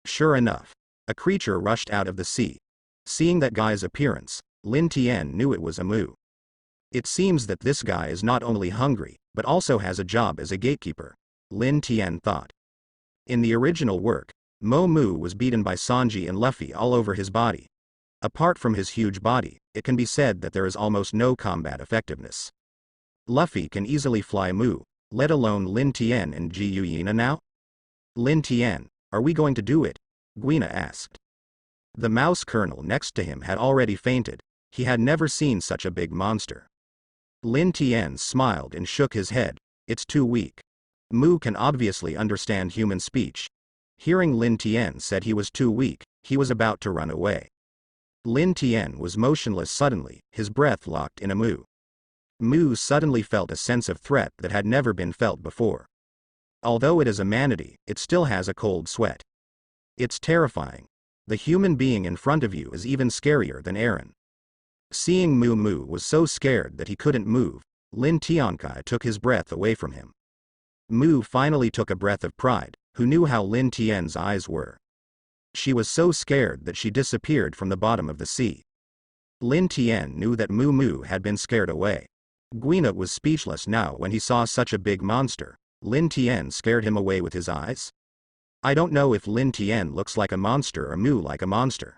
Sure enough, a creature rushed out of the sea. Seeing that guy's appearance, Lin Tian knew it was a Mu. It seems that this guy is not only hungry, but also has a job as a gatekeeper, Lin Tian thought. In the original work, Mo Mu was beaten by Sanji and Luffy all over his body. Apart from his huge body, it can be said that there is almost no combat effectiveness. Luffy can easily fly Mu, let alone Lin Tian and Qiwuhai now? Lin Tian, are we going to do it? Guina asked. The mouse colonel next to him had already fainted. He had never seen such a big monster. Lin Tian smiled and shook his head. It's too weak. Mu can obviously understand human speech. Hearing Lin Tian said he was too weak, he was about to run away. Lin Tian was motionless suddenly, his breath locked in a Mu. Mu suddenly felt a sense of threat that had never been felt before. Although it is a manatee, it still has a cold sweat. It's terrifying. The human being in front of you is even scarier than Eren. Seeing Mu was so scared that he couldn't move, Lin Tiankai took his breath away from him. Mu finally took a breath of pride, who knew how Lin Tian's eyes were. She was so scared that she disappeared from the bottom of the sea. Lin Tian knew that Mu had been scared away. Guina was speechless now when he saw such a big monster. Lin Tian scared him away with his eyes? I don't know if Lin Tian looks like a monster or Mu like a monster.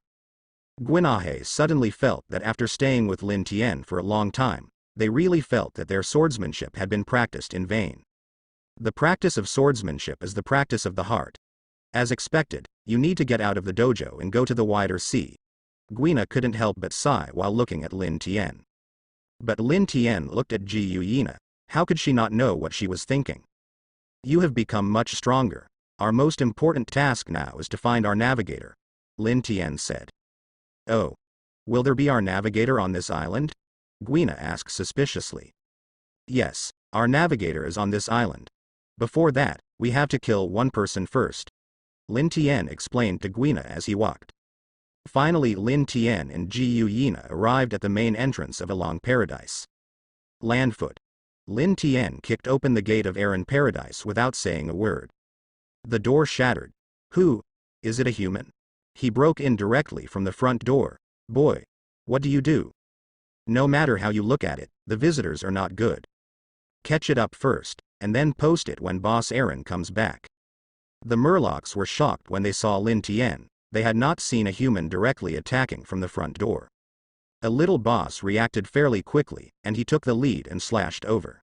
Qiwuhai suddenly felt that after staying with Lin Tian for a long time, they really felt that their swordsmanship had been practiced in vain. The practice of swordsmanship is the practice of the heart. As expected, you need to get out of the dojo and go to the wider sea. Guina couldn't help but sigh while looking at Lin Tian. But Lin Tian looked at Qiwuhai. How could she not know what she was thinking? You have become much stronger. Our most important task now is to find our navigator, Lin Tian said. Oh. Will there be our navigator on this island? Guina asked suspiciously. Yes, our navigator is on this island. Before that, we have to kill one person first, Lin Tian explained to Guina as he walked. Finally Lin Tian and Qiwuhai arrived at the main entrance of Along Paradise. Landfoot. Lin Tian kicked open the gate of Eren Paradise without saying a word. The door shattered. Who? Is it a human? He broke in directly from the front door. Boy. What do you do? No matter how you look at it, the visitors are not good. Catch it up first, and then post it when Boss Eren comes back. The Murlocs were shocked when they saw Lin Tian. They had not seen a human directly attacking from the front door. A little boss reacted fairly quickly, and he took the lead and slashed over.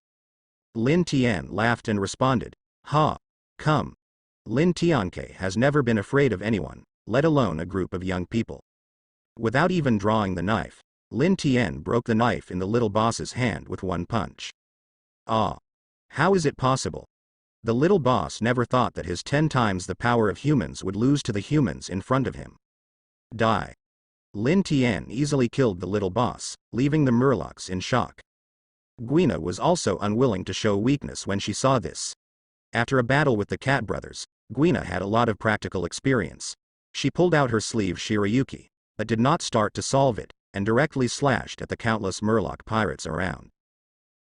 Lin Tian laughed and responded, "Ha! Come." Lin Tianke has never been afraid of anyone, let alone a group of young people. Without even drawing the knife, Lin Tian broke the knife in the little boss's hand with one punch. Ah! How is it possible? The little boss never thought that his 10 times the power of humans would lose to the humans in front of him. Die. Lin Tian easily killed the little boss, leaving the Murlocs in shock. Guina was also unwilling to show weakness when she saw this. After a battle with the Cat brothers, Guina had a lot of practical experience. She pulled out her sleeve Shirayuki, but did not start to solve it, and directly slashed at the countless Murloc pirates around.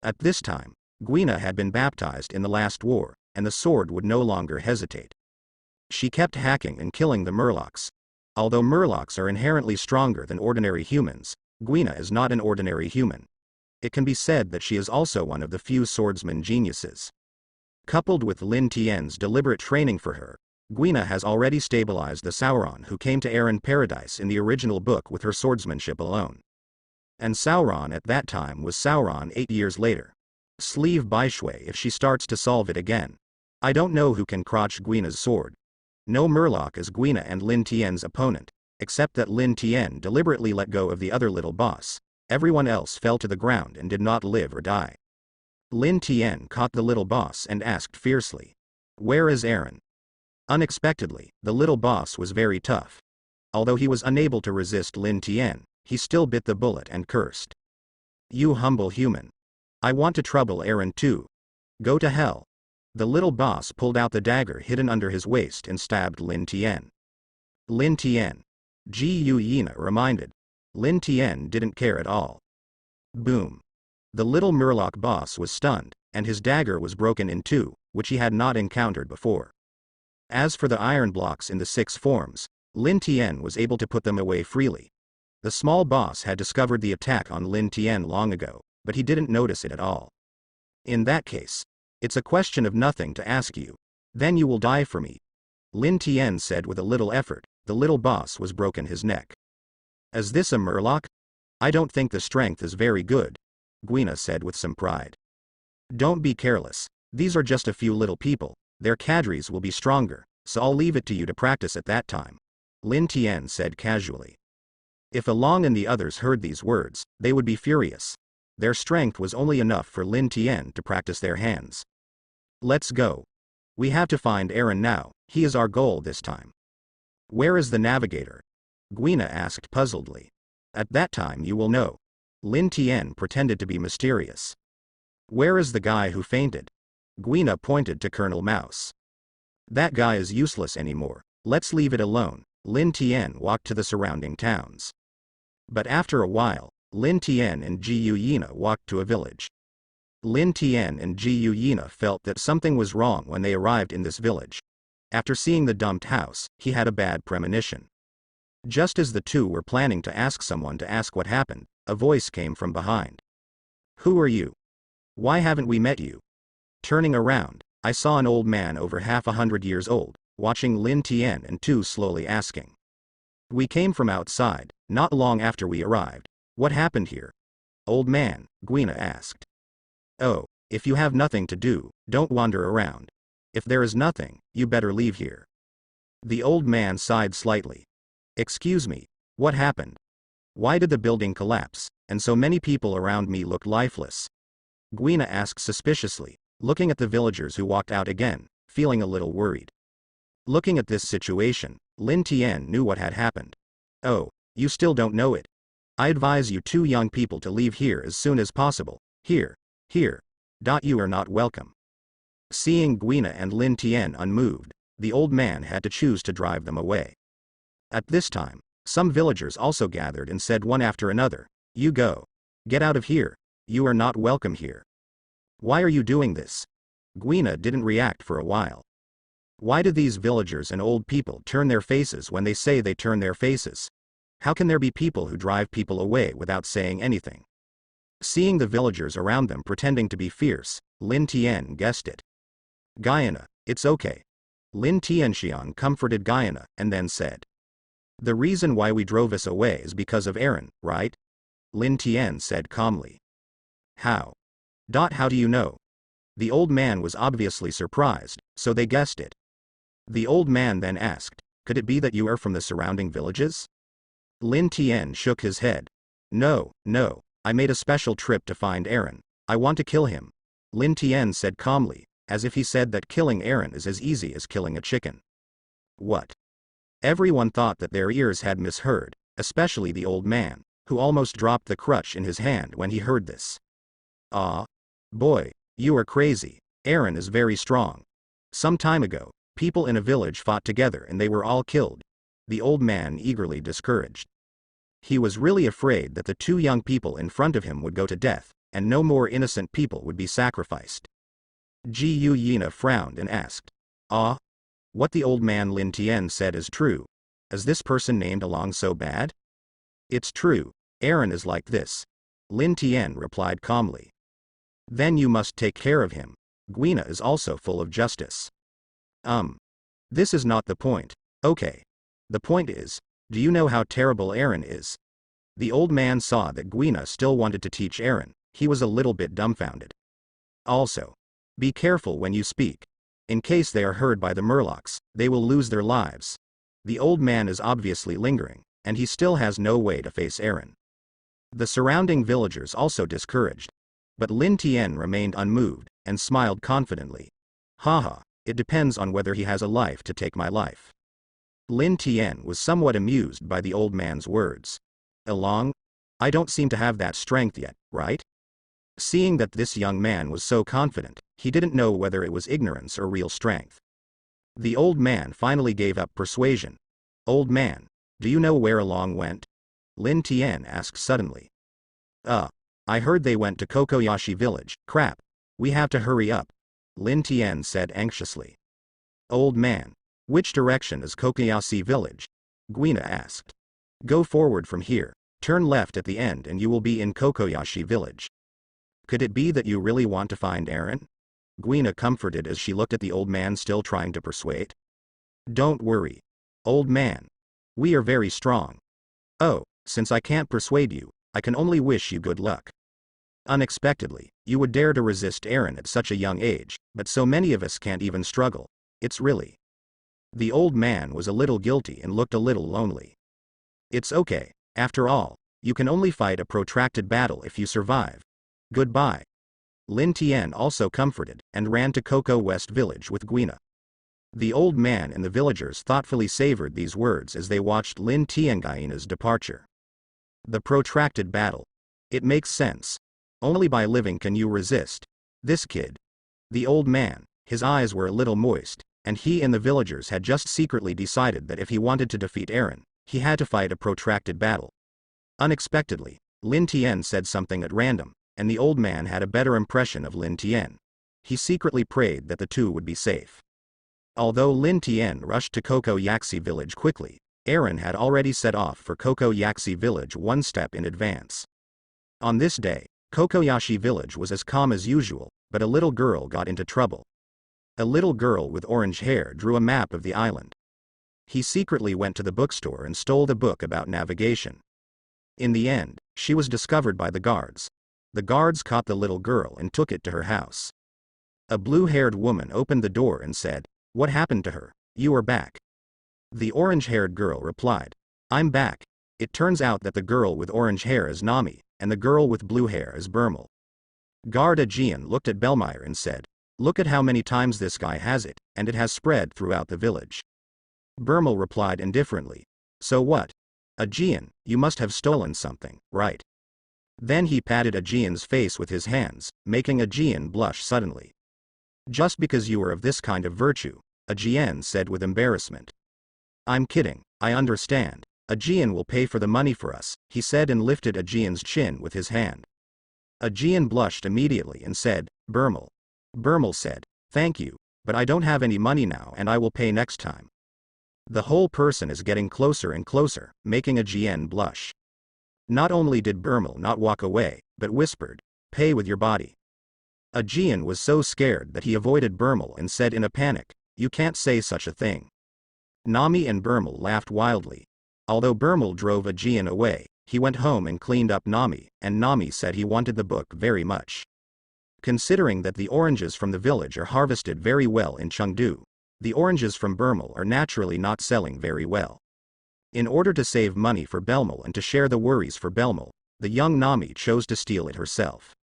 At this time, Guina had been baptized in the last war, and the sword would no longer hesitate. She kept hacking and killing the Murlocs. Although Murlocs are inherently stronger than ordinary humans, Guina is not an ordinary human. It can be said that she is also one of the few swordsman geniuses. Coupled with Lin Tian's deliberate training for her, Guina has already stabilized the Sauron who came to Eren Paradise in the original book with her swordsmanship alone. And Sauron at that time was Sauron 8 years later. Sleeve Baishui if she starts to solve it again. I don't know who can crotch Guina's sword. No Murloc is Guina and Lin Tian's opponent, except that Lin Tian deliberately let go of the other little boss. Everyone else fell to the ground and did not live or die. Lin Tian caught the little boss and asked fiercely, "Where is Eren?" Unexpectedly, the little boss was very tough. Although he was unable to resist Lin Tian, he still bit the bullet and cursed. "You humble human. I want to trouble Eren too. Go to hell." The little boss pulled out the dagger hidden under his waist and stabbed Lin Tian. Lin Tian. Qiwuhai reminded. Lin Tian didn't care at all. Boom. The little Murloc boss was stunned, and his dagger was broken in two, which he had not encountered before. As for the iron blocks in the 6 forms, Lin Tian was able to put them away freely. The small boss had discovered the attack on Lin Tian long ago, but he didn't notice it at all. In that case, it's a question of nothing to ask you. Then you will die for me. Lin Tian said with a little effort. The little boss was broken his neck. Is this a murloc? I don't think the strength is very good, Guina said with some pride. Don't be careless. These are just a few little people. Their cadres will be stronger, so I'll leave it to you to practice at that time, Lin Tian said casually. If Along and the others heard these words, they would be furious. Their strength was only enough for Lin Tian to practice their hands. Let's go. We have to find Eren now. He is our goal this time. Where is the navigator? Guina asked puzzledly. At that time you will know. Lin Tian pretended to be mysterious. Where is the guy who fainted? Guina pointed to Colonel Mouse. That guy is useless anymore. Let's leave it alone. Lin Tian walked to the surrounding towns. But after a while, Lin Tian and Qiwuhai walked to a village. Lin Tian and Qiwuhai felt that something was wrong when they arrived in this village. After seeing the dumped house, he had a bad premonition. Just as the two were planning to ask someone to ask what happened, a voice came from behind. Who are you? Why haven't we met you? Turning around, I saw an old man over 100 years old, watching Lin Tian and Tu slowly asking. We came from outside, not long after we arrived. What happened here? Old man, Guina asked. Oh, if you have nothing to do, don't wander around. If there is nothing, you better leave here. The old man sighed slightly. Excuse me, what happened? Why did the building collapse, and so many people around me look lifeless? Guina asked suspiciously, looking at the villagers who walked out again, feeling a little worried. Looking at this situation, Lin Tian knew what had happened. Oh, you still don't know it? I advise you two young people to leave here as soon as possible. Here. You are not welcome. Seeing Guina and Lin Tian unmoved, the old man had to choose to drive them away. At this time, some villagers also gathered and said one after another, You go. Get out of here. You are not welcome here. Why are you doing this? Guina didn't react for a while. Why do these villagers and old people turn their faces when they say they turn their faces? How can there be people who drive people away without saying anything? Seeing the villagers around them pretending to be fierce, Lin Tian guessed it. Guyana, it's okay. Lin Tianxiang comforted Guyana and then said. The reason why we drove us away is because of Eren, right? Lin Tian said calmly. How? How do you know? The old man was obviously surprised, so they guessed it. The old man then asked, Could it be that you are from the surrounding villages? Lin Tian shook his head. No, I made a special trip to find Eren. I want to kill him. Lin Tian said calmly, as if he said that killing Eren is as easy as killing a chicken. What? Everyone thought that their ears had misheard, especially the old man, who almost dropped the crutch in his hand when he heard this. Ah, boy, you are crazy. Eren is very strong. Some time ago, people in a village fought together and they were all killed. The old man eagerly discouraged. He was really afraid that the two young people in front of him would go to death, and no more innocent people would be sacrificed. Qiwuhai frowned and asked. Ah? What the old man Lin Tian said is true. Is this person named Along so bad? It's true. Eren is like this. Lin Tian replied calmly. Then you must take care of him. Guina is also full of justice. This is not the point. Okay. The point is, do you know how terrible Eren is? The old man saw that Guina still wanted to teach Eren. He was a little bit dumbfounded. Also, be careful when you speak. In case they are heard by the Murlocs, they will lose their lives. The old man is obviously lingering, and he still has no way to face Eren. The surrounding villagers also discouraged. But Lin Tian remained unmoved, and smiled confidently. Haha, it depends on whether he has a life to take my life. Lin Tian was somewhat amused by the old man's words. Along? I don't seem to have that strength yet, right? Seeing that this young man was so confident, he didn't know whether it was ignorance or real strength. The old man finally gave up persuasion. Old man, do you know where Along went? Lin Tian asked suddenly. I heard they went to Kokoyashi village. Crap. We have to hurry up. Lin Tian said anxiously. Old man. Which direction is Kokoyashi village? Guina asked. Go forward from here, turn left at the end and you will be in Kokoyashi village. Could it be that you really want to find Eren? Guina comforted as she looked at the old man still trying to persuade. Don't worry. Old man. We are very strong. Oh, since I can't persuade you, I can only wish you good luck. Unexpectedly, you would dare to resist Eren at such a young age, but so many of us can't even struggle. It's really. The old man was a little guilty and looked a little lonely. It's okay, after all, you can only fight a protracted battle if you survive. Goodbye. Lin Tian also comforted, and ran to Koko West village with Guina. The old man and the villagers thoughtfully savored these words as they watched Lin Tiangaina's departure. The protracted battle. It makes sense. Only by living can you resist. This kid. The old man, his eyes were a little moist, and he and the villagers had just secretly decided that if he wanted to defeat Eren, he had to fight a protracted battle. Unexpectedly, Lin Tian said something at random, and the old man had a better impression of Lin Tian. He secretly prayed that the two would be safe. Although Lin Tian rushed to Kokoyashi village quickly, Eren had already set off for Kokoyashi village one step in advance. On this day, Kokoyashi village was as calm as usual, but a little girl got into trouble. A little girl with orange hair drew a map of the island. He secretly went to the bookstore and stole the book about navigation. In the end, she was discovered by the guards. The guards caught the little girl and took it to her house. A blue-haired woman opened the door and said, "What happened to her? You are back." The orange-haired girl replied, "I'm back. It turns out that the girl with orange hair is Nami, and the girl with blue hair is Bermel." Guard Jhin looked at Bellmeyer and said, "Look at how many times this guy has it, and it has spread throughout the village." Bermel replied indifferently, "So what? Jhin, you must have stolen something, right?" Then he patted Jhin's face with his hands, making Jhin blush suddenly. "Just because you are of this kind of virtue," Jhin said with embarrassment. "I'm kidding, I understand. Jhin will pay for the money for us," he said and lifted Jhin's chin with his hand. Jhin blushed immediately and said, "Bermel." Bermel said, "Thank you, but I don't have any money now and I will pay next time." The whole person is getting closer and closer, making Jhin blush. Not only did Bermel not walk away, but whispered, "Pay with your body." Jhin was so scared that he avoided Bermel and said in a panic, "You can't say such a thing." Nami and Bermel laughed wildly. Although Bermel drove Jhin away, he went home and cleaned up Nami, and Nami said he wanted the book very much. Considering that the oranges from the village are harvested very well in Chengdu, the oranges from Bermel are naturally not selling very well. In order to save money for Belmel and to share the worries for Belmel, the young Nami chose to steal it herself.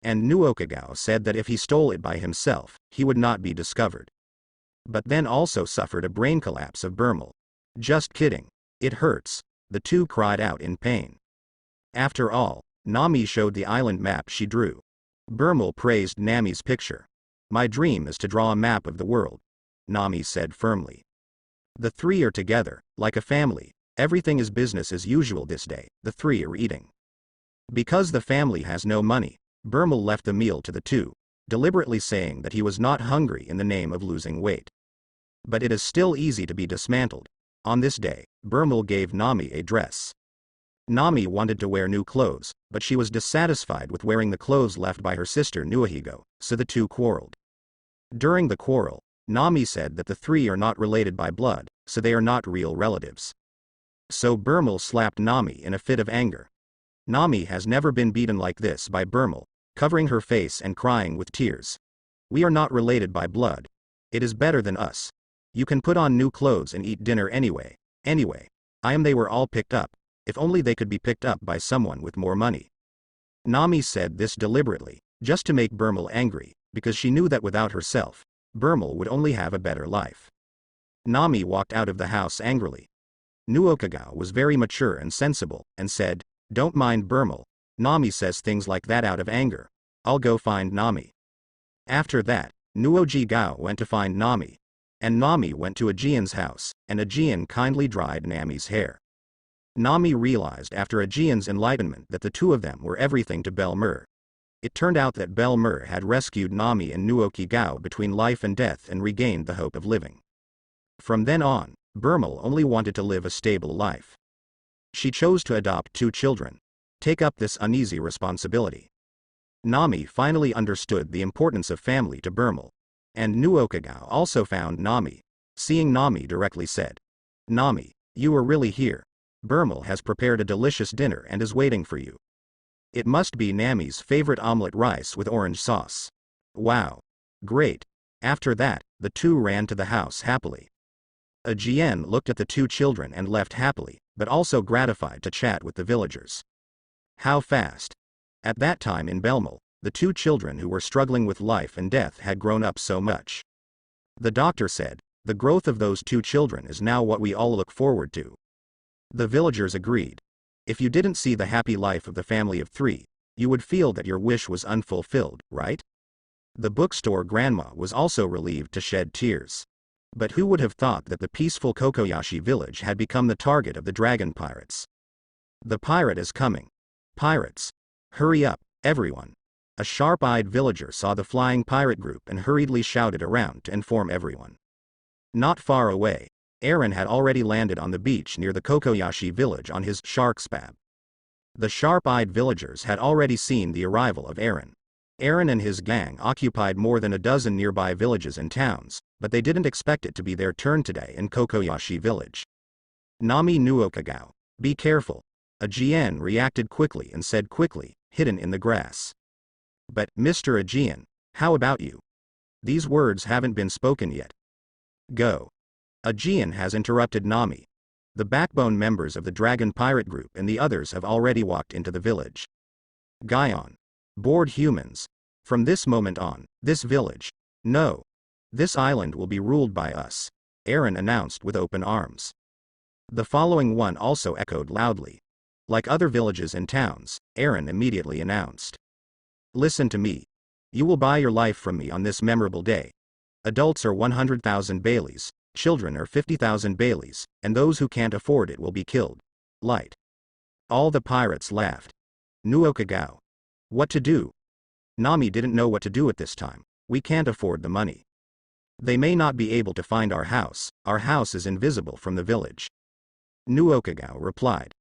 And Nuoqigao said that if he stole it by himself, he would not be discovered. But then also suffered a brain collapse of Bermel. "Just kidding. It hurts," the two cried out in pain. After all, Nami showed the island map she drew. Bermel praised Nami's picture. "My dream is to draw a map of the world," Nami said firmly. The three are together, like a family. Everything is business as usual this day. The three are eating. Because the family has no money, Bermel left the meal to the two, deliberately saying that he was not hungry in the name of losing weight. But it is still easy to be dismantled. On this day, Bermel gave Nami a dress. Nami wanted to wear new clothes, but she was dissatisfied with wearing the clothes left by her sister Nuoqigao, so the two quarreled. During the quarrel, Nami said that the three are not related by blood, so they are not real relatives. So Bermel slapped Nami in a fit of anger. Nami has never been beaten like this by Bermel, covering her face and crying with tears. "We are not related by blood. It is better than us. You can put on new clothes and eat dinner anyway. Anyway, they were all picked up. If only they could be picked up by someone with more money." Nami said this deliberately, just to make Bermel angry, because she knew that without herself, Bermel would only have a better life. Nami walked out of the house angrily. Nuoqigao was very mature and sensible, and said, "Don't mind Bermel. Nami says things like that out of anger. I'll go find Nami." After that, Nuoqigao went to find Nami. And Nami went to Jhin's house, and Jhin kindly dried Nami's hair. Nami realized after Jhin's enlightenment that the two of them were everything to Belmer. It turned out that Belmer had rescued Nami and Nuoqigao between life and death and regained the hope of living. From then on, Burmel only wanted to live a stable life. She chose to adopt 2 children. Take up this uneasy responsibility. Nami finally understood the importance of family to Burmel. And Nuoqigao also found Nami. Seeing Nami directly said, "Nami, you are really here. Burmel has prepared a delicious dinner and is waiting for you. It must be Nami's favorite omelette rice with orange sauce." Wow. Great. After that, the 2 ran to the house happily. Jhin looked at the 2 children and left happily, but also gratified to chat with the villagers. How fast. At that time in Belmel, the 2 children who were struggling with life and death had grown up so much. The doctor said, "The growth of those 2 children is now what we all look forward to." The villagers agreed. If you didn't see the happy life of the family of 3, you would feel that your wish was unfulfilled, right? The bookstore grandma was also relieved to shed tears. But who would have thought that the peaceful Kokoyashi village had become the target of the dragon pirates? The pirate is coming. Pirates. Hurry up, everyone. A sharp-eyed villager saw the flying pirate group and hurriedly shouted around to inform everyone. Not far away, Eren had already landed on the beach near the Kokoyashi village on his shark spab. The sharp-eyed villagers had already seen the arrival of Eren. Eren and his gang occupied more than a dozen nearby villages and towns, but they didn't expect it to be their turn today in Kokoyashi village. Nami Nuoqigao, be careful. Jhin reacted quickly and said quickly, hidden in the grass. But, Mr. Jhin, how about you? These words haven't been spoken yet. Go. Jhin has interrupted Nami. The backbone members of the Dragon Pirate Group and the others have already walked into the village. Guyon. Bored humans. From this moment on, this village. No. This island will be ruled by us, Eren announced with open arms. The following one also echoed loudly. Like other villages and towns, Eren immediately announced. Listen to me. You will buy your life from me on this memorable day. Adults are 100,000 Baileys, children are 50,000 Baileys, and those who can't afford it will be killed. Light. All the pirates laughed. Nuoqigao. What to do? Nami didn't know what to do at this time. We can't afford the money. They may not be able to find our house is invisible from the village. Nuoqigao replied.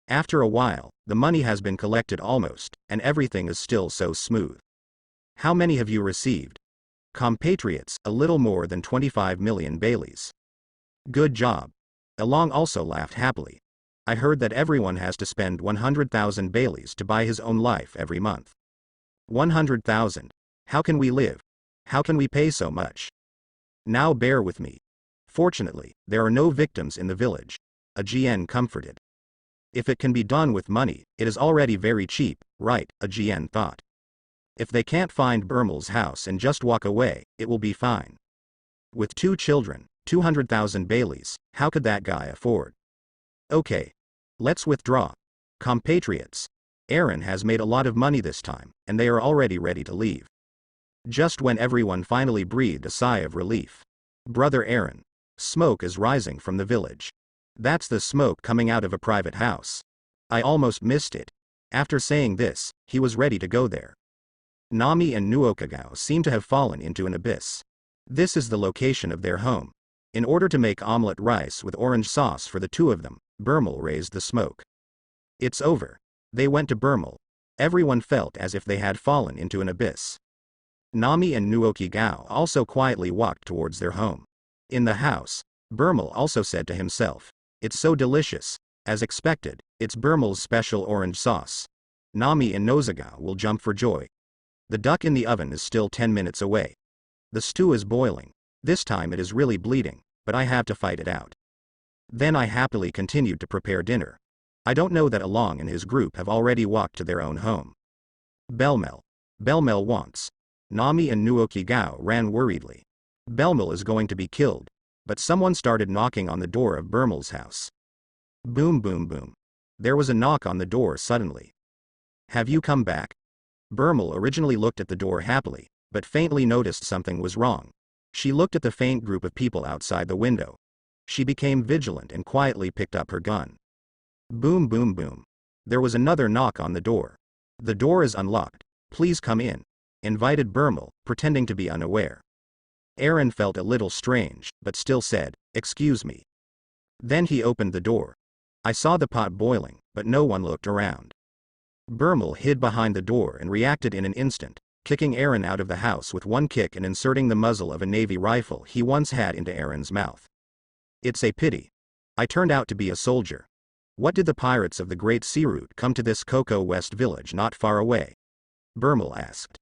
After a while, the money has been collected almost, and everything is still so smooth. How many have you received? Compatriots, a little more than 25 million Baileys. Good job. Along also laughed happily. I heard that everyone has to spend 100,000 Baileys to buy his own life every month. 100,000. How can we live? How can we pay so much? Now bear with me. Fortunately, there are no victims in the village. Jhin comforted. If it can be done with money, it is already very cheap, right? Jhin thought. If they can't find Burmel's house and just walk away, it will be fine. With 2 children, 200,000 Baileys, how could that guy afford? Okay. Let's withdraw. Compatriots. Eren has made a lot of money this time, and they are already ready to leave. Just when everyone finally breathed a sigh of relief. Brother Eren. Smoke is rising from the village. That's the smoke coming out of a private house. I almost missed it. After saying this, he was ready to go there. Nami and Nuoqigao seem to have fallen into an abyss. This is the location of their home. In order to make omelette rice with orange sauce for the 2 of them, Burmel raised the smoke. It's over. They went to Burmel. Everyone felt as if they had fallen into an abyss. Nami and Nuoqigao also quietly walked towards their home. In the house, Burmel also said to himself, it's so delicious. As expected, it's Burmel's special orange sauce. Nami and Nojiko will jump for joy. The duck in the oven is still 10 minutes away. The stew is boiling. This time it is really bleeding, but I have to fight it out. Then I happily continued to prepare dinner. I don't know that Along and his group have already walked to their own home. Belmel. Belmel wants. Nami and Nuoqigao ran worriedly. Belmel is going to be killed. But someone started knocking on the door of Burmel's house. Boom boom boom. There was a knock on the door suddenly. Have you come back? Burmel originally looked at the door happily, but faintly noticed something was wrong. She looked at the faint group of people outside the window. She became vigilant and quietly picked up her gun. Boom boom boom. There was another knock on the door. The door is unlocked. Please come in. Invited Burmel, pretending to be unaware. Aaron felt a little strange, but still said, "Excuse me." Then he opened the door. I saw the pot boiling, but no one looked around. Bermel hid behind the door and reacted in an instant, kicking Aaron out of the house with one kick and inserting the muzzle of a navy rifle he once had into Aaron's mouth. It's a pity. I turned out to be a soldier. What did the pirates of the Great Sea Route come to this Cocoa West village not far away? Bermel asked.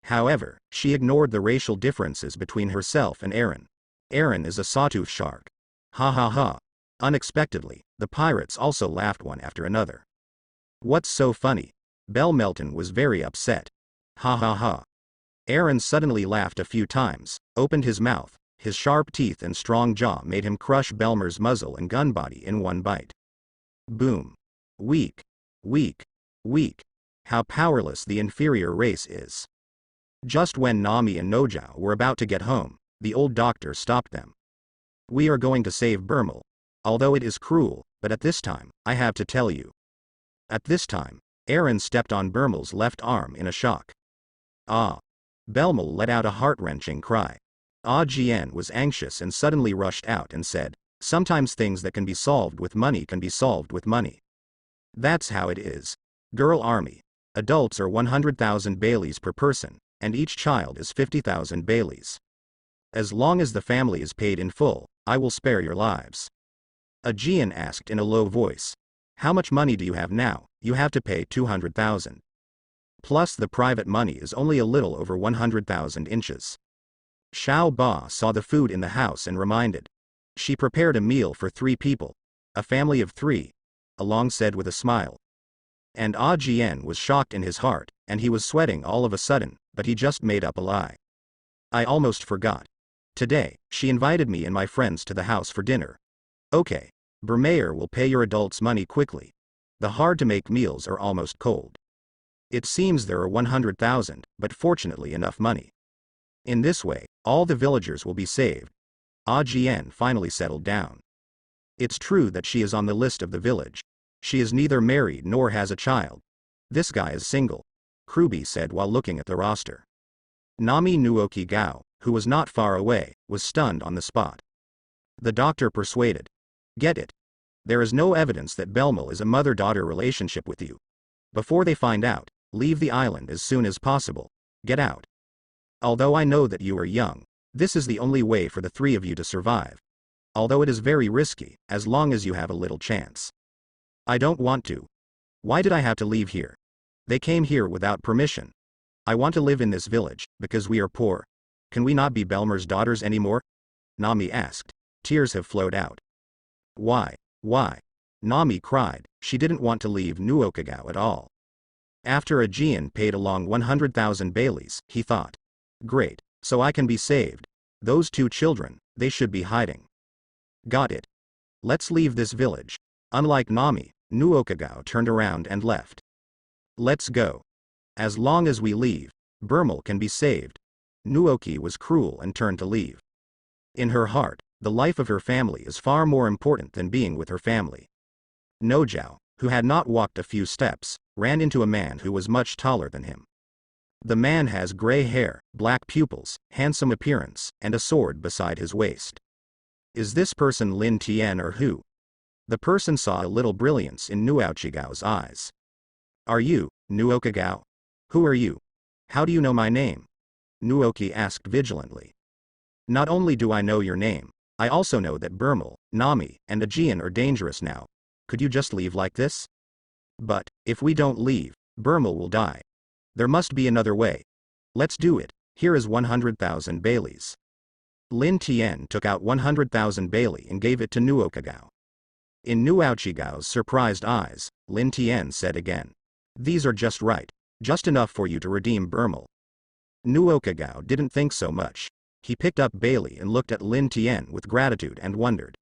However, she ignored the racial differences between herself and Aaron. Aaron is a sawtooth shark. Ha ha ha. Unexpectedly, the pirates also laughed one after another. What's so funny? Belle Melton was very upset. Ha ha ha. Aaron suddenly laughed a few times, opened his mouth, his sharp teeth and strong jaw made him crush Belmer's muzzle and gun body in one bite. Boom. Weak. Weak. Weak. How powerless the inferior race is. Just when Nami and Nojiko were about to get home, the old doctor stopped them. We are going to save Bermel. Although it is cruel, but at this time, I have to tell you. At this time, Aaron stepped on Bermel's left arm in a shock. Ah. Belmel let out a heart-wrenching cry. Jhin was anxious and suddenly rushed out and said, "Sometimes things that can be solved with money can be solved with money. That's how it is. Girl army. Adults are 100,000 Baileys per person, and each child is 50,000 Baileys. As long as the family is paid in full, I will spare your lives." Jhin asked in a low voice. How much money do you have now? You have to pay 200,000. Plus the private money is only a little over 100,000 inches. Xiao Ba saw the food in the house and reminded. She prepared a meal for 3 people. A family of 3. Along said with a smile. And Jhin was shocked in his heart, and he was sweating all of a sudden, but he just made up a lie. I almost forgot. Today, she invited me and my friends to the house for dinner. Okay. Bermeyer will pay your adults money quickly. The hard-to-make meals are almost cold. It seems there are 100,000, but fortunately enough money. In this way, all the villagers will be saved. Jhin finally settled down. It's true that she is on the list of the village. She is neither married nor has a child. This guy is single. Kruby said while looking at the roster. Nami Nuoqigao, who was not far away, was stunned on the spot. The doctor persuaded. Get it. There is no evidence that Belmel is a mother-daughter relationship with you. Before they find out, leave the island as soon as possible. Get out. Although I know that you are young, this is the only way for the 3 of you to survive. Although it is very risky, as long as you have a little chance. I don't want to. Why did I have to leave here? They came here without permission. I want to live in this village, because we are poor. Can we not be Belmer's daughters anymore? Nami asked. Tears have flowed out. Why? Why? Nami cried. She didn't want to leave Nuoqigao at all. After Jhin paid along 100,000 Baileys, he thought. Great, so I can be saved. Those 2 children, they should be hiding. Got it. Let's leave this village. Unlike Nami, Nuoqigao turned around and left. Let's go. As long as we leave, Bermel can be saved. Nuoqi was cruel and turned to leave. In her heart, the life of her family is far more important than being with her family. Nojiko, who had not walked a few steps, ran into a man who was much taller than him. The man has gray hair, black pupils, handsome appearance, and a sword beside his waist. Is this person Lin Tian or who? The person saw a little brilliance in Nuoqigao's eyes. Are you, Nuoqigao? Who are you? How do you know my name? Nuoqi asked vigilantly. Not only do I know your name, I also know that Bermel, Nami, and Jhin are dangerous now. Could you just leave like this? But, if we don't leave, Bermel will die. There must be another way. Let's do it. Here is 100,000 Baileys. Lin Tian took out 100,000 Bailey and gave it to Nuoqigao. In Nuoqigao's surprised eyes, Lin Tian said again. These are just right. Just enough for you to redeem Bermel. Nuoqigao didn't think so much. He picked up Bailey and looked at Lin Tian with gratitude and wondered.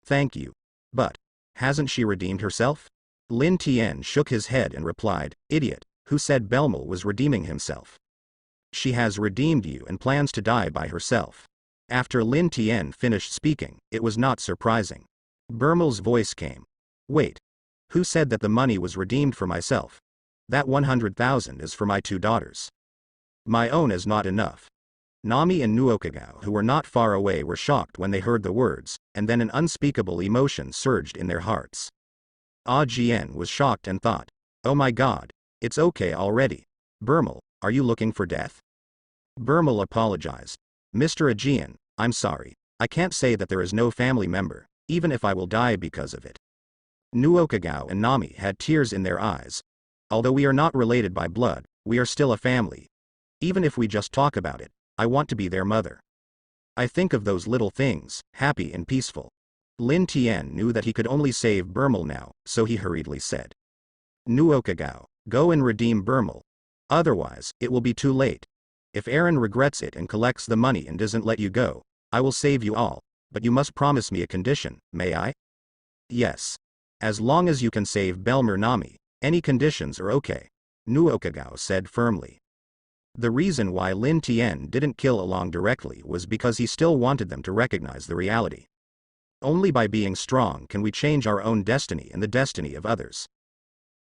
Thank you. But, hasn't she redeemed herself? Lin Tian shook his head and replied, Idiot, who said Belmel was redeeming himself? She has redeemed you and plans to die by herself. After Lin Tian finished speaking, it was not surprising. Bermel's voice came. Wait. Who said that the money was redeemed for myself? That 100,000 is for my 2 daughters. My own is not enough. Nami and Nuoqigao, who were not far away, were shocked when they heard the words, and then an unspeakable emotion surged in their hearts. Jhin was shocked and thought, "Oh my god, it's okay already. Burmal, are you looking for death?" Burmal apologized. "Mr. Jhin, I'm sorry. I can't say that there is no family member, even if I will die because of it." Nuoqigao and Nami had tears in their eyes. "Although we are not related by blood, we are still a family. Even if we just talk about it, I want to be their mother. I think of those little things, happy and peaceful." Lin Tian knew that he could only save Burmal now, so he hurriedly said, "Nuoqigao, go and redeem Burmal. Otherwise, it will be too late. If Aaron regrets it and collects the money and doesn't let you go, I will save you all, but you must promise me a condition, may I?" "Yes. As long as you can save Belmer Nami, any conditions are okay," Nuoqigao said firmly. The reason why Lin Tian didn't kill along directly was because he still wanted them to recognize the reality. Only by being strong can we change our own destiny and the destiny of others.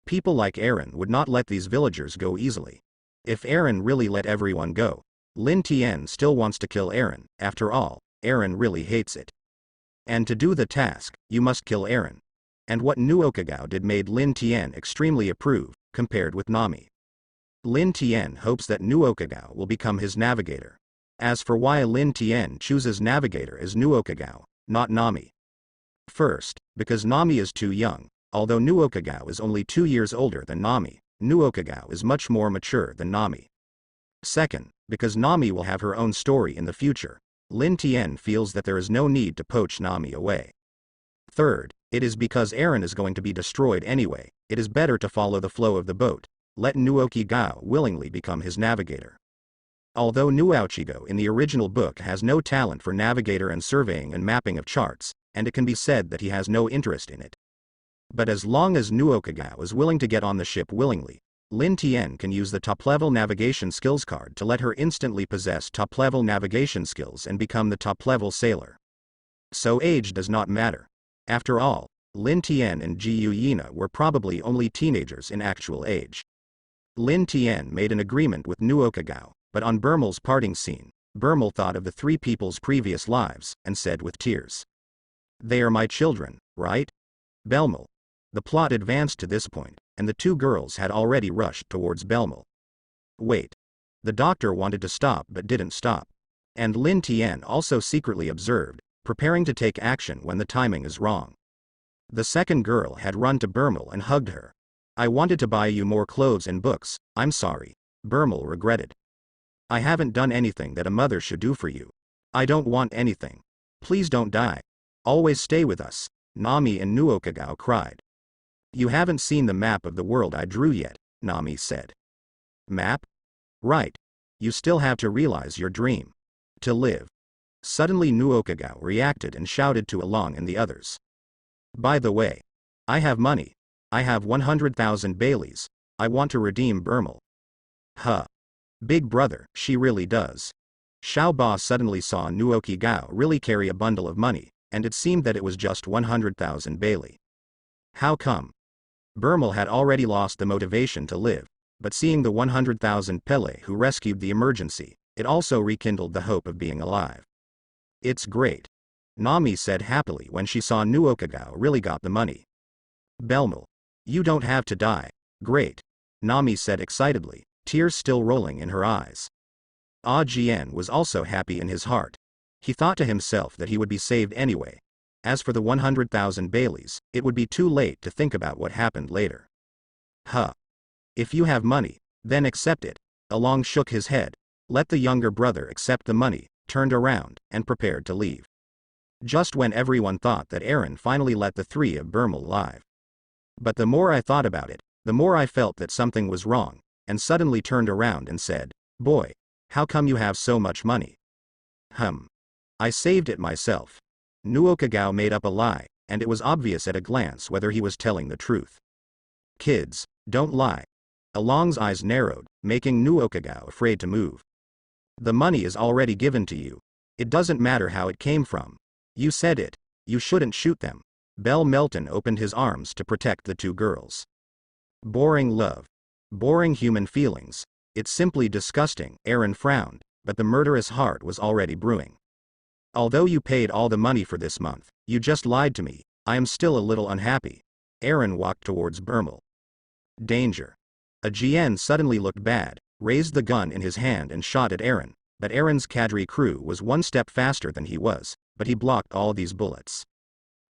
People like Aaron would not let these villagers go easily. If Aaron really let everyone go, Lin Tian still wants to kill Aaron. After all, Aaron really hates it. And to do the task, you must kill Aaron. And what Nuoqigao did made Lin Tian extremely approve, compared with Nami. Lin Tian hopes that Nuoqigao will become his navigator. As for why Lin Tian chooses navigator as Nuoqigao, not Nami. First, because Nami is too young. Although Nuoqigao is only 2 years older than Nami, Nuoqigao is much more mature than Nami. Second, because Nami will have her own story in the future, Lin Tian feels that there is no need to poach Nami away. Third, it is because Aaron is going to be destroyed anyway, it is better to follow the flow of the boat, let Nuoqigao willingly become his navigator. Although Nuoqigao in the original book has no talent for navigator and surveying and mapping of charts, and it can be said that he has no interest in it. But as long as Nuoqigao is willing to get on the ship willingly, Lin Tian can use the top-level navigation skills card to let her instantly possess top-level navigation skills and become the top-level sailor. So age does not matter. After all, Lin Tian and Qiwuhai were probably only teenagers in actual age. Lin Tian made an agreement with Nuoqigao, but on Burmal's parting scene, Burmal thought of the 3 people's previous lives, and said with tears, "They are my children, right? Belmal." The plot advanced to this point, and the 2 girls had already rushed towards Belmal. Wait. The doctor wanted to stop but didn't stop. And Lin Tian also secretly observed, preparing to take action when the timing is wrong. The second girl had run to Burmal and hugged her. "I wanted to buy you more clothes and books, I'm sorry," Burmal regretted. "I haven't done anything that a mother should do for you. I don't want anything. Please don't die. Always stay with us," Nami and Nuoqigao cried. "You haven't seen the map of the world I drew yet," Nami said. "Map? Right. You still have to realize your dream. To live." Suddenly Nuoqigao reacted and shouted to Along and the others. "By the way, I have money. I have 100,000 Baileys. I want to redeem Burmal." "Huh. Big brother, she really does." Xiao Ba suddenly saw Nuoqigao really carry a bundle of money, and it seemed that it was just 100,000 Bailey. How come? Burmal had already lost the motivation to live, but seeing the 100,000 Pele who rescued the emergency, it also rekindled the hope of being alive. "It's great," Nami said happily when she saw Nuoqigao really got the money. "Belmal, you don't have to die." "Great," Nami said excitedly, tears still rolling in her eyes. Jhin was also happy in his heart. He thought to himself that he would be saved anyway. As for the 100,000 Baileys, it would be too late to think about what happened later. "Huh. If you have money, then accept it." Along shook his head, let the younger brother accept the money, turned around, and prepared to leave. Just when everyone thought that Aaron finally let the 3 of Burmal live. "But the more I thought about it, the more I felt that something was wrong, and suddenly turned around and said, 'Boy, how come you have so much money?' I saved it myself." Nuoqigao made up a lie, and it was obvious at a glance whether he was telling the truth. "Kids, don't lie." Along's eyes narrowed, making Nuoqigao afraid to move. "The money is already given to you. It doesn't matter how it came from. You said it. You shouldn't shoot them." Bell Melton opened his arms to protect the 2 girls. "Boring love. Boring human feelings. It's simply disgusting." Aaron frowned, but the murderous heart was already brewing. Although you paid all the money for this month, you just lied to me. I am still a little unhappy. Eren walked towards Burmel. Danger. A Jhin suddenly looked bad, raised the gun in his hand and shot at Eren, but Eren's cadre crew was one step faster than he was, but he blocked all these bullets.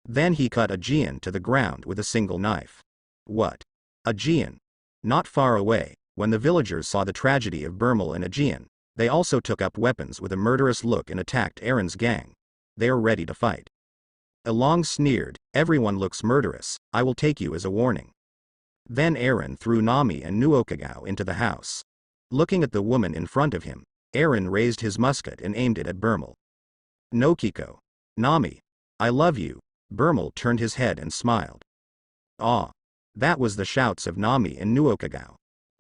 Then he cut a Jhin to the ground with a single knife. What? A Jhin? Not far away, when the villagers saw the tragedy of Burmel and a Jhin, they also took up weapons with a murderous look and attacked Eren's gang. They are ready to fight. Along sneered, everyone looks murderous, I will take you as a warning. Then Eren threw Nami and Nuoqigao into the house. Looking at the woman in front of him, Eren raised his musket and aimed it at Burmel. Nojiko. Nami. I love you. Burmel turned his head and smiled. Ah. That was the shouts of Nami and Nuoqigao.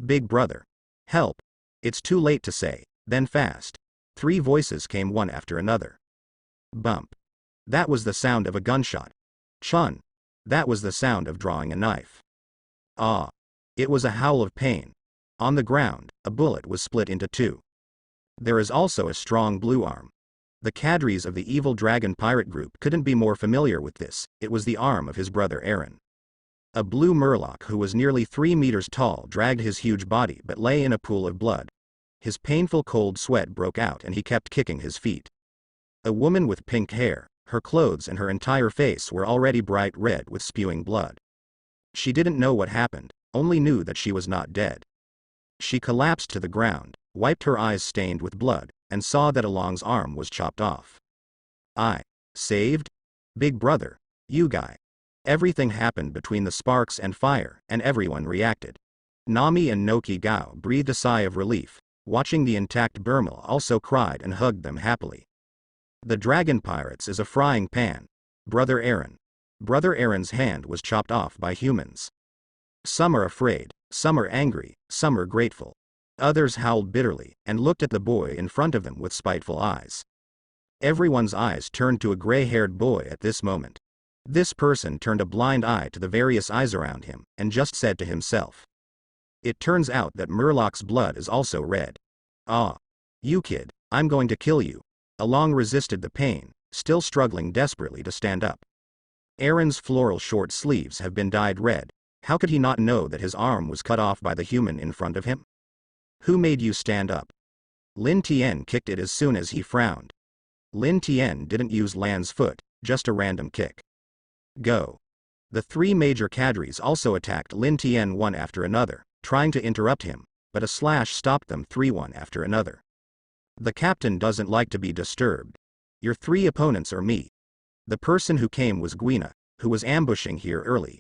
Big brother. Help. It's too late to say, then fast. 3 voices came one after another. Bump. That was the sound of a gunshot. Chun. That was the sound of drawing a knife. Ah. It was a howl of pain. On the ground, a bullet was split into 2. There is also a strong blue arm. The cadres of the evil dragon pirate group couldn't be more familiar with this, it was the arm of his brother Eren. A blue murloc who was nearly 3 meters tall dragged his huge body but lay in a pool of blood. His painful cold sweat broke out and he kept kicking his feet. A woman with pink hair, her clothes and her entire face were already bright red with spewing blood. She didn't know what happened, only knew that she was not dead. She collapsed to the ground, wiped her eyes stained with blood, and saw that Along's arm was chopped off. I. Saved? Big brother. You guy. Everything happened between the sparks and fire, and everyone reacted. Nami and Nuoqigao breathed a sigh of relief, watching the intact Burmel also cried and hugged them happily. The dragon pirates is a frying pan. Brother Eren. Brother Eren's hand was chopped off by humans. Some are afraid, some are angry, some are grateful. Others howled bitterly, and looked at the boy in front of them with spiteful eyes. Everyone's eyes turned to a gray-haired boy at this moment. This person turned a blind eye to the various eyes around him, and just said to himself. It turns out that Murloc's blood is also red. Ah. You kid, I'm going to kill you. Along resisted the pain, still struggling desperately to stand up. Eren's floral short sleeves have been dyed red. How could he not know that his arm was cut off by the human in front of him? Who made you stand up? Lin Tien kicked it as soon as he frowned. Lin Tien didn't use Lan's foot, just a random kick. Go. The 3 major cadres also attacked Lin Tien one after another, trying to interrupt him, but a slash stopped them 3 one after another. The captain doesn't like to be disturbed. Your 3 opponents are me. The person who came was Guina, who was ambushing here early.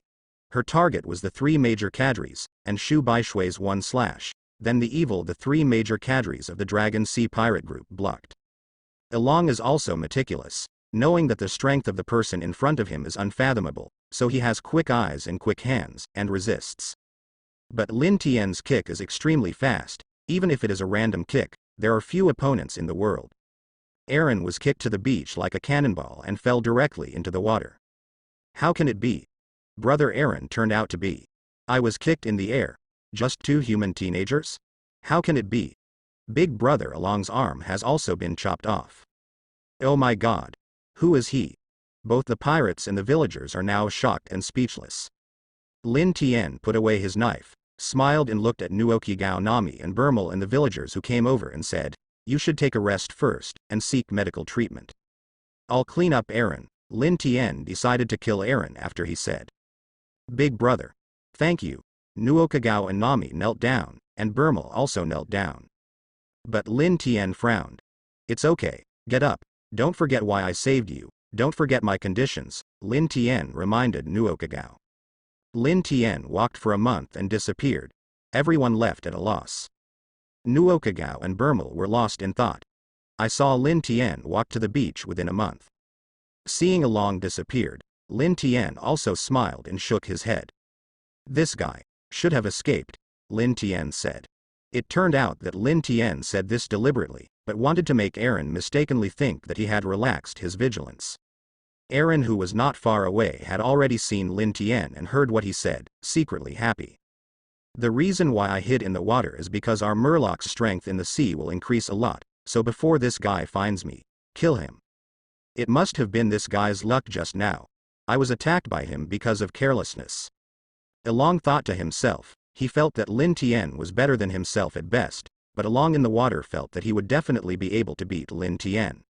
Her target was the 3 major cadres, and Shu Baishui's 1 slash. Then the 3 major cadres of the Dragon Sea Pirate Group blocked. Along is also meticulous, knowing that the strength of the person in front of him is unfathomable, so he has quick eyes and quick hands, and resists. But Lin Tien's kick is extremely fast, even if it is a random kick, there are few opponents in the world. Eren was kicked to the beach like a cannonball and fell directly into the water. How can it be? Brother Eren turned out to be. I was kicked in the air. Just 2 human teenagers? How can it be? Big brother Along's arm has also been chopped off. Oh my god. Who is he? Both the pirates and the villagers are now shocked and speechless. Lin Tien put away his knife, smiled and looked at Nuoqigao, Nami and Burmel and the villagers who came over and said, you should take a rest first, and seek medical treatment. I'll clean up Eren. Lin Tien decided to kill Eren after he said. Big brother. Thank you. Nuoqigao and Nami knelt down, and Burmel also knelt down. But Lin Tien frowned. It's okay, get up, don't forget why I saved you, don't forget my conditions, Lin Tien reminded Nuoqigao. Lin Tien walked for a month and disappeared. Everyone left at a loss. Nuoqigao and Burmel were lost in thought. I saw Lin Tien walk to the beach within a month. Seeing Along disappeared, Lin Tien also smiled and shook his head. This guy should have escaped, Lin Tien said. It turned out that Lin Tien said this deliberately, but wanted to make Eren mistakenly think that he had relaxed his vigilance. Eren, who was not far away, had already seen Lin Tien and heard what he said, secretly happy. The reason why I hid in the water is because our Murloc's strength in the sea will increase a lot, so before this guy finds me, kill him. It must have been this guy's luck just now. I was attacked by him because of carelessness. Along thought to himself. He felt that Lin Tian was better than himself at best, but Along in the water felt that he would definitely be able to beat Lin Tian.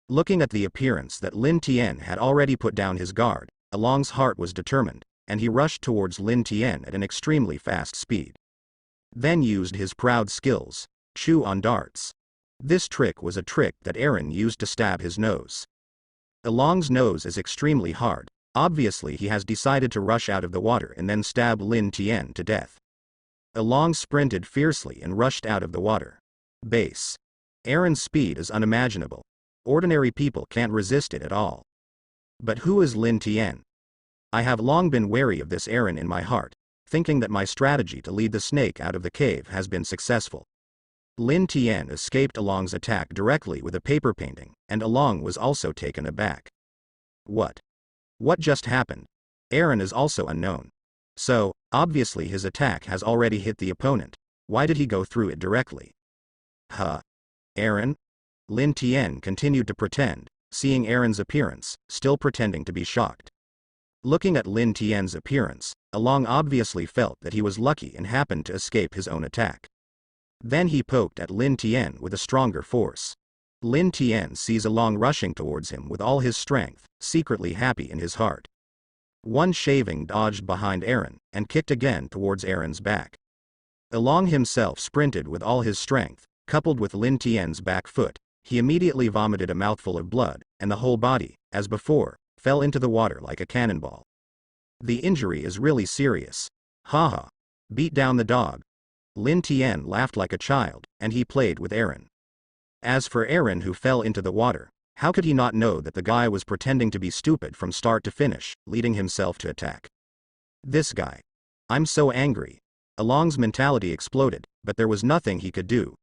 Looking at the appearance that Lin Tian had already put down his guard, Along's heart was determined, and he rushed towards Lin Tian at an extremely fast speed. Then used his proud skills, chew on darts. This trick was a trick that Eren used to stab his nose. Along's nose is extremely hard. Obviously he has decided to rush out of the water and then stab Lin Tian to death. Along sprinted fiercely and rushed out of the water. Base. Eren's speed is unimaginable. Ordinary people can't resist it at all. But who is Lin Tian? I have long been wary of this Eren in my heart, thinking that my strategy to lead the snake out of the cave has been successful. Lin Tian escaped Along's attack directly with a paper painting, and Along was also taken aback. What? What just happened? Eren is also unknown. So, obviously his attack has already hit the opponent. Why did he go through it directly? Huh? Eren? Lin Tian continued to pretend, seeing Eren's appearance, still pretending to be shocked. Looking at Lin Tian's appearance, Along obviously felt that he was lucky and happened to escape his own attack. Then he poked at Lin Tian with a stronger force. Lin Tian sees Along rushing towards him with all his strength, secretly happy in his heart. One shaving dodged behind Eren, and kicked again towards Eren's back. Along himself sprinted with all his strength, coupled with Lin Tian's back foot. He immediately vomited a mouthful of blood, and the whole body, as before, fell into the water like a cannonball. The injury is really serious. Haha. Beat down the dog. Lin Tian laughed like a child, and he played with Eren. As for Eren who fell into the water, how could he not know that the guy was pretending to be stupid from start to finish, leading himself to attack? This guy. I'm so angry. Along's mentality exploded, but there was nothing he could do.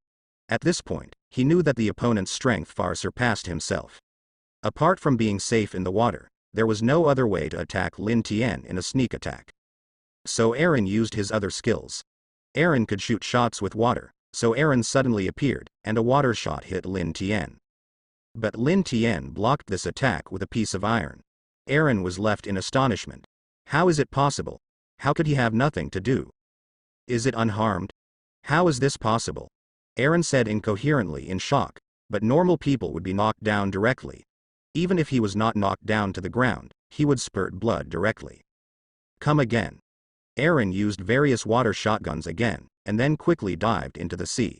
At this point, he knew that the opponent's strength far surpassed himself. Apart from being safe in the water, there was no other way to attack Lin Tian in a sneak attack. So Eren used his other skills. Eren could shoot shots with water, so Eren suddenly appeared, and a water shot hit Lin Tian. But Lin Tian blocked this attack with a piece of iron. Eren was left in astonishment. How is it possible? How could he have nothing to do? Is it unharmed? How is this possible? Eren said incoherently in shock, but normal people would be knocked down directly. Even if he was not knocked down to the ground, he would spurt blood directly. Come again. Eren used various water shotguns again, and then quickly dived into the sea.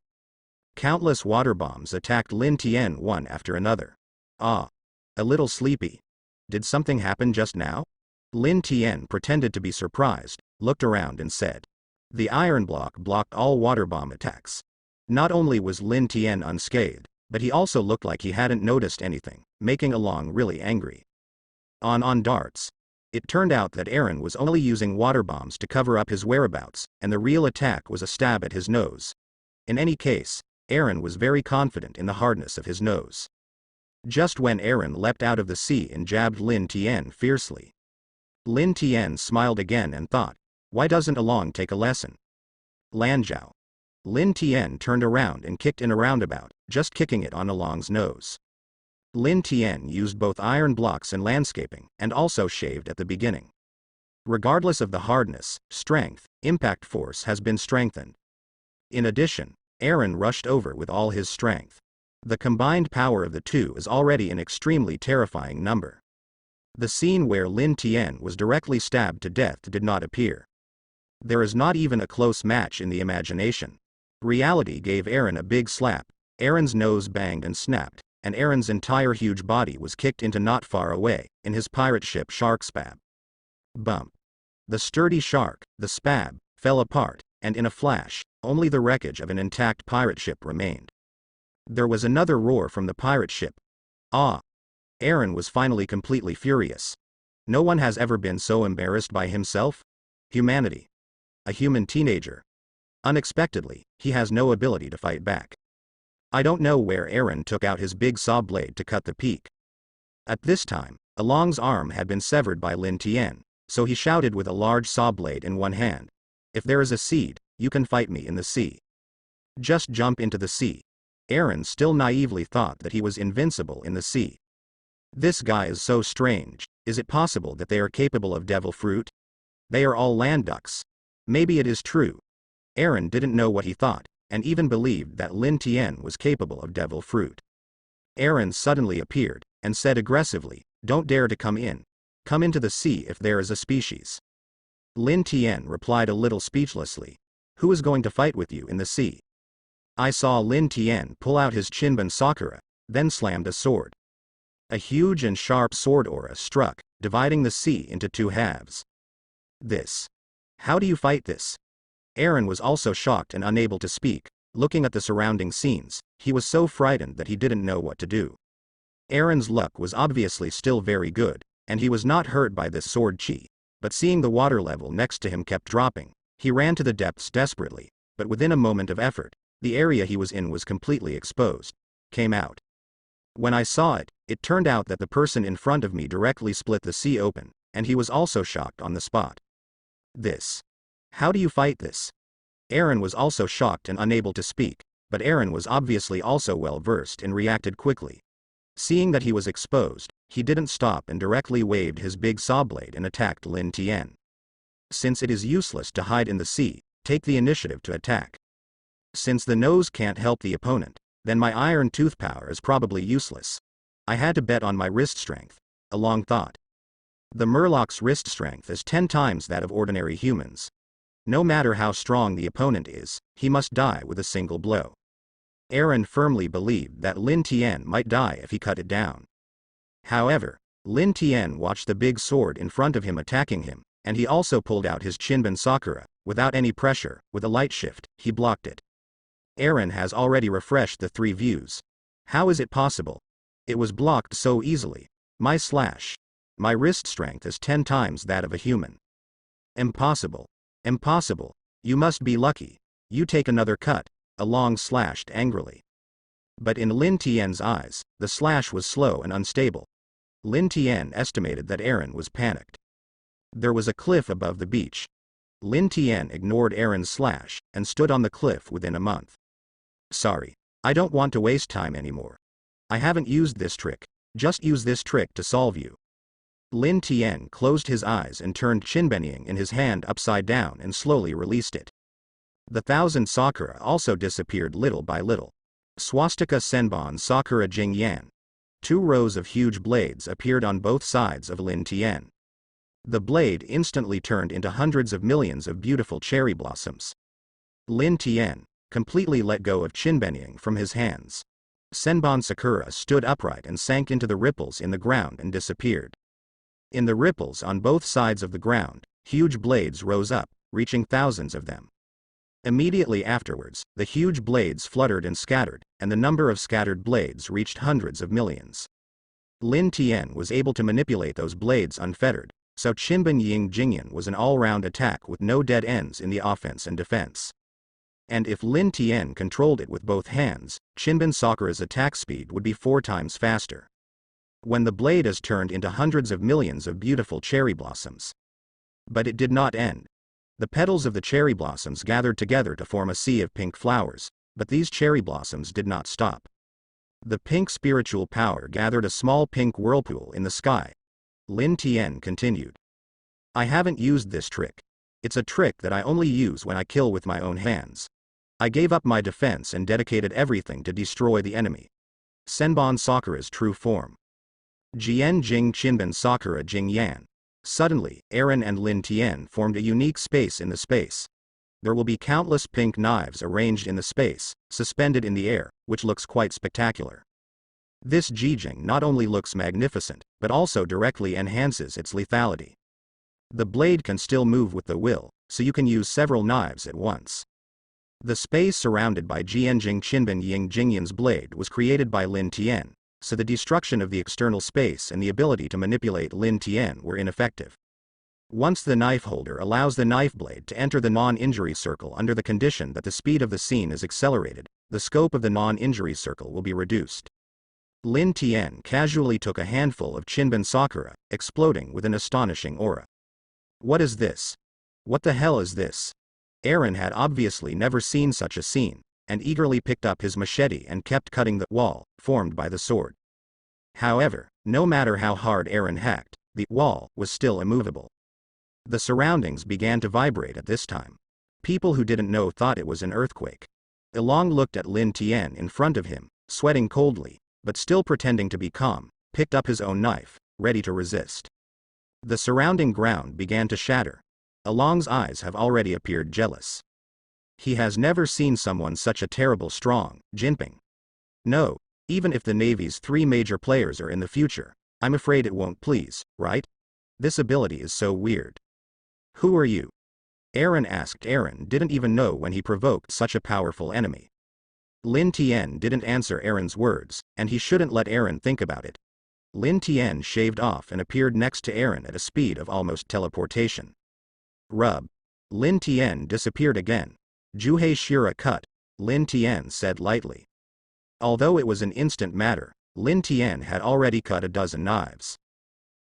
Countless water bombs attacked Lin Tian one after another. Ah. A little sleepy. Did something happen just now? Lin Tian pretended to be surprised, looked around and said. The iron block blocked all water bomb attacks. Not only was Lin Tian unscathed, but he also looked like he hadn't noticed anything, making Along really angry. On darts. It turned out that Eren was only using water bombs to cover up his whereabouts, and the real attack was a stab at his nose. In any case, Eren was very confident in the hardness of his nose. Just when Eren leapt out of the sea and jabbed Lin Tian fiercely. Lin Tian smiled again and thought, why doesn't Along take a lesson? Lanjiao. Lin Tian turned around and kicked in a roundabout, just kicking it on Along's nose. Lin Tian used both iron blocks and landscaping, and also shaved at the beginning. Regardless of the hardness, strength, impact force has been strengthened. In addition, Eren rushed over with all his strength. The combined power of the two is already an extremely terrifying number. The scene where Lin Tian was directly stabbed to death did not appear. There is not even a close match in the imagination. Reality gave Eren a big slap. Eren's nose banged and snapped, and Eren's entire huge body was kicked into not far away, in his pirate ship Shark Spab. Bump. The sturdy shark, the Spab, fell apart, and in a flash, only the wreckage of an intact pirate ship remained. There was another roar from the pirate ship. Ah! Eren was finally completely furious. No one has ever been so embarrassed by himself. Humanity. A human teenager. Unexpectedly, he has no ability to fight back. I don't know where Eren took out his big saw blade to cut the peak. At this time, Along's arm had been severed by Lin Tian, so he shouted with a large saw blade in one hand. If there is a seed, you can fight me in the sea. Just jump into the sea. Aaron still naively thought that he was invincible in the sea. This guy is so strange. Is it possible that they are capable of devil fruit? They are all land ducks. Maybe it is true. Aaron didn't know what he thought, and even believed that Lin Tian was capable of devil fruit. Aaron suddenly appeared, and said aggressively, "Don't dare to come in. Come into the sea if there is a species." Lin Tian replied a little speechlessly, "Who is going to fight with you in the sea?" I saw Lin Tian pull out his Chinban Sakura, then slammed a sword. A huge and sharp sword aura struck, dividing the sea into two halves. This. How do you fight this? Aaron was also shocked and unable to speak, looking at the surrounding scenes. He was so frightened that he didn't know what to do. Aaron's luck was obviously still very good, and he was not hurt by this sword chi, but seeing the water level next to him kept dropping, he ran to the depths desperately, but within a moment of effort, the area he was in was completely exposed. Came out. When I saw it, it turned out that the person in front of me directly split the sea open, and he was also shocked on the spot. This. How do you fight this? Aaron was also shocked and unable to speak, but Aaron was obviously also well versed and reacted quickly. Seeing that he was exposed, he didn't stop and directly waved his big saw blade and attacked Lin Tian. Since it is useless to hide in the sea, take the initiative to attack. Since the nose can't help the opponent, then my iron tooth power is probably useless. I had to bet on my wrist strength. A long thought. The Murloc's wrist strength is 10 times that of ordinary humans. No matter how strong the opponent is, he must die with a single blow. Aaron firmly believed that Lin Tian might die if he cut it down. However, Lin Tian watched the big sword in front of him attacking him, and he also pulled out his Chinban Sakura. Without any pressure, with a light shift, he blocked it. Aaron has already refreshed the 3 views. How is it possible? It was blocked so easily. My wrist strength is 10 times that of a human. Impossible. Impossible. You must be lucky. You take another cut. Along slashed angrily. But in Lin Tian's eyes, the slash was slow and unstable. Lin Tian estimated that Aaron was panicked. There was a cliff above the beach. Lin Tian ignored Aaron's slash, and stood on the cliff within a month. Sorry. I don't want to waste time anymore. I haven't used this trick. Just use this trick to solve you. Lin Tian closed his eyes and turned Chinbenying in his hand upside down and slowly released it. The 1,000 Sakura also disappeared little by little. Swastika Senbon Sakura Jing Yan. 2 rows of huge blades appeared on both sides of Lin Tian. The blade instantly turned into hundreds of millions of beautiful cherry blossoms. Lin Tian completely let go of Chinbenying from his hands. Senbon Sakura stood upright and sank into the ripples in the ground and disappeared. In the ripples on both sides of the ground, huge blades rose up, reaching thousands of them. Immediately afterwards, the huge blades fluttered and scattered, and the number of scattered blades reached hundreds of millions. Lin Tian was able to manipulate those blades unfettered, so Chinban Ying Jingyan was an all-round attack with no dead ends in the offense and defense. And if Lin Tian controlled it with both hands, Chinban Sakura's attack speed would be 4 times faster. When the blade is turned into hundreds of millions of beautiful cherry blossoms. But it did not end. The petals of the cherry blossoms gathered together to form a sea of pink flowers, but these cherry blossoms did not stop. The pink spiritual power gathered a small pink whirlpool in the sky. Lin Tian continued. I haven't used this trick. It's a trick that I only use when I kill with my own hands. I gave up my defense and dedicated everything to destroy the enemy. Senbon Sakura's true form. Jian Jing Chinban Sakura Jing Yan. Suddenly, Aaron and Lin Tian formed a unique space in the space. There will be countless pink knives arranged in the space, suspended in the air, which looks quite spectacular. This Jijing not only looks magnificent, but also directly enhances its lethality. The blade can still move with the will, so you can use several knives at once. The space surrounded by Jianjing Chinban Ying Jingyan's blade was created by Lin Tian, so the destruction of the external space and the ability to manipulate Lin Tian were ineffective. Once the knife holder allows the knife blade to enter the non-injury circle under the condition that the speed of the scene is accelerated, the scope of the non-injury circle will be reduced. Lin Tian casually took a handful of Chinban Sakura, exploding with an astonishing aura. What is this? What the hell is this? Aaron had obviously never seen such a scene, and eagerly picked up his machete and kept cutting the wall formed by the sword. However, no matter how hard Aaron hacked, the wall was still immovable. The surroundings began to vibrate at this time. People who didn't know thought it was an earthquake. Along looked at Lin Tian in front of him, sweating coldly, but still pretending to be calm, picked up his own knife, ready to resist. The surrounding ground began to shatter. Along's eyes have already appeared jealous. He has never seen someone such a terrible strong, Jinping. No, even if the Navy's 3 major players are in the future, I'm afraid it won't please, right? This ability is so weird. Who are you? Aaron asked. Aaron didn't even know when he provoked such a powerful enemy. Lin Tian didn't answer Aaron's words, and he shouldn't let Aaron think about it. Lin Tian shaved off and appeared next to Aaron at a speed of almost teleportation. Rub. Lin Tian disappeared again. Juhei Shira cut, Lin Tian said lightly. Although it was an instant matter, Lin Tian had already cut a dozen knives.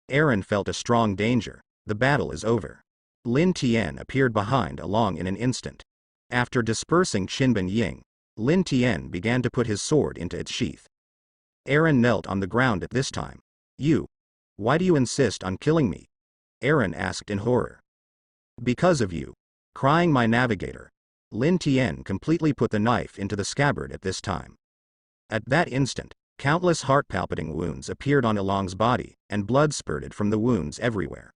Aaron felt a strong danger. The battle is over. Lin Tian appeared behind Along in an instant. After dispersing Qinban Ying, Lin Tian began to put his sword into its sheath. Aaron knelt on the ground at this time. Why do you insist on killing me? Aaron asked in horror. Because of you. Crying my navigator. Lin Tian completely put the knife into the scabbard at this time. At that instant, countless heart-palpitating wounds appeared on Along's body, and blood spurted from the wounds everywhere.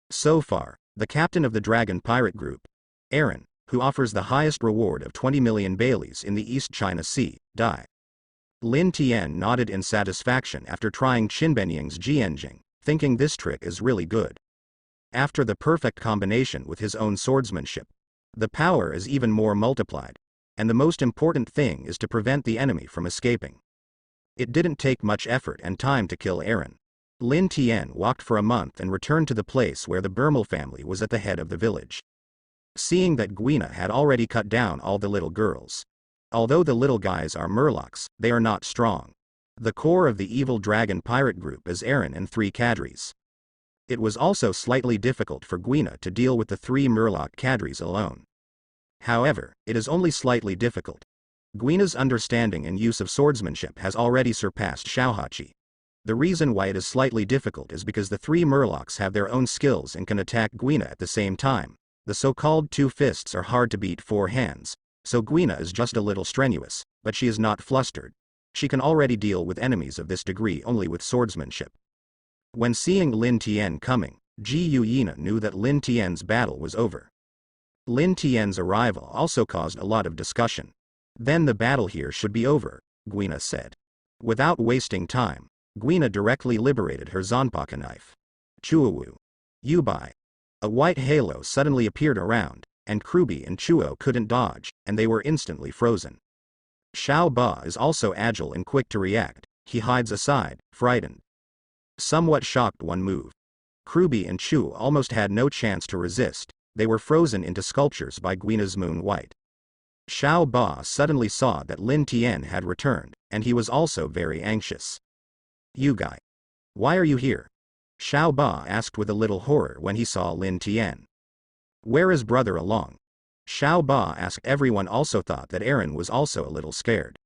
So far, the captain of the Dragon Pirate Group, Aaron, who offers the highest reward of 20 million Baileys in the East China Sea, died. Lin Tian nodded in satisfaction after trying Qinbenying's Jianjing, thinking this trick is really good. After the perfect combination with his own swordsmanship, the power is even more multiplied, and the most important thing is to prevent the enemy from escaping. It didn't take much effort and time to kill Aaron. Lin Tian walked for a month and returned to the place where the Burmel family was at the head of the village. Seeing that Guina had already cut down all the little girls. Although the little guys are murlocs, they are not strong. The core of the evil dragon pirate group is Aaron and 3 cadres. It was also slightly difficult for Guina to deal with the 3 murloc cadres alone. However, it is only slightly difficult. Guina's understanding and use of swordsmanship has already surpassed Xiaohachi. The reason why it is slightly difficult is because the 3 murlocs have their own skills and can attack Guina at the same time. The so-called 2 fists are hard to beat 4 hands, so Guina is just a little strenuous, but she is not flustered. She can already deal with enemies of this degree only with swordsmanship. When seeing Lin Tian coming, Ji Yuyina knew that Lin Tian's battle was over. Lin Tian's arrival also caused a lot of discussion. Then the battle here should be over, Guina said. Without wasting time, Guina directly liberated her Zanpaka knife. Qiwuhai. A white halo suddenly appeared around, and Krubi and Chuo couldn't dodge, and they were instantly frozen. Xiao Ba is also agile and quick to react. He hides aside, frightened. Somewhat shocked one move. Krubi and Chu almost had no chance to resist. They were frozen into sculptures by Guina's moon white. Xiao Ba suddenly saw that Lin Tian had returned, and he was also very anxious. You guy. Why are you here? Xiao Ba asked with a little horror when he saw Lin Tian. Where is brother Along? Xiao Ba asked. Everyone also thought that Aaron was also a little scared.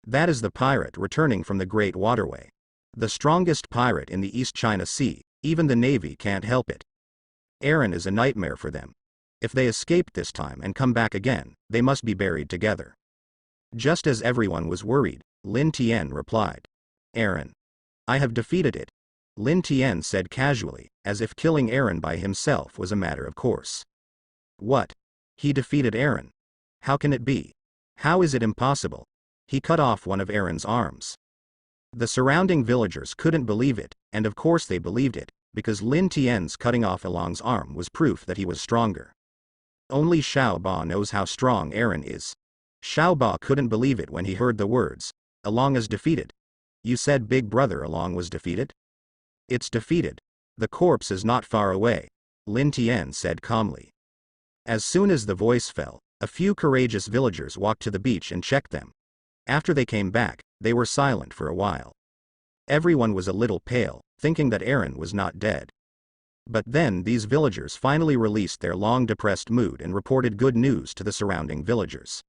That is the pirate returning from the Great Waterway. The strongest pirate in the East China Sea, even the Navy can't help it. Aaron is a nightmare for them. If they escaped this time and come back again, they must be buried together. Just as everyone was worried, Lin Tian replied. Aaron. I have defeated it. Lin Tian said casually, as if killing Aaron by himself was a matter of course. What? He defeated Aaron? How can it be? How is it impossible? He cut off one of Aaron's arms. The surrounding villagers couldn't believe it, and of course they believed it, because Lin Tian's cutting off Along's arm was proof that he was stronger. Only Xiao Ba knows how strong Aaron is. Xiao Ba couldn't believe it when he heard the words, Along is defeated. You said big brother Along was defeated? It's defeated. The corpse is not far away, Lin Tian said calmly. As soon as the voice fell, a few courageous villagers walked to the beach and checked them. After they came back, they were silent for a while. Everyone was a little pale, thinking that Aaron was not dead. But then these villagers finally released their long depressed mood and reported good news to the surrounding villagers.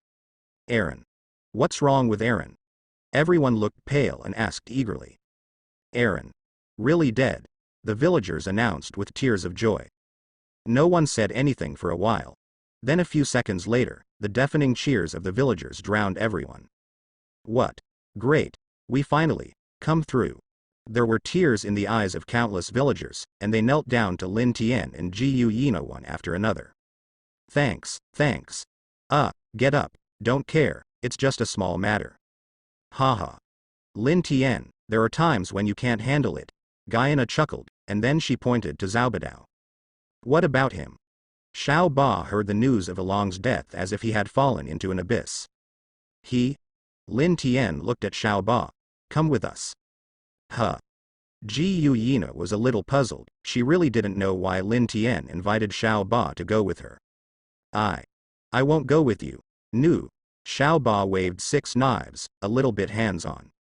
Aaron. What's wrong with Aaron? Everyone looked pale and asked eagerly. Aaron. Really dead, the villagers announced with tears of joy. No one said anything for a while. Then a few seconds later, the deafening cheers of the villagers drowned everyone. What? Great. We finally come through. There were tears in the eyes of countless villagers, and they knelt down to Lin Tian and Qiwuhai one after another. Thanks. Get up, don't care, it's just a small matter. Haha. Lin Tian, there are times when you can't handle it. Guyana chuckled, and then she pointed to Xiaobadao. What about him? Xiao Ba heard the news of Along's death as if he had fallen into an abyss. Lin Tian looked at Xiao Ba. Come with us. Qiwuhai was a little puzzled. She really didn't know why Lin Tian invited Xiao Ba to go with her. I won't go with you. No. Xiao Ba waved 6 knives, a little bit hands-on.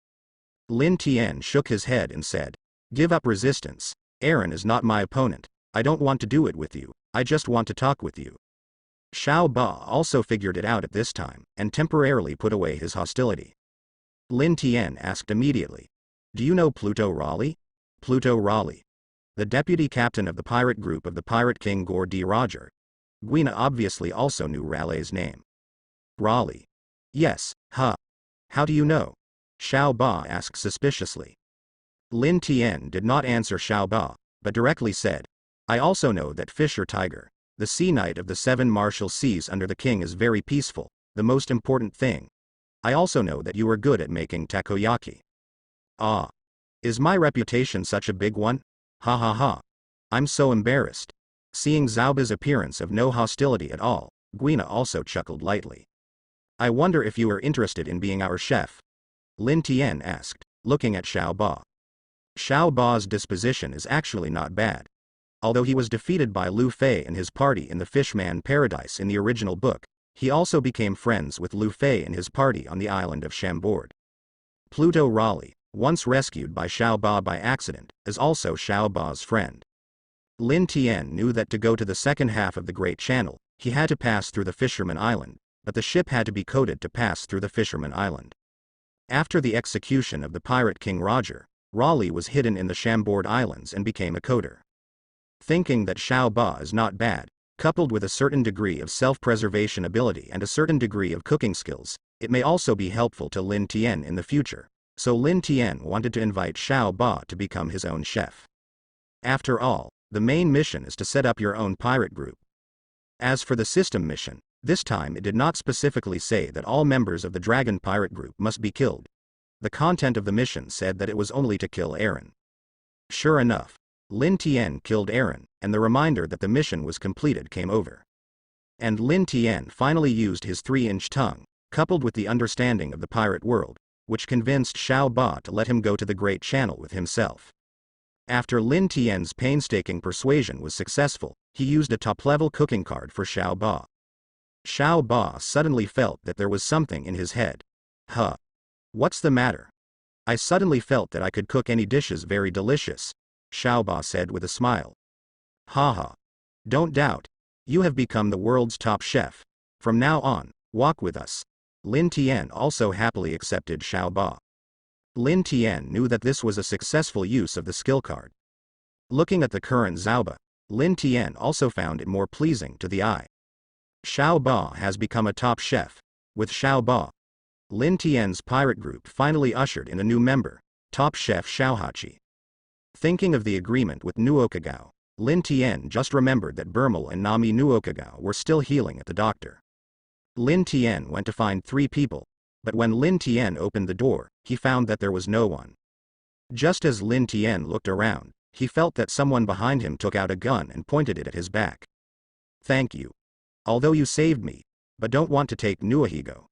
Lin Tian shook his head and said, Give up resistance. Aaron is not my opponent. I don't want to do it with you, I just want to talk with you. Xiao Ba also figured it out at this time, and temporarily put away his hostility. Lin Tian asked immediately, Do you know Pluto Raleigh? Pluto Raleigh. The deputy captain of the pirate group of the Pirate King Gore D. Roger. Guina obviously also knew Raleigh's name. Raleigh. Yes, How do you know? Xiao Ba asked suspiciously. Lin Tian did not answer Xiao Ba, but directly said, I also know that Fisher Tiger, the sea knight of the 7 martial seas under the king, is very peaceful, the most important thing. I also know that you are good at making takoyaki. Ah. Is my reputation such a big one? Ha. I'm so embarrassed. Seeing Zhaoba's appearance of no hostility at all, Guina also chuckled lightly. I wonder if you are interested in being our chef? Lin Tian asked, looking at Xiao Ba. Xiao Ba's disposition is actually not bad. Although he was defeated by Lu Fei and his party in the Fishman Paradise in the original book, he also became friends with Lu Fei and his party on the island of Chambord. Pluto Raleigh, once rescued by Xiao Ba by accident, is also Xiao Ba's friend. Lin Tian knew that to go to the second half of the Great Channel, he had to pass through the Fisherman Island, but the ship had to be coded to pass through the Fisherman Island. After the execution of the Pirate King Roger, Raleigh was hidden in the Chambord Islands and became a coder. Thinking that Xiao Ba is not bad, coupled with a certain degree of self-preservation ability and a certain degree of cooking skills, it may also be helpful to Lin Tian in the future, so Lin Tian wanted to invite Xiao Ba to become his own chef. After all, the main mission is to set up your own pirate group. As for the system mission, this time it did not specifically say that all members of the Dragon Pirate Group must be killed. The content of the mission said that it was only to kill Aaron. Sure enough, Lin Tian killed Aaron, and the reminder that the mission was completed came over. And Lin Tian finally used his 3-inch tongue, coupled with the understanding of the pirate world, which convinced Xiao Ba to let him go to the Great Channel with himself. After Lin Tian's painstaking persuasion was successful, he used a top-level cooking card for Xiao Ba. Xiao Ba suddenly felt that there was something in his head. What's the matter? I suddenly felt that I could cook any dishes very delicious, Xiao Ba said with a smile. Haha. Don't doubt. You have become the world's top chef. From now on, walk with us. Lin Tian also happily accepted Xiao Ba. Lin Tian knew that this was a successful use of the skill card. Looking at the current Zhaoba, Lin Tian also found it more pleasing to the eye. Xiao Ba has become a top chef. With Xiao Ba, Lin Tian's pirate group finally ushered in a new member, top chef Xiaohachi. Thinking of the agreement with Nuoqigao, Lin Tian just remembered that Bermel and Nami Nuoqigao were still healing at the doctor. Lin Tian went to find 3 people, but when Lin Tian opened the door, he found that there was no one. Just as Lin Tian looked around, he felt that someone behind him took out a gun and pointed it at his back. Thank you. Although you saved me, but don't want to take Nuoqigao.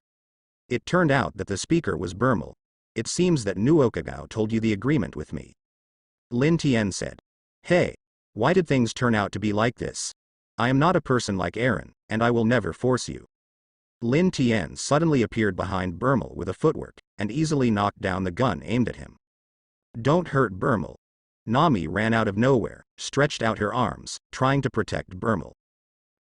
It turned out that the speaker was Bermel. It seems that Nuoqigao told you the agreement with me. Lin Tian said. Hey, why did things turn out to be like this? I am not a person like Aaron, and I will never force you. Lin Tian suddenly appeared behind Bermel with a footwork, and easily knocked down the gun aimed at him. Don't hurt Bermel. Nami ran out of nowhere, stretched out her arms, trying to protect Bermel.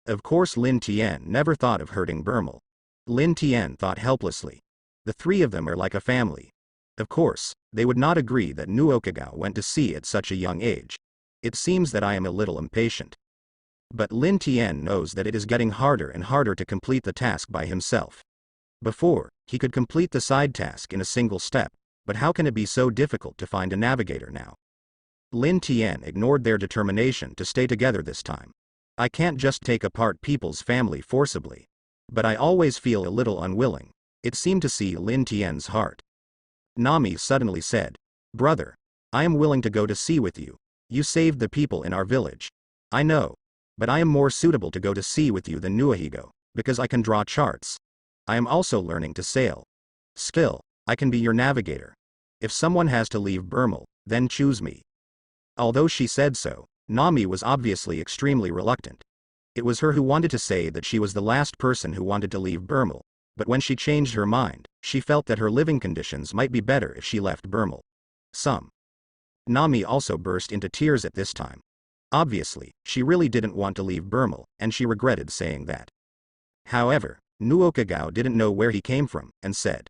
Of course Lin Tian never thought of hurting Bermel. Lin Tian thought helplessly. The three of them are like a family. Of course, they would not agree that Nuoqigao went to sea at such a young age. It seems that I am a little impatient. But Lin Tian knows that it is getting harder and harder to complete the task by himself. Before, he could complete the side task in a single step, but how can it be so difficult to find a navigator now? Lin Tian ignored their determination to stay together this time. I can't just take apart people's family forcibly. But I always feel a little unwilling. It seemed to see Lin Tian's heart. Nami suddenly said, "Brother, I am willing to go to sea with you. You saved the people in our village. I know. But I am more suitable to go to sea with you than Nuoqigao, because I can draw charts. I am also learning to sail. Still, I can be your navigator. If someone has to leave Burmel, then choose me." Although she said so, Nami was obviously extremely reluctant. It was her who wanted to say that she was the last person who wanted to leave Burmel, but when she changed her mind, she felt that her living conditions might be better if she left Burmel. Nami also burst into tears at this time. Obviously, she really didn't want to leave Burmel, and she regretted saying that. However, Nuoqigao didn't know where he came from, and said,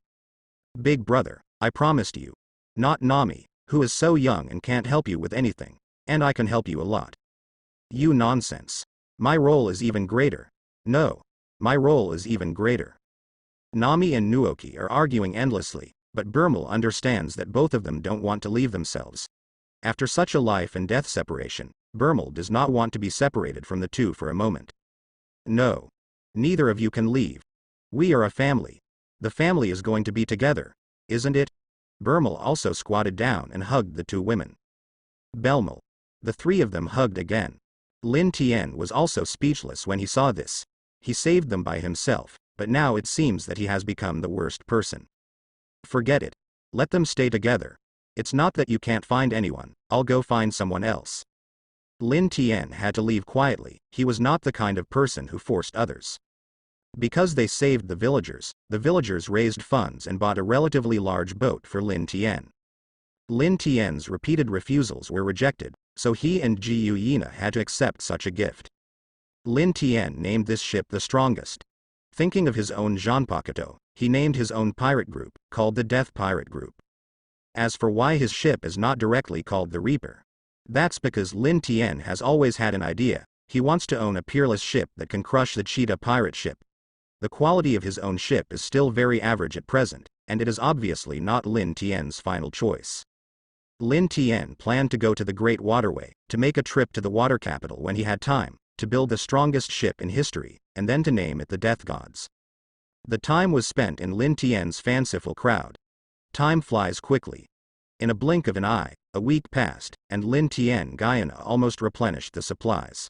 "Big brother, I promised you. Not Nami, who is so young and can't help you with anything, and I can help you a lot." "You nonsense. My role is even greater." "No. My role is even greater." Nami and Nuoki are arguing endlessly, but Burmel understands that both of them don't want to leave themselves. After such a life and death separation, Burmel does not want to be separated from the two for a moment. "No. Neither of you can leave. We are a family. The family is going to be together, isn't it?" Burmel also squatted down and hugged the two women. Belmel. The three of them hugged again. Lin Tian was also speechless when he saw this. He saved them by himself, but now it seems that he has become the worst person. "Forget it. Let them stay together. It's not that you can't find anyone, I'll go find someone else." Lin Tian had to leave quietly. He was not the kind of person who forced others. Because they saved the villagers raised funds and bought a relatively large boat for Lin Tian. Lin Tian's repeated refusals were rejected, so he and Qiwuhai had to accept such a gift. Lin Tian named this ship the Strongest. Thinking of his own Zanpakuto, he named his own pirate group, called the Death Pirate Group. As for why his ship is not directly called the Reaper, that's because Lin Tian has always had an idea. He wants to own a peerless ship that can crush the Cheetah pirate ship. The quality of his own ship is still very average at present, and it is obviously not Lin Tian's final choice. Lin Tian planned to go to the Great Waterway, to make a trip to the water capital when he had time, to build the strongest ship in history, and then to name it the Death Gods. The time was spent in Lin Tian's fanciful crowd. Time flies quickly. In a blink of an eye, a week passed, and Lin Tian Guyana almost replenished the supplies.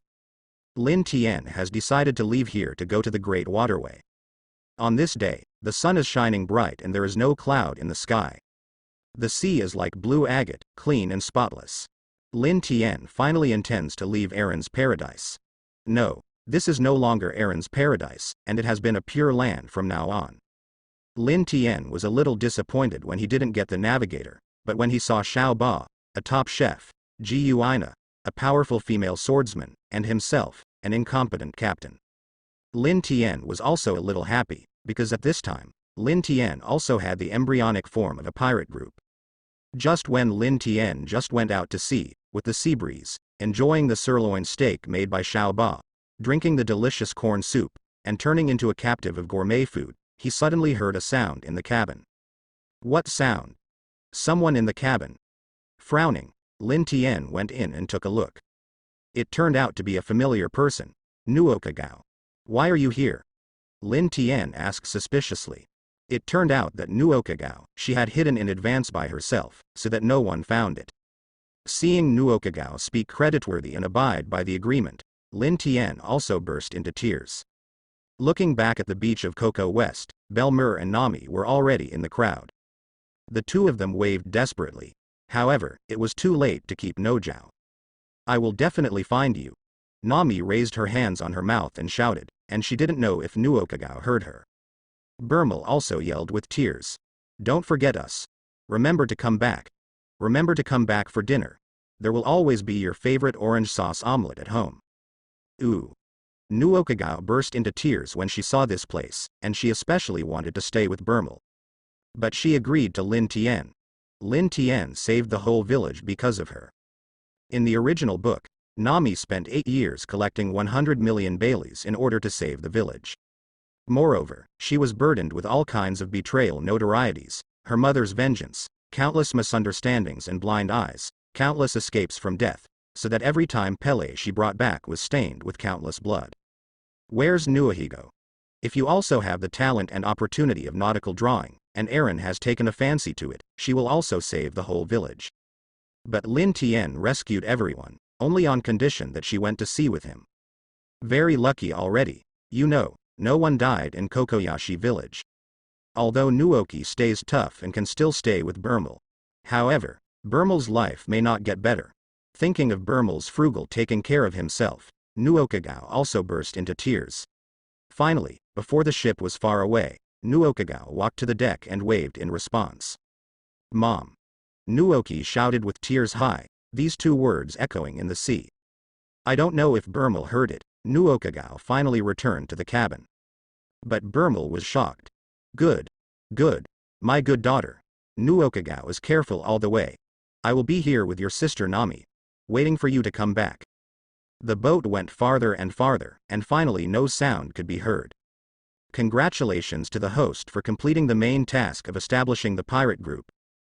Lin Tian has decided to leave here to go to the Great Waterway. On this day, the sun is shining bright and there is no cloud in the sky. The sea is like blue agate, clean and spotless. Lin Tian finally intends to leave Aaron's paradise. No, this is no longer Aaron's paradise, and it has been a pure land from now on. Lin Tian was a little disappointed when he didn't get the navigator, but when he saw Xiao Ba, a top chef, Qiwuhai, a powerful female swordsman, and himself, an incompetent captain. Lin Tian was also a little happy, because at this time, Lin Tian also had the embryonic form of a pirate group. Just when Lin Tian just went out to sea, with the sea breeze, enjoying the sirloin steak made by Xiao Ba, drinking the delicious corn soup, and turning into a captive of gourmet food, he suddenly heard a sound in the cabin. What sound? Someone in the cabin. Frowning, Lin Tian went in and took a look. It turned out to be a familiar person, Nuoqigao. "Why are you here?" Lin Tian asked suspiciously. It turned out that Nuoqigao she had hidden in advance by herself, so that no one found it. Seeing Nuoqigao speak creditworthy and abide by the agreement, Lin Tian also burst into tears. Looking back at the beach of Coco West, Belmer and Nami were already in the crowd. The two of them waved desperately. However, it was too late to keep Nojiko. "I will definitely find you." Nami raised her hands on her mouth and shouted, and she didn't know if Nuoqigao heard her. Burmel also yelled with tears. "Don't forget us. Remember to come back. Remember to come back for dinner. There will always be your favorite orange sauce omelette at home." Ooh. Nuoqigao burst into tears when she saw this place, and she especially wanted to stay with Burmel. But she agreed to Lin Tian. Lin Tian saved the whole village because of her. In the original book, Nami spent 8 years collecting 100 million baileys in order to save the village. Moreover, she was burdened with all kinds of betrayal notorieties, her mother's vengeance, countless misunderstandings and blind eyes, countless escapes from death, so that every time Pele she brought back was stained with countless blood. Where's Nuoqigao? If you also have the talent and opportunity of nautical drawing, and Aaron has taken a fancy to it, she will also save the whole village. But Lin Tian rescued everyone, only on condition that she went to sea with him. Very lucky already, you know, no one died in Kokoyashi village. Although Nuoki stays tough and can still stay with Burmel. However, Burmel's life may not get better. Thinking of Burmel's frugal taking care of himself, Nuoqigao also burst into tears. Finally, before the ship was far away, Nuoqigao walked to the deck and waved in response. Mom. Nuoki shouted with tears high, these 2 words echoing in the sea. I don't know if Burmel heard it. Nuoqigao finally returned to the cabin. But Burmel was shocked. Good. Good. My good daughter. Nuoqigao is careful all the way. I will be here with your sister Nami, waiting for you to come back. The boat went farther and farther, and finally no sound could be heard. Congratulations to the host for completing the main task of establishing the pirate group.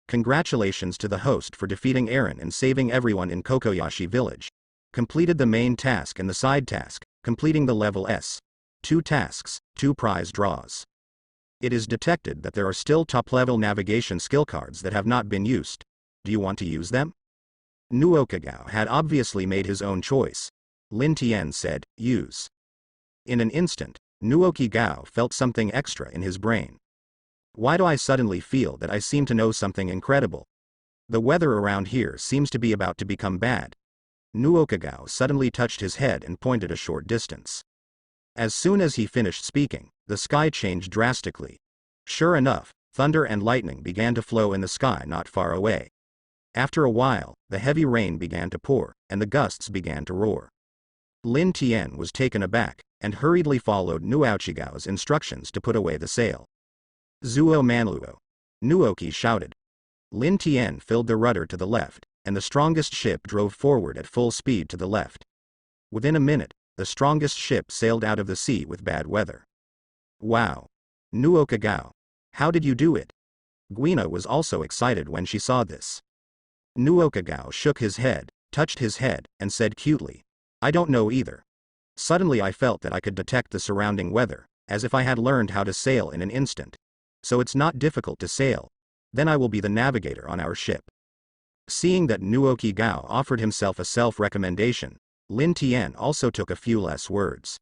Congratulations to the host for defeating Aaron and saving everyone in Kokoyashi village. Completed the main task and the side task, completing the level S. 2 tasks, 2 prize draws. It is detected that there are still top-level navigation skill cards that have not been used. Do you want to use them? Nuoqigao had obviously made his own choice. Lin Tian said, use. In an instant, Nuoqigao felt something extra in his brain. Why do I suddenly feel that I seem to know something incredible? The weather around here seems to be about to become bad. Nuoqigao suddenly touched his head and pointed a short distance. As soon as he finished speaking, the sky changed drastically. Sure enough, thunder and lightning began to flow in the sky not far away. After a while, the heavy rain began to pour, and the gusts began to roar. Lin Tian was taken aback, and hurriedly followed Nuoqigao's instructions to put away the sail. Zuo Manluo. Nuoki shouted. Lin Tian filled the rudder to the left, and the strongest ship drove forward at full speed to the left. Within a minute, the strongest ship sailed out of the sea with bad weather. Wow! Nuoqigao. How did you do it? Guina was also excited when she saw this. Nuoqigao shook his head, touched his head, and said cutely, I don't know either. Suddenly I felt that I could detect the surrounding weather, as if I had learned how to sail in an instant. So it's not difficult to sail. Then I will be the navigator on our ship. Seeing that Nuoqigao offered himself a self-recommendation, Lin Tian also took a few less words.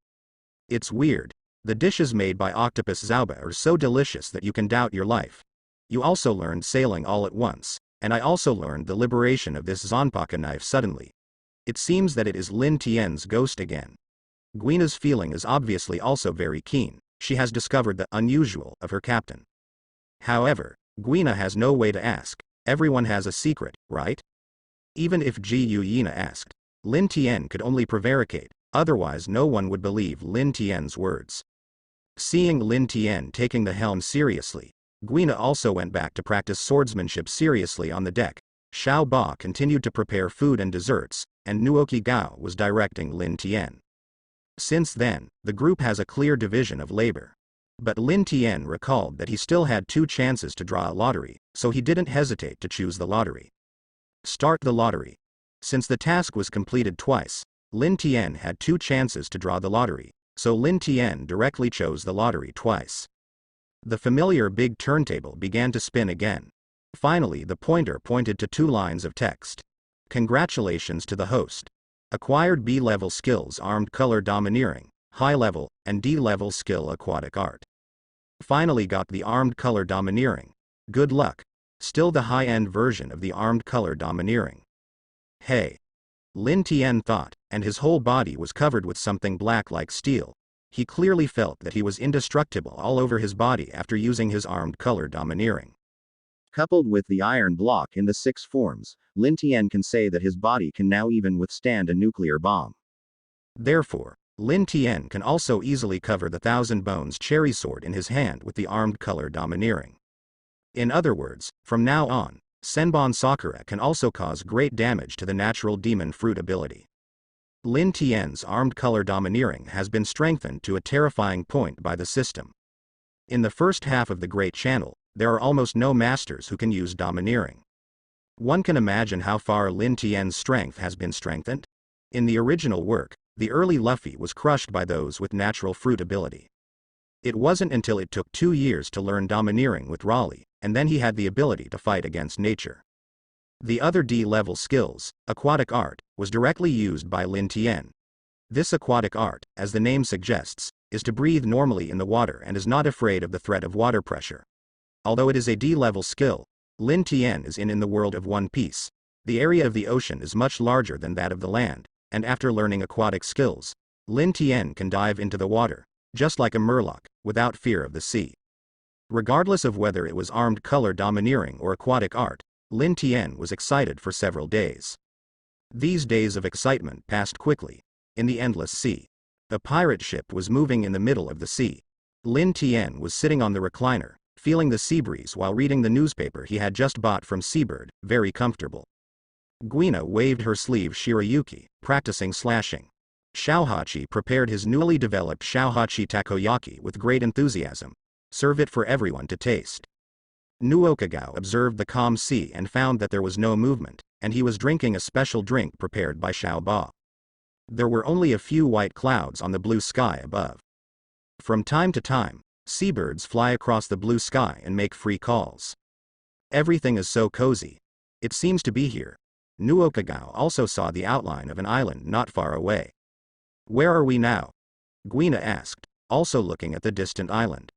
It's weird. The dishes made by Octopus Zauba are so delicious that you can doubt your life. You also learned sailing all at once, and I also learned the liberation of this Zanpaka knife suddenly. It seems that it is Lin Tian's ghost again. Guina's feeling is obviously also very keen. She has discovered the unusual of her captain. However, Guina has no way to ask. Everyone has a secret, right? Even if Qiwuhai asked, Lin Tian could only prevaricate, otherwise no one would believe Lin Tian's words. Seeing Lin Tian taking the helm seriously, Guina also went back to practice swordsmanship seriously on the deck. Xiao Ba continued to prepare food and desserts, and Nuoqigao was directing Lin Tian. Since then, the group has a clear division of labor. But Lin Tian recalled that he still had 2 chances to draw a lottery, so he didn't hesitate to choose the lottery. Start the lottery. Since the task was completed twice, Lin Tian had 2 chances to draw the lottery, so Lin Tian directly chose the lottery twice. The familiar big turntable began to spin again. Finally the pointer pointed to 2 lines of text. Congratulations to the host. Acquired B-level skills Armed Color Domineering, High Level, and D-level skill Aquatic Art. Finally got the Armed Color Domineering. Good luck. Still the high-end version of the Armed Color Domineering. Hey. Lin Tian thought, and his whole body was covered with something black like steel. He clearly felt that he was indestructible all over his body after using his Armed Color Domineering. Coupled with the iron block in the 6 forms, Lin Tian can say that his body can now even withstand a nuclear bomb. Therefore, Lin Tian can also easily cover the Thousand Bones cherry sword in his hand with the armed color domineering. In other words, from now on, Senbon Sakura can also cause great damage to the natural demon fruit ability. Lin Tian's armed color domineering has been strengthened to a terrifying point by the system. In the first half of the Great Channel, there are almost no masters who can use domineering. One can imagine how far Lin Tian's strength has been strengthened. In the original work, the early Luffy was crushed by those with natural fruit ability. It wasn't until it took 2 years to learn domineering with Raleigh, and then he had the ability to fight against nature. The other D-level skills, aquatic art, was directly used by Lin Tian. This aquatic art, as the name suggests, is to breathe normally in the water and is not afraid of the threat of water pressure. Although it is a D-level skill, Lin Tian is in the world of One Piece. The area of the ocean is much larger than that of the land, and after learning aquatic skills, Lin Tian can dive into the water, just like a murloc, without fear of the sea. Regardless of whether it was armed color domineering or aquatic art, Lin Tian was excited for several days. These days of excitement passed quickly. In the endless sea, a pirate ship was moving in the middle of the sea. Lin Tian was sitting on the recliner, feeling the sea breeze while reading the newspaper he had just bought from Seabird, very comfortable. Guina waved her sleeve Shirayuki, practicing slashing. Xiaohachi prepared his newly developed Xiaohachi takoyaki with great enthusiasm. Serve it for everyone to taste. Nuoqigao observed the calm sea and found that there was no movement, and he was drinking a special drink prepared by Xiao Ba. There were only a few white clouds on the blue sky above. From time to time, seabirds fly across the blue sky and make free calls. Everything is so cozy. It seems to be here. Nuoqigao also saw the outline of an island not far away. Where are we now? Guina asked, also looking at the distant island.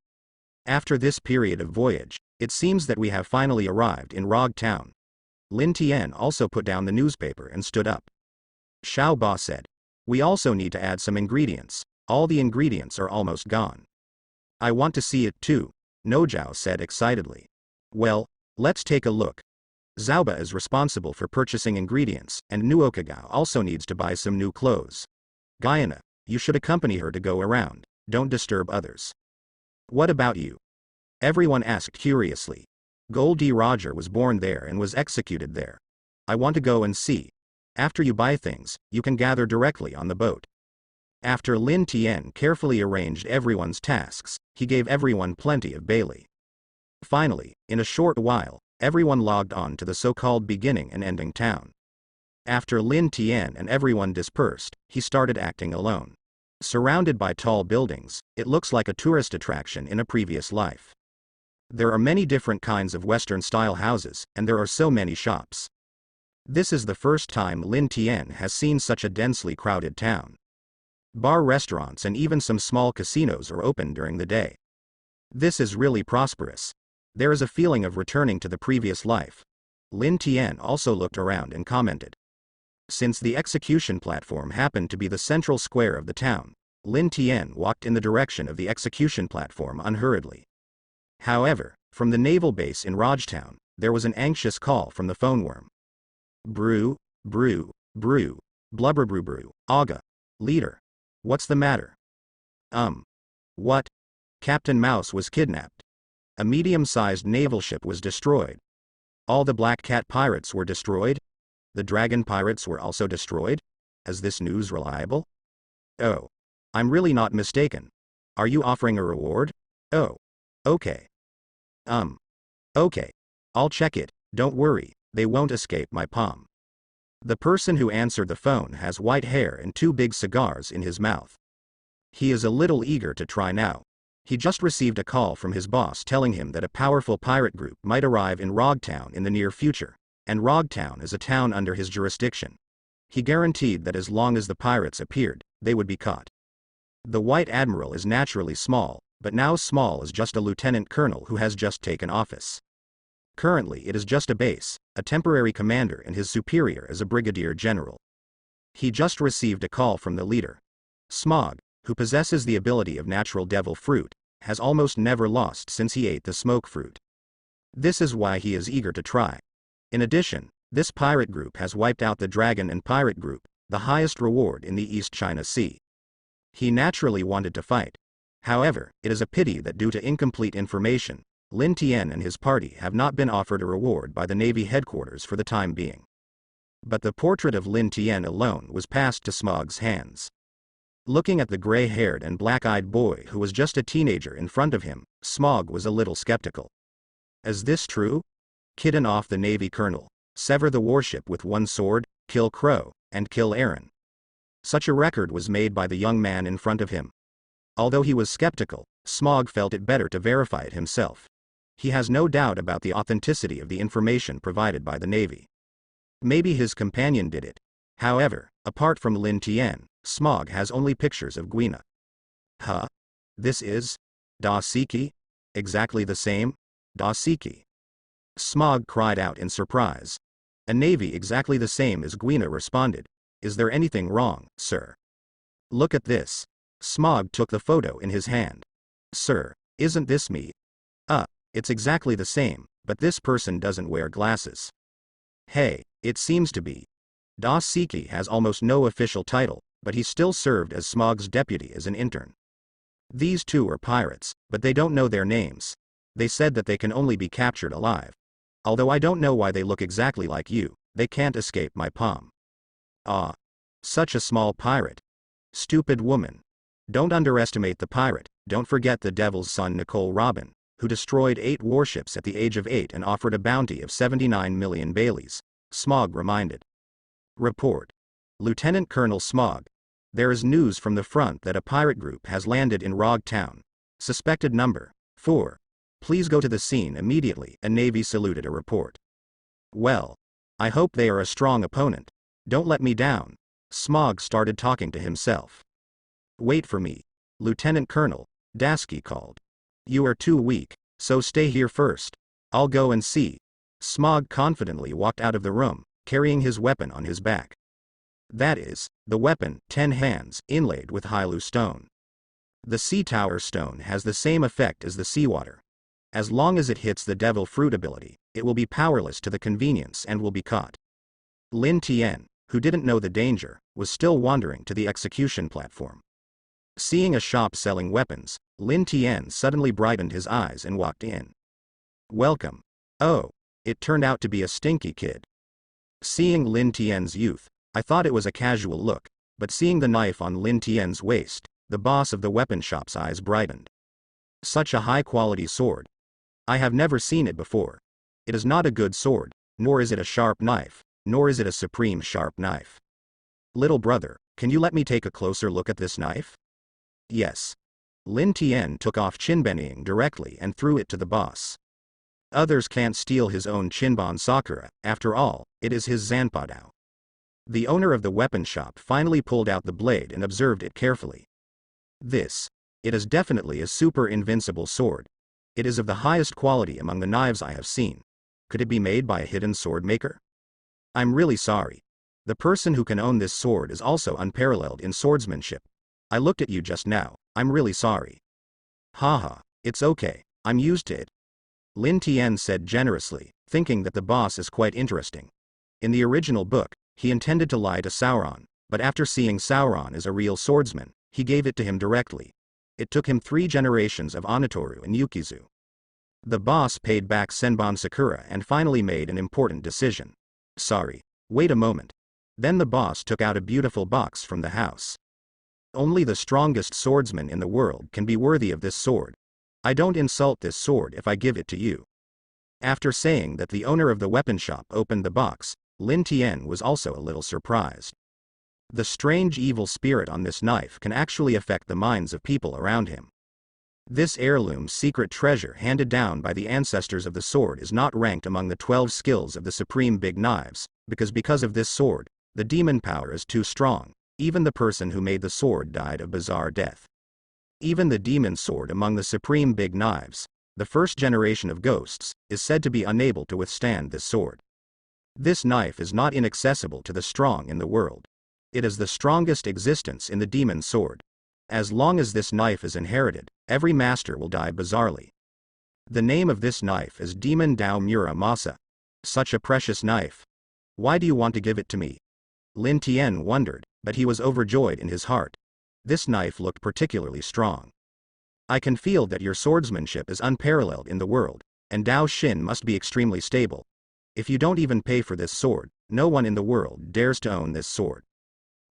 After this period of voyage, it seems that we have finally arrived in Rog Town. Lin Tian also put down the newspaper and stood up. Xiao Ba said, we also need to add some ingredients. All the ingredients are almost gone. I want to see it too, Nojiko said excitedly. Well, let's take a look. Zauba is responsible for purchasing ingredients, and Nuoqigao also needs to buy some new clothes. Guyana, you should accompany her to go around, don't disturb others. What about you? Everyone asked curiously. Goldie Roger was born there and was executed there. I want to go and see. After you buy things, you can gather directly on the boat. After Lin Tian carefully arranged everyone's tasks, he gave everyone plenty of Bailey. Finally, in a short while, everyone logged on to the so-called beginning and ending town. After Lin Tian and everyone dispersed, he started acting alone. Surrounded by tall buildings, it looks like a tourist attraction in a previous life. There are many different kinds of Western-style houses, and there are so many shops. This is the first time Lin Tian has seen such a densely crowded town. Bar restaurants and even some small casinos are open during the day. This is really prosperous. There is a feeling of returning to the previous life. Lin Tian also looked around and commented. Since the execution platform happened to be the central square of the town, Lin Tian walked in the direction of the execution platform unhurriedly. However, from the naval base in Rajtown, there was an anxious call from the phone worm. Brew, brew, brew, blubber brew brew, Aga. Leader. What's the matter? What? Captain Mouse was kidnapped. A medium-sized naval ship was destroyed. All the Black Cat pirates were destroyed? The Dragon pirates were also destroyed? Is this news reliable? Oh. I'm really not mistaken. Are you offering a reward? Oh. Okay. Okay. I'll check it, don't worry, they won't escape my palm. The person who answered the phone has white hair and 2 big cigars in his mouth. He is a little eager to try now. He just received a call from his boss telling him that a powerful pirate group might arrive in Rogtown in the near future, and Rogtown is a town under his jurisdiction. He guaranteed that as long as the pirates appeared, they would be caught. The White Admiral is naturally small, but now small is just a lieutenant colonel who has just taken office. Currently it is just a base, a temporary commander, and his superior is a brigadier general. He just received a call from the leader. Smog, who possesses the ability of natural devil fruit, has almost never lost since he ate the smoke fruit. This is why he is eager to try. In addition, this pirate group has wiped out the Dragon and Pirate Group, the highest reward in the East China Sea. He naturally wanted to fight. However, it is a pity that due to incomplete information, Lin Tian and his party have not been offered a reward by the Navy headquarters for the time being. But the portrait of Lin Tian alone was passed to Smog's hands. Looking at the gray-haired and black-eyed boy who was just a teenager in front of him, Smog was a little skeptical. Is this true? Kidden off the Navy colonel, sever the warship with one sword, kill Crow, and kill Aaron. Such a record was made by the young man in front of him. Although he was skeptical, Smog felt it better to verify it himself. He has no doubt about the authenticity of the information provided by the Navy. Maybe his companion did it. However, apart from Lin Tian, Smog has only pictures of Guina. Huh? This is? Dosiki? Exactly the same? Dosiki. Smog cried out in surprise. A navy exactly the same as Guina responded. Is there anything wrong, sir? Look at this. Smog took the photo in his hand. Sir, isn't this me? It's exactly the same, but this person doesn't wear glasses. Hey, it seems to be. Dosiki has almost no official title, but he still served as Smog's deputy as an intern. These two are pirates, but they don't know their names. They said that they can only be captured alive. Although I don't know why they look exactly like you, they can't escape my palm. Ah. Such a small pirate. Stupid woman. Don't underestimate the pirate. Don't forget the devil's son Nicole Robin, who destroyed 8 warships at the age of 8 and offered a bounty of 79 million Baileys, Smog reminded. Report. Lieutenant Colonel Smog. There is news from the front that a pirate group has landed in Rog Town. Suspected number 4. Please go to the scene immediately. A Navy saluted a report. Well. I hope they are a strong opponent. Don't let me down. Smog started talking to himself. Wait for me. Lieutenant Colonel, Dasky called. You are too weak, so stay here first. I'll go and see. Smog confidently walked out of the room, carrying his weapon on his back. That is, the weapon, 10 hands, inlaid with Hylu stone. The Sea Tower stone has the same effect as the seawater. As long as it hits the devil fruit ability, it will be powerless to the convenience and will be caught. Lin Tian, who didn't know the danger, was still wandering to the execution platform. Seeing a shop selling weapons, Lin Tian suddenly brightened his eyes and walked in. Welcome. Oh, it turned out to be a stinky kid. Seeing Lin Tian's youth, I thought it was a casual look, but seeing the knife on Lin Tian's waist, the boss of the weapon shop's eyes brightened. Such a high-quality sword. I have never seen it before. It is not a good sword, nor is it a sharp knife, nor is it a supreme sharp knife. Little brother, can you let me take a closer look at this knife? Yes. Lin Tian took off Chinbenying directly and threw it to the boss. Others can't steal his own Chinbon Sakura, after all, it is his Zanpadao. The owner of the weapon shop finally pulled out the blade and observed it carefully. It is definitely a super invincible sword. It is of the highest quality among the knives I have seen. Could it be made by a hidden sword maker? I'm really sorry. The person who can own this sword is also unparalleled in swordsmanship. I looked at you just now, I'm really sorry. Haha, it's okay, I'm used to it. Lin Tian said generously, thinking that the boss is quite interesting. In the original book, he intended to lie to Sauron, but after seeing Sauron as a real swordsman, he gave it to him directly. It took him 3 generations of Onitoru and Yukizu. The boss paid back Senbon Sakura and finally made an important decision. Sorry, wait a moment. Then the boss took out a beautiful box from the house. Only the strongest swordsman in the world can be worthy of this sword. I don't insult this sword if I give it to you. After saying that, the owner of the weapon shop opened the box. Lin Tian was also a little surprised. The strange evil spirit on this knife can actually affect the minds of people around him. This heirloom secret treasure handed down by the ancestors of the sword is not ranked among the 12 skills of the supreme big knives, because of this sword, the demon power is too strong. Even the person who made the sword died a bizarre death. Even the demon sword among the supreme big knives, the first generation of ghosts, is said to be unable to withstand this sword. This knife is not inaccessible to the strong in the world. It is the strongest existence in the demon sword. As long as this knife is inherited, every master will die bizarrely. The name of this knife is Demon Dao Mura Masa. Such a precious knife. Why do you want to give it to me? Lin Tian wondered, but he was overjoyed in his heart. This knife looked particularly strong. I can feel that your swordsmanship is unparalleled in the world, and Dao Xin must be extremely stable. If you don't even pay for this sword, no one in the world dares to own this sword.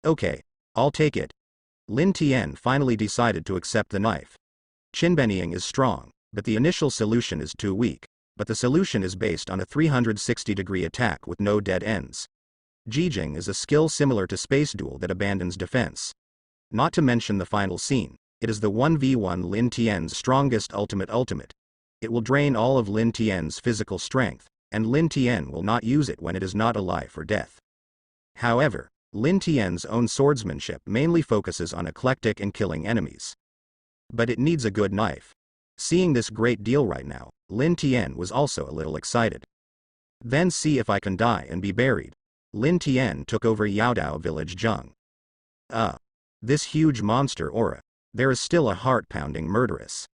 Okay, I'll take it. Lin Tian finally decided to accept the knife. Qinbenying is strong, but the initial solution is too weak, but the solution is based on a 360-degree attack with no dead ends. Jijing is a skill similar to Space Duel that abandons defense. Not to mention the final scene, it is the 1v1 Lin Tian's strongest ultimate. It will drain all of Lin Tian's physical strength, and Lin Tian will not use it when it is not a life or death. However, Lin Tian's own swordsmanship mainly focuses on eclectic and killing enemies. But it needs a good knife. Seeing this great deal right now, Lin Tian was also a little excited. Then see if I can die and be buried. Lin Tian took over Yaodao village Zheng. This huge monster aura. There is still a heart-pounding murderous.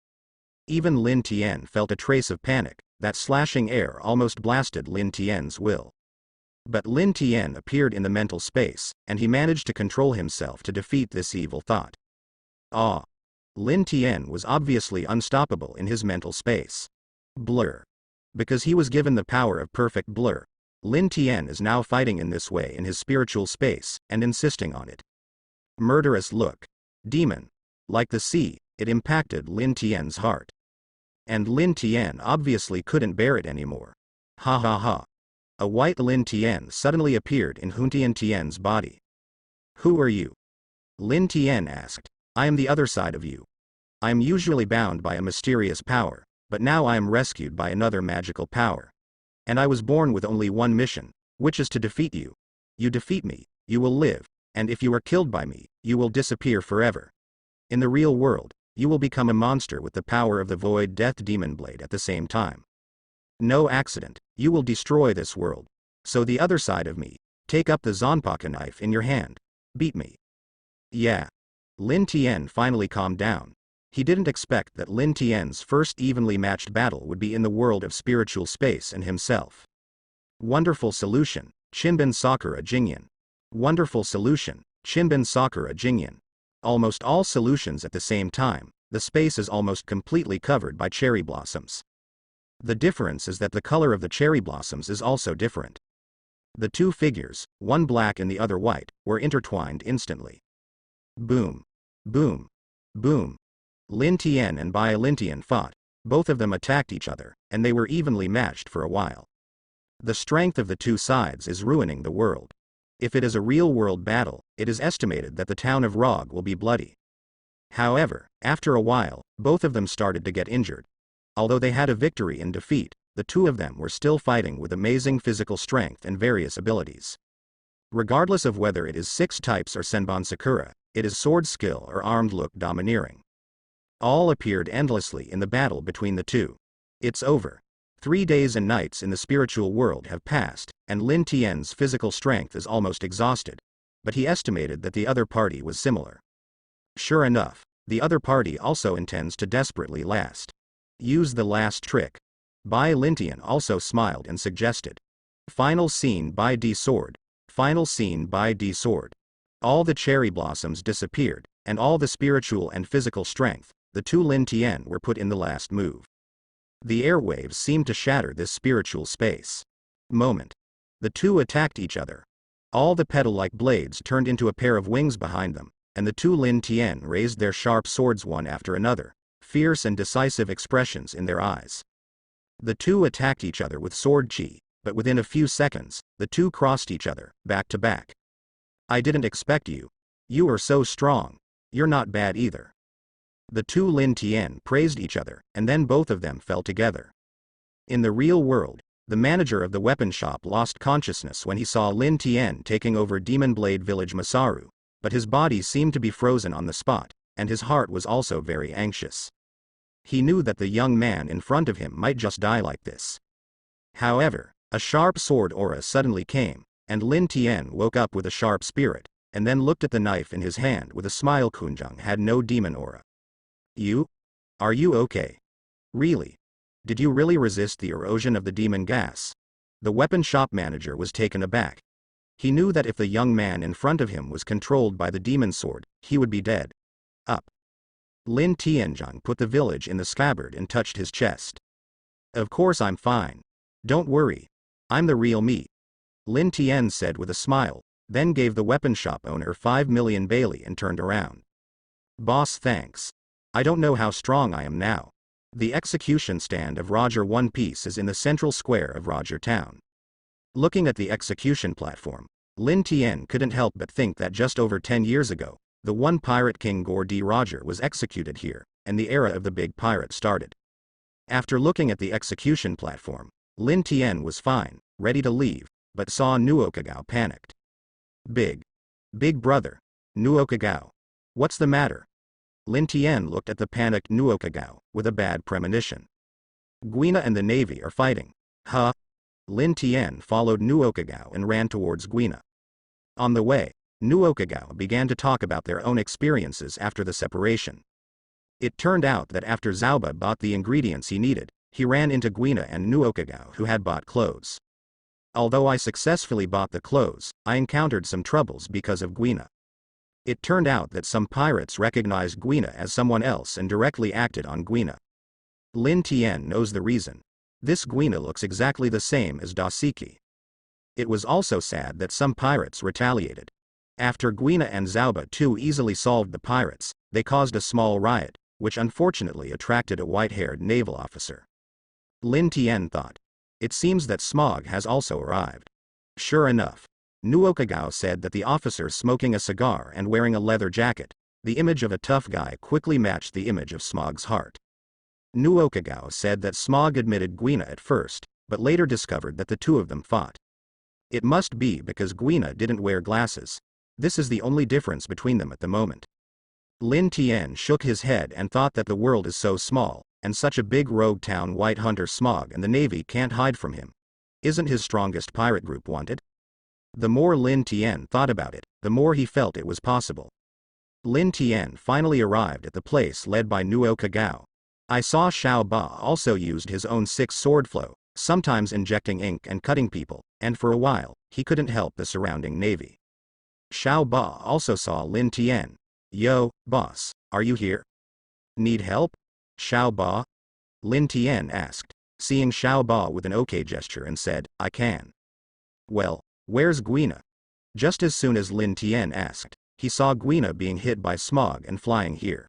Even Lin Tian felt a trace of panic, that slashing air almost blasted Lin Tian's will. But Lin Tian appeared in the mental space, and he managed to control himself to defeat this evil thought. Lin Tian was obviously unstoppable in his mental space. Blur. Because he was given the power of perfect blur, Lin Tian is now fighting in this way in his spiritual space, and insisting on it. Murderous look. Demon. Like the sea, it impacted Lin Tian's heart. And Lin Tian obviously couldn't bear it anymore. Ha ha ha. A white Lin Tian suddenly appeared in Huntian Tian's body. Who are you? Lin Tian asked. I am the other side of you. I am usually bound by a mysterious power, but now I am rescued by another magical power. And I was born with only one mission, which is to defeat you. You defeat me, you will live, and if you are killed by me, you will disappear forever. In the real world, you will become a monster with the power of the Void Death Demon Blade at the same time. No accident, you will destroy this world. So the other side of me, take up the Zanpaka knife in your hand. Beat me. Yeah. Lin Tian finally calmed down. He didn't expect that Lin Tian's first evenly matched battle would be in the world of spiritual space and himself. Wonderful solution, Chinben Sakura Jingyan. Wonderful solution, Chinben Sakura Jingyan. Almost all solutions at the same time, the space is almost completely covered by cherry blossoms. The difference is that the color of the cherry blossoms is also different. The two figures, one black and the other white, were intertwined instantly. Boom. Boom. Boom. Lin Tian and Bai Lin Tian fought, both of them attacked each other, and they were evenly matched for a while. The strength of the two sides is ruining the world. If it is a real-world battle, it is estimated that the town of Rog will be bloody. However, after a while, both of them started to get injured. Although they had a victory in defeat, the two of them were still fighting with amazing physical strength and various abilities. Regardless of whether it is 6 types or Senbon Sakura, it is sword skill or armed look domineering. All appeared endlessly in the battle between the two. It's over. 3 days and nights in the spiritual world have passed, and Lin Tian's physical strength is almost exhausted, but he estimated that the other party was similar. Sure enough, the other party also intends to desperately last. Use the last trick. Bai Lin Tian also smiled and suggested. Final scene by D sword. Final scene by D sword. All the cherry blossoms disappeared, and all the spiritual and physical strength, the two Lin Tian were put in the last move. The airwaves seemed to shatter this spiritual space. Moment. The two attacked each other. All the petal-like blades turned into a pair of wings behind them, and the two Lin Tian raised their sharp swords one after another, fierce and decisive expressions in their eyes. The two attacked each other with sword chi, but within a few seconds, the two crossed each other, back to back. I didn't expect you. You are so strong. You're not bad either. The two Lin Tian praised each other, and then both of them fell together. In the real world, the manager of the weapon shop lost consciousness when he saw Lin Tian taking over Demon Blade Village Masaru, but his body seemed to be frozen on the spot, and his heart was also very anxious. He knew that the young man in front of him might just die like this. However, a sharp sword aura suddenly came, and Lin Tian woke up with a sharp spirit, and then looked at the knife in his hand with a smile. Kunjung had no demon aura. You? Are you okay? Really? Did you really resist the erosion of the demon gas? The weapon shop manager was taken aback. He knew that if the young man in front of him was controlled by the demon sword, he would be dead, Up. Lin Tianzhang put the village in the scabbard and touched his chest. Of course I'm fine. Don't worry. I'm the real me. Lin Tian said with a smile, then gave the weapon shop owner 5 million Bailey and turned around. Boss, thanks. I don't know how strong I am now. The execution stand of Roger One Piece is in the central square of Roger Town. Looking at the execution platform, Lin Tian couldn't help but think that just over 10 years ago, the one pirate king Gore D. Roger was executed here, and the era of the big pirate started. After looking at the execution platform, Lin Tian was fine, ready to leave, but saw Nuoqigao panicked. Big brother. Nuoqigao. What's the matter? Lin Tian looked at the panicked Nuoqigao, with a bad premonition. Guina and the Navy are fighting. Huh? Lin Tian followed Nuoqigao and ran towards Guina. On the way, Nuoqigao began to talk about their own experiences after the separation. It turned out that after Zauba bought the ingredients he needed, he ran into Guina and Nuoqigao who had bought clothes. Although I successfully bought the clothes, I encountered some troubles because of Guina. It turned out that some pirates recognized Guina as someone else and directly acted on Guina. Lin Tian knows the reason. This Guina looks exactly the same as Dosiki. It was also sad that some pirates retaliated. After Guina and Zauba too easily solved the pirates, they caused a small riot, which unfortunately attracted a white-haired naval officer. Lin Tian thought. It seems that Smog has also arrived. Sure enough. Nuoqigao said that the officer smoking a cigar and wearing a leather jacket, the image of a tough guy, quickly matched the image of Smog's heart. Nuoqigao said that Smog admitted Guina at first, but later discovered that the two of them fought. It must be because Guina didn't wear glasses. This is the only difference between them at the moment. Lin Tian shook his head and thought that the world is so small, and such a big rogue town White Hunter Smog and the Navy can't hide from him. Isn't his strongest pirate group wanted? The more Lin Tian thought about it, the more he felt it was possible. Lin Tian finally arrived at the place led by Nuoqigao. I saw Xiao Ba also used his own 6-sword flow, sometimes injecting ink and cutting people, and for a while, he couldn't help the surrounding navy. Xiao Ba also saw Lin Tian. Yo, boss, are you here? Need help? Xiao Ba? Lin Tian asked, seeing Xiao Ba with an okay gesture and said, I can. Well, where's Guina? Just as soon as Lin Tian asked, he saw Guina being hit by Smog and flying here.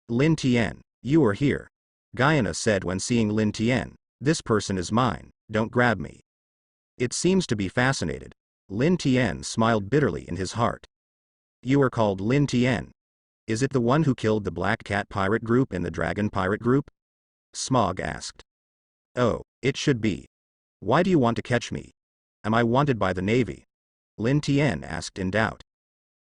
Lin Tian, you are here. Guina said when seeing Lin Tian, this person is mine, don't grab me. It seems to be fascinated. Lin Tian smiled bitterly in his heart. You are called Lin Tian. Is it the one who killed the Black Cat pirate group and the Dragon pirate group? Smog asked. Oh, it should be. Why do you want to catch me? Am I wanted by the Navy? Lin Tian asked in doubt.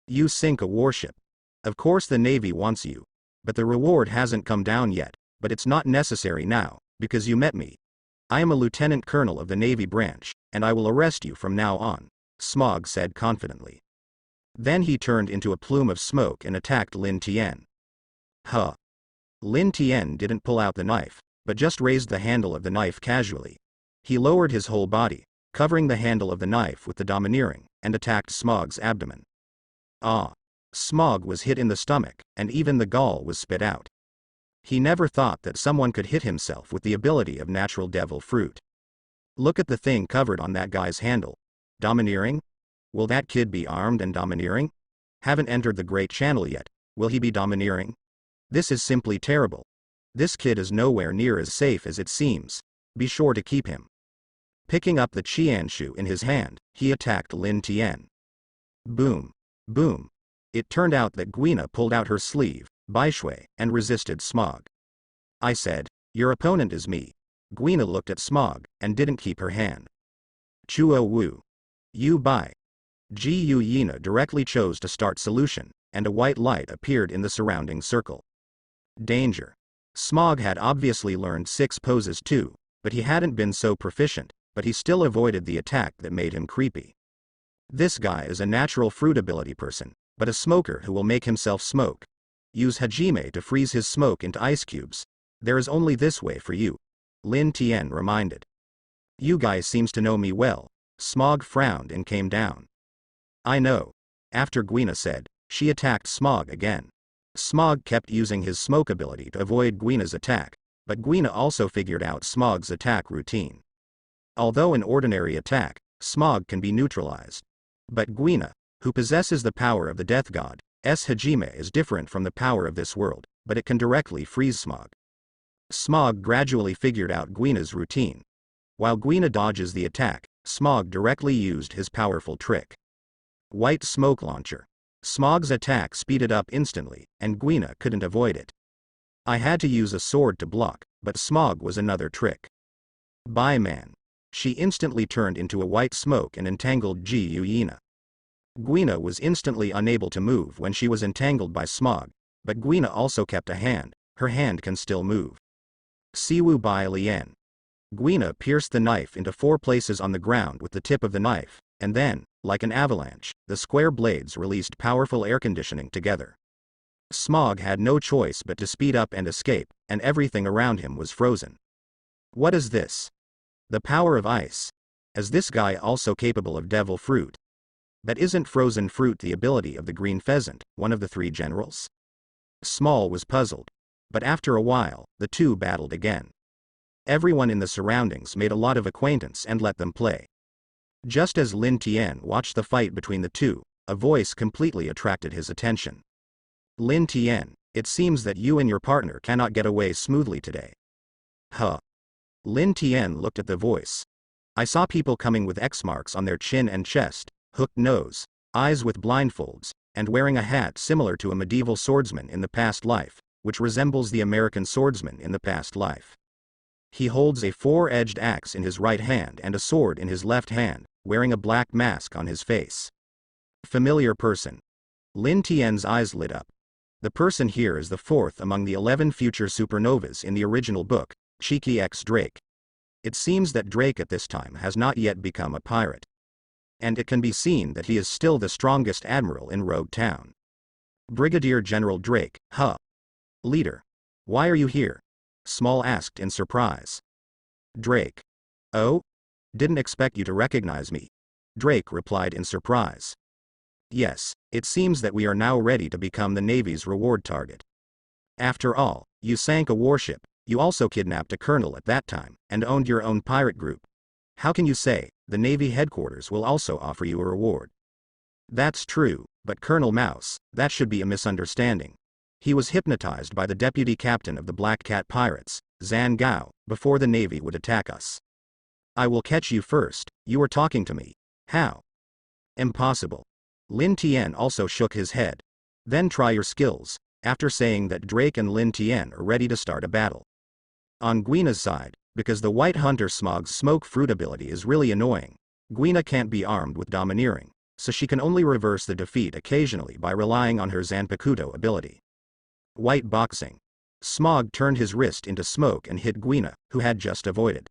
You sink a warship. Of course the Navy wants you. But the reward hasn't come down yet, but it's not necessary now, because you met me. I am a lieutenant colonel of the Navy branch, and I will arrest you from now on, Smog said confidently. Then he turned into a plume of smoke and attacked Lin Tian. Huh. Lin Tian didn't pull out the knife, but just raised the handle of the knife casually. He lowered his whole body, covering the handle of the knife with the domineering, and attacked Smog's abdomen. Ah. Smog was hit in the stomach, and even the gall was spit out. He never thought that someone could hit himself with the ability of natural devil fruit. Look at the thing covered on that guy's handle. Domineering? Will that kid be armed and domineering? Haven't entered the Great Channel yet, will he be domineering? This is simply terrible. This kid is nowhere near as safe as it seems. Be sure to keep him. Picking up the Qianshu in his hand, he attacked Lin Tian. Boom. Boom. It turned out that Guina pulled out her sleeve, Baishui, and resisted Smog. I said, your opponent is me. Guina looked at Smog, and didn't keep her hand. Chuo Wu. You Bai. Ji Yu Yina directly chose to start solution, and a white light appeared in the surrounding circle. Danger. Smog had obviously learned 6 poses too, but he hadn't been so proficient, but he still avoided the attack that made him creepy. This guy is a natural fruit ability person, but a smoker who will make himself smoke. Use Hajime to freeze his smoke into ice cubes. There is only this way for you. Lin Tian reminded. You guys seems to know me well. Smog frowned and came down. I know. After Guina said, she attacked Smog again. Smog kept using his smoke ability to avoid Guina's attack, but Guina also figured out Smog's attack routine. Although an ordinary attack, Smog can be neutralized. But Guina, who possesses the power of the death god, Hajime, is different from the power of this world, but it can directly freeze Smog. Smog gradually figured out Guina's routine. While Guina dodges the attack, Smog directly used his powerful trick. White Smoke Launcher. Smog's attack speeded up instantly, and Guina couldn't avoid it. I had to use a sword to block, but Smog was another trick. Bye man. She instantly turned into a white smoke and entangled Qiwuhai. Guina was instantly unable to move when she was entangled by Smog, but Guina also kept a hand. Her hand can still move. Qiwuhai Lien. Guina pierced the knife into 4 places on the ground with the tip of the knife, and then, like an avalanche, the square blades released powerful air conditioning together. Smog had no choice but to speed up and escape, and everything around him was frozen. What is this? The power of ice. Is this guy also capable of devil fruit? But isn't frozen fruit the ability of the green pheasant, one of the 3 generals? Small was puzzled. But after a while, the two battled again. Everyone in the surroundings made a lot of acquaintance and let them play. Just as Lin Tian watched the fight between the two, a voice completely attracted his attention. Lin Tian, it seems that you and your partner cannot get away smoothly today. Huh. Lin Tian looked at the voice. I saw people coming with X marks on their chin and chest, hooked nose, eyes with blindfolds, and wearing a hat similar to a medieval swordsman in the past life, which resembles the American swordsman in the past life. He holds a 4-edged axe in his right hand and a sword in his left hand, wearing a black mask on his face. Familiar person. Lin Tian's eyes lit up. The person here is the 4th among the 11 future supernovas in the original book, Cheeky X Drake. It seems that Drake at this time has not yet become a pirate. And it can be seen that he is still the strongest admiral in Rogue Town. Brigadier General Drake, huh? Leader. Why are you here? Small asked in surprise. Drake. Oh? Didn't expect you to recognize me. Drake replied in surprise. Yes, it seems that we are now ready to become the Navy's reward target. After all, you sank a warship, you also kidnapped a colonel at that time, and owned your own pirate group. How can you say, the Navy headquarters will also offer you a reward? That's true, but Colonel Mouse, that should be a misunderstanding. He was hypnotized by the deputy captain of the Black Cat Pirates, Zhan Gao, before the Navy would attack us. I will catch you first, you are talking to me. How? Impossible. Lin Tian also shook his head. Then try your skills, after saying that Drake and Lin Tian are ready to start a battle. On Guina's side, because the White Hunter Smog's smoke fruit ability is really annoying, Guina can't be armed with domineering, so she can only reverse the defeat occasionally by relying on her Zanpakuto ability. White Boxing. Smog turned his wrist into smoke and hit Guina, who had just avoided.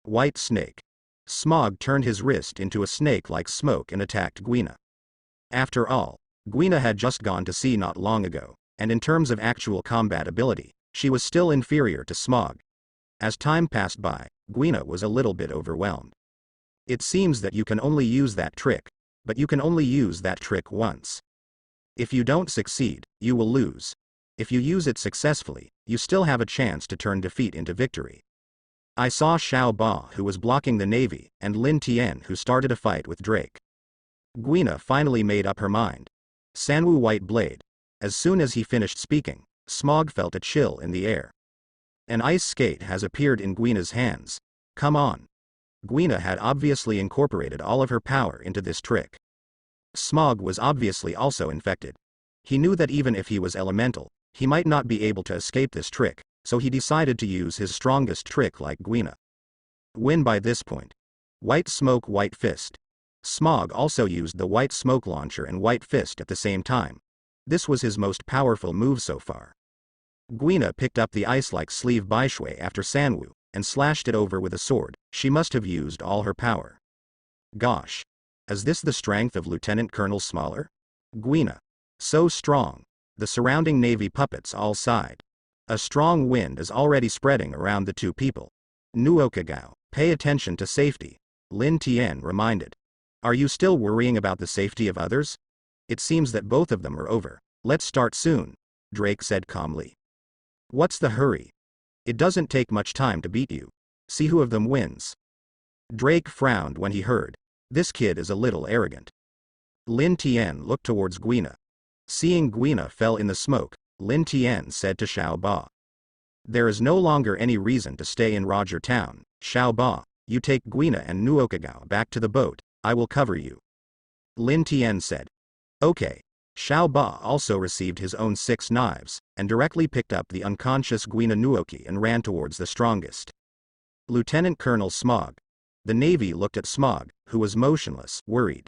White Snake. Smog turned his wrist into a snake like smoke and attacked Guina. After all, Guina had just gone to sea not long ago, and in terms of actual combat ability, she was still inferior to Smog. As time passed by, Guina was a little bit overwhelmed. It seems that you can only use that trick, but you can only use that trick once. If you don't succeed, you will lose. If you use it successfully, you still have a chance to turn defeat into victory. I saw Xiao Ba who was blocking the Navy, and Lin Tian who started a fight with Drake. Guina finally made up her mind. Sanwu White Blade. As soon as he finished speaking, Smog felt a chill in the air. An ice skate has appeared in Guina's hands. Come on. Guina had obviously incorporated all of her power into this trick. Smog was obviously also infected. He knew that even if he was elemental, he might not be able to escape this trick, so he decided to use his strongest trick like Guina. Win by this point. White Smoke White Fist. Smog also used the White Smoke Launcher and White Fist at the same time. This was his most powerful move so far. Guina picked up the ice-like sleeve Baishui after Sanwu, and slashed it over with a sword. She must have used all her power. Gosh. Is this the strength of Lieutenant Colonel Smaller? Guina. So strong. The surrounding Navy puppets all sighed. A strong wind is already spreading around the two people. Nuoqigao, pay attention to safety, Lin Tian reminded. Are you still worrying about the safety of others? It seems that both of them are over. Let's start soon. Drake said calmly. What's the hurry? It doesn't take much time to beat you. See who of them wins. Drake frowned when he heard. This kid is a little arrogant. Lin Tian looked towards Guina. Seeing Guina fell in the smoke, Lin Tian said to Xiao Ba. There is no longer any reason to stay in Roger Town. Xiao Ba, you take Guina and Nuoqigao back to the boat, I will cover you. Lin Tian said. Okay. Xiao Ba also received his own 6 knives, and directly picked up the unconscious Guina Nuoqi and ran towards the strongest. Lieutenant Colonel Smog. The Navy looked at Smog, who was motionless, worried.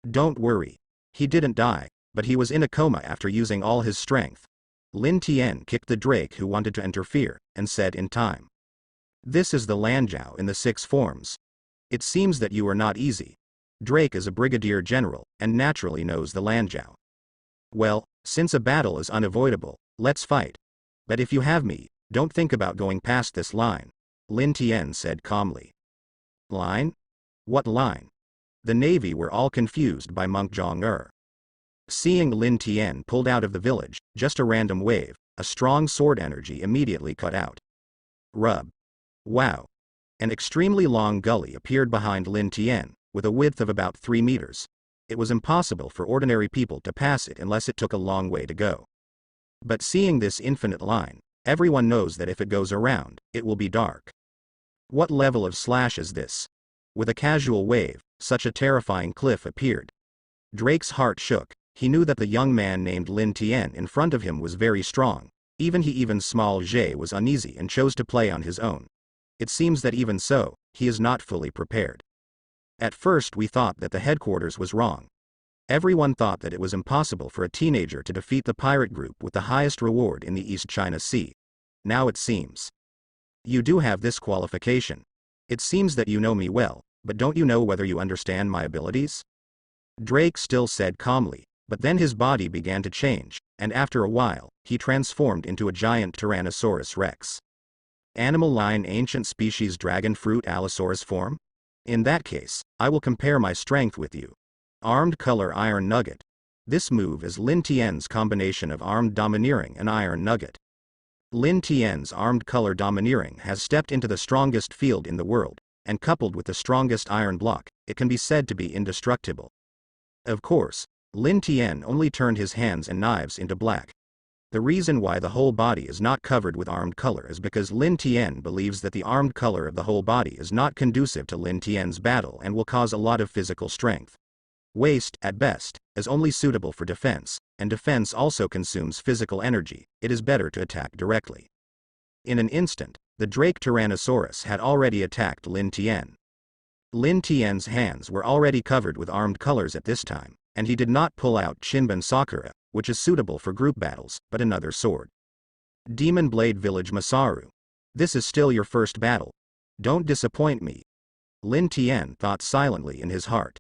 Don't worry. He didn't die, but he was in a coma after using all his strength. Lin Tian kicked the Drake who wanted to interfere, and said in time. This is the Lanjiao in the 6 forms. It seems that you are not easy. Drake is a brigadier general, and naturally knows the Lanjiao. Well, since a battle is unavoidable, let's fight. But if you have me, don't think about going past this line. Lin Tian said calmly. Line? What line? The Navy were all confused by Monk Zhong-er. Seeing Lin Tian pulled out of the village, just a random wave, a strong sword energy immediately cut out. Rub. Wow. An extremely long gully appeared behind Lin Tian, with a width of about 3 meters. It was impossible for ordinary people to pass it unless it took a long way to go. But seeing this infinite line, everyone knows that if it goes around, it will be dark. What level of slash is this? With a casual wave, such a terrifying cliff appeared. Drake's heart shook. He knew that the young man named Lin Tian in front of him was very strong. Even small Jhe was uneasy and chose to play on his own. It seems that even so, he is not fully prepared. At first we thought that the headquarters was wrong. Everyone thought that it was impossible for a teenager to defeat the pirate group with the highest reward in the East China Sea. Now it seems. You do have this qualification. It seems that you know me well, but don't you know whether you understand my abilities? Drake still said calmly, but then his body began to change, and after a while, he transformed into a giant Tyrannosaurus Rex. Animal line ancient species dragon fruit Allosaurus form? In that case, I will compare my strength with you. Armed color iron nugget. This move is Lin Tian's combination of armed domineering and iron nugget. Lin Tian's armed color domineering has stepped into the strongest field in the world, and coupled with the strongest iron block, it can be said to be indestructible. Of course, Lin Tian only turned his hands and knives into black. The reason why the whole body is not covered with armed color is because Lin Tian believes that the armed color of the whole body is not conducive to Lin Tian's battle and will cause a lot of physical strength. Waste, at best, is only suitable for defense, and defense also consumes physical energy. It is better to attack directly. In an instant, the Drake Tyrannosaurus had already attacked Lin Tian. Lin Tian's hands were already covered with armed colors at this time, and he did not pull out Shinban Sakura, which is suitable for group battles, but another sword. Demon Blade Village Masaru. This is still your first battle. Don't disappoint me. Lin Tian thought silently in his heart.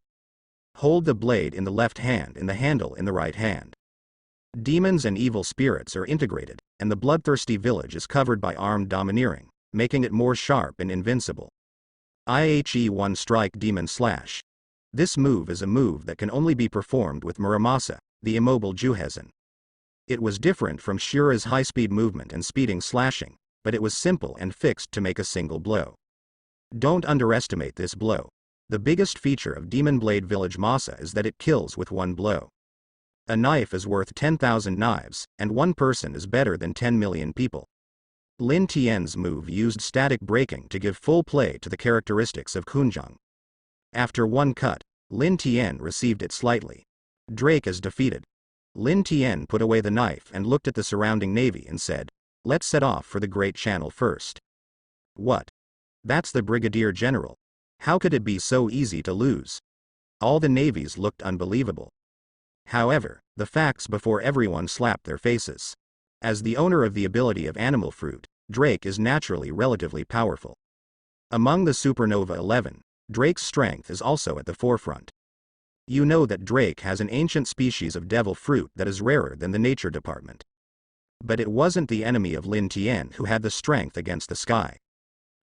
Hold the blade in the left hand and the handle in the right hand. Demons and evil spirits are integrated, and the bloodthirsty village is covered by armed domineering, making it more sharp and invincible. IHE-1 Strike Demon Slash. This move is a move that can only be performed with Muramasa, the immobile Juhezan. It was different from Shura's high-speed movement and speeding slashing, but it was simple and fixed to make a single blow. Don't underestimate this blow. The biggest feature of Demon Blade Village Masa is that it kills with one blow. A knife is worth 10,000 knives, and one person is better than 10 million people. Lin Tian's move used static breaking to give full play to the characteristics of Kunjang. After one cut, Lin Tian received it slightly. Drake is defeated. Lin Tian put away the knife and looked at the surrounding navy and said, let's set off for the Great Channel first. What? That's the Brigadier General. How could it be so easy to lose? All the navies looked unbelievable. However, the facts before everyone slapped their faces. As the owner of the ability of Animal Fruit, Drake is naturally relatively powerful. Among the Supernova 11, Drake's strength is also at the forefront. You know that Drake has an ancient species of devil fruit that is rarer than the nature department. But it wasn't the enemy of Lin Tian who had the strength against the sky.